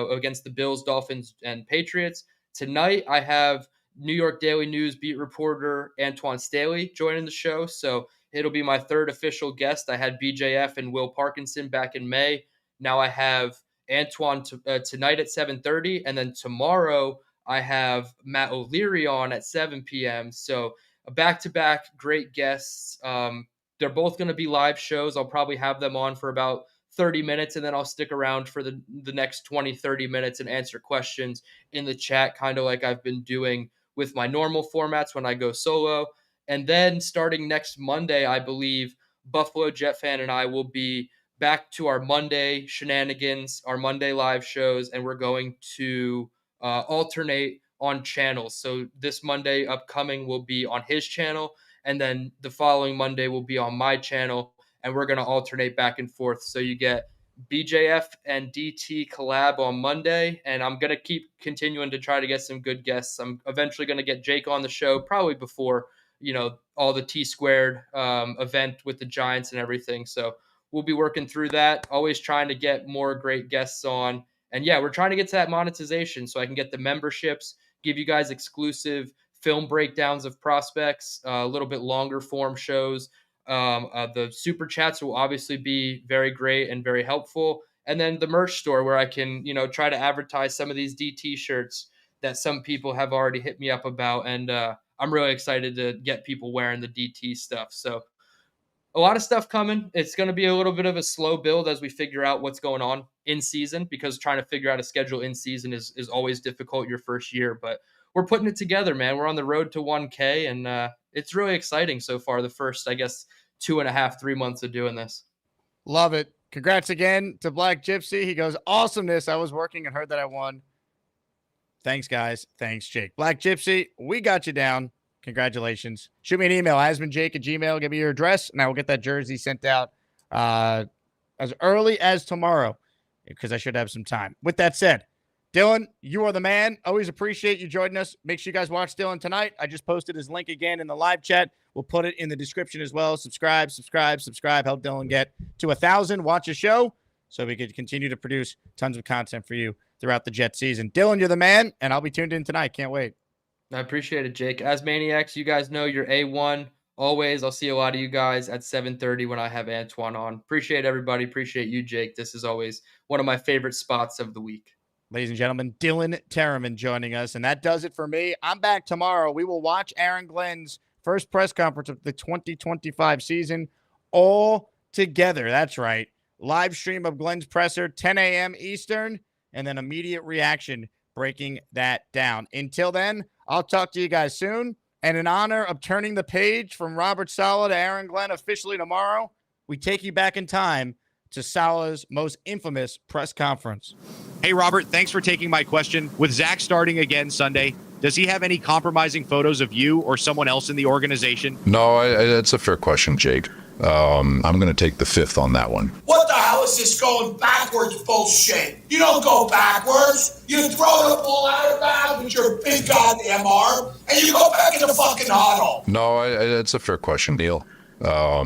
against the Bills, Dolphins, and Patriots. Tonight, I have New York Daily News beat reporter Antoine Staley joining the show, so it'll be my third official guest. I had BJF and Will Parkinson back in May. Now I have Antoine tonight at 7:30, and then tomorrow I have Matt O'Leary on at 7 p.m. So a back-to-back great guests. They're both going to be live shows. I'll probably have them on for about 30 minutes, and then I'll stick around for the next 20, 30 minutes and answer questions in the chat, kind of like I've been doing with my normal formats when I go solo. And then starting next Monday, I believe Buffalo Jet Fan and I will be back to our Monday shenanigans, our Monday live shows, and we're going to alternate on channels. So this Monday upcoming will be on his channel, and then the following Monday will be on my channel, and we're going to alternate back and forth. So you get BJF and DT collab on Monday, and I'm going to keep continuing to try to get some good guests. I'm eventually going to get Jake on the show, probably before, all the T-squared event with the Giants and everything. So we'll be working through that, always trying to get more great guests on. And yeah, we're trying to get to that monetization so I can get the memberships, give you guys exclusive film breakdowns of prospects, a little bit longer form shows, The super chats will obviously be very great and very helpful. And then the merch store where I can, try to advertise some of these DT shirts that some people have already hit me up about. And I'm really excited to get people wearing the DT stuff. So a lot of stuff coming. It's going to be a little bit of a slow build as we figure out what's going on in season, because trying to figure out a schedule in season is always difficult your first year. But we're putting it together, man. We're on the road to 1K, and it's really exciting so far. The first, 2.5, 3 months of doing this. Love it. Congrats again to Black Gypsy. He goes, awesomeness. I was working and heard that I won. Thanks, guys. Thanks, Jake. Black Gypsy, we got you down. Congratulations. Shoot me an email, AsmanJake@gmail.com. Give me your address, and I will get that jersey sent out as early as tomorrow, because I should have some time. With that said, Dylan, you are the man. Always appreciate you joining us. Make sure you guys watch Dylan tonight. I just posted his link again in the live chat. We'll put it in the description as well. Subscribe. Help Dylan get to 1,000. Watch a show so we could continue to produce tons of content for you throughout the Jet season. Dylan, you're the man, and I'll be tuned in tonight. Can't wait. I appreciate it, Jake. As Maniacs, you guys know you're A1 always. I'll see a lot of you guys at 7:30 when I have Antoine on. Appreciate everybody. Appreciate you, Jake. This is always one of my favorite spots of the week. Ladies and gentlemen, Dylan Tereman joining us, and that does it for me. I'm back tomorrow. We will watch Aaron Glenn's first press conference of the 2025 season all together. That's right. Live stream of Glenn's presser, 10 a.m. Eastern, and then immediate reaction breaking that down. Until then, I'll talk to you guys soon. And in honor of turning the page from Robert Saleh to Aaron Glenn officially tomorrow, we take you back in time to Saleh's most infamous press conference. Hey, Robert, thanks for taking my question. With Zach starting again Sunday, does he have any compromising photos of you or someone else in the organization? No, it's a fair question, Jake. I'm going to take the fifth on that one. What the hell is this going backwards bullshit? You don't go backwards. You throw the ball out of bounds with your big goddamn arm, and you go back in the fucking huddle. No, it's a fair question, Neil.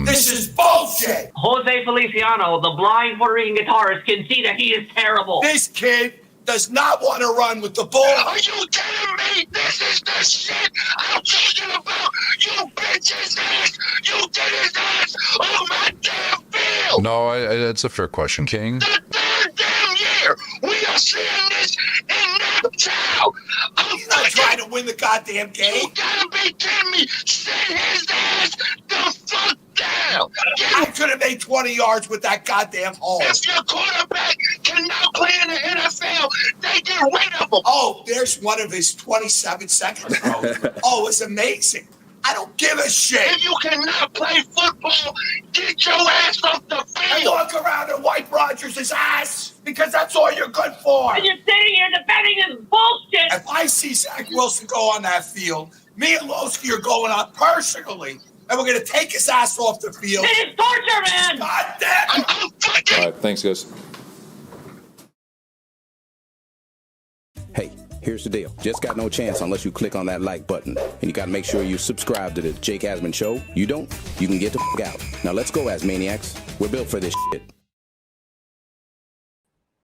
This is bullshit. Jose Feliciano, the blind Puerto Rican guitarist, can see that he is terrible. This kid does not want to run with the ball. Are you kidding me? This is the shit I'm talking about. You bitch's ass. You did his ass on my damn field. No, it's a fair question, King. The third damn year we are seeing this in Naptown. He's not trying to win the goddamn game. You gotta be kidding me. Send his ass the fuck down. I could have made 20 yards with that goddamn hole. If your quarterback cannot play in the NFL, they get rid of him. Oh, there's one of his 27-second throws. Oh, it's amazing. I don't give a shit. If you cannot play football, get your ass off the field. And walk around and wipe Rodgers' ass, because that's all you're good for. And you're sitting here defending this bullshit. If I see Zach Wilson go on that field, me and Lowski are going out personally, and we're going to take his ass off the field. It is torture, man. God damn it. All right, thanks, guys. Hey, here's the deal. Just got no chance unless you click on that like button. And you got to make sure you subscribe to the Jake Asman Show. You don't, you can get the f*** out. Now let's go, Asmaniacs. We're built for this shit.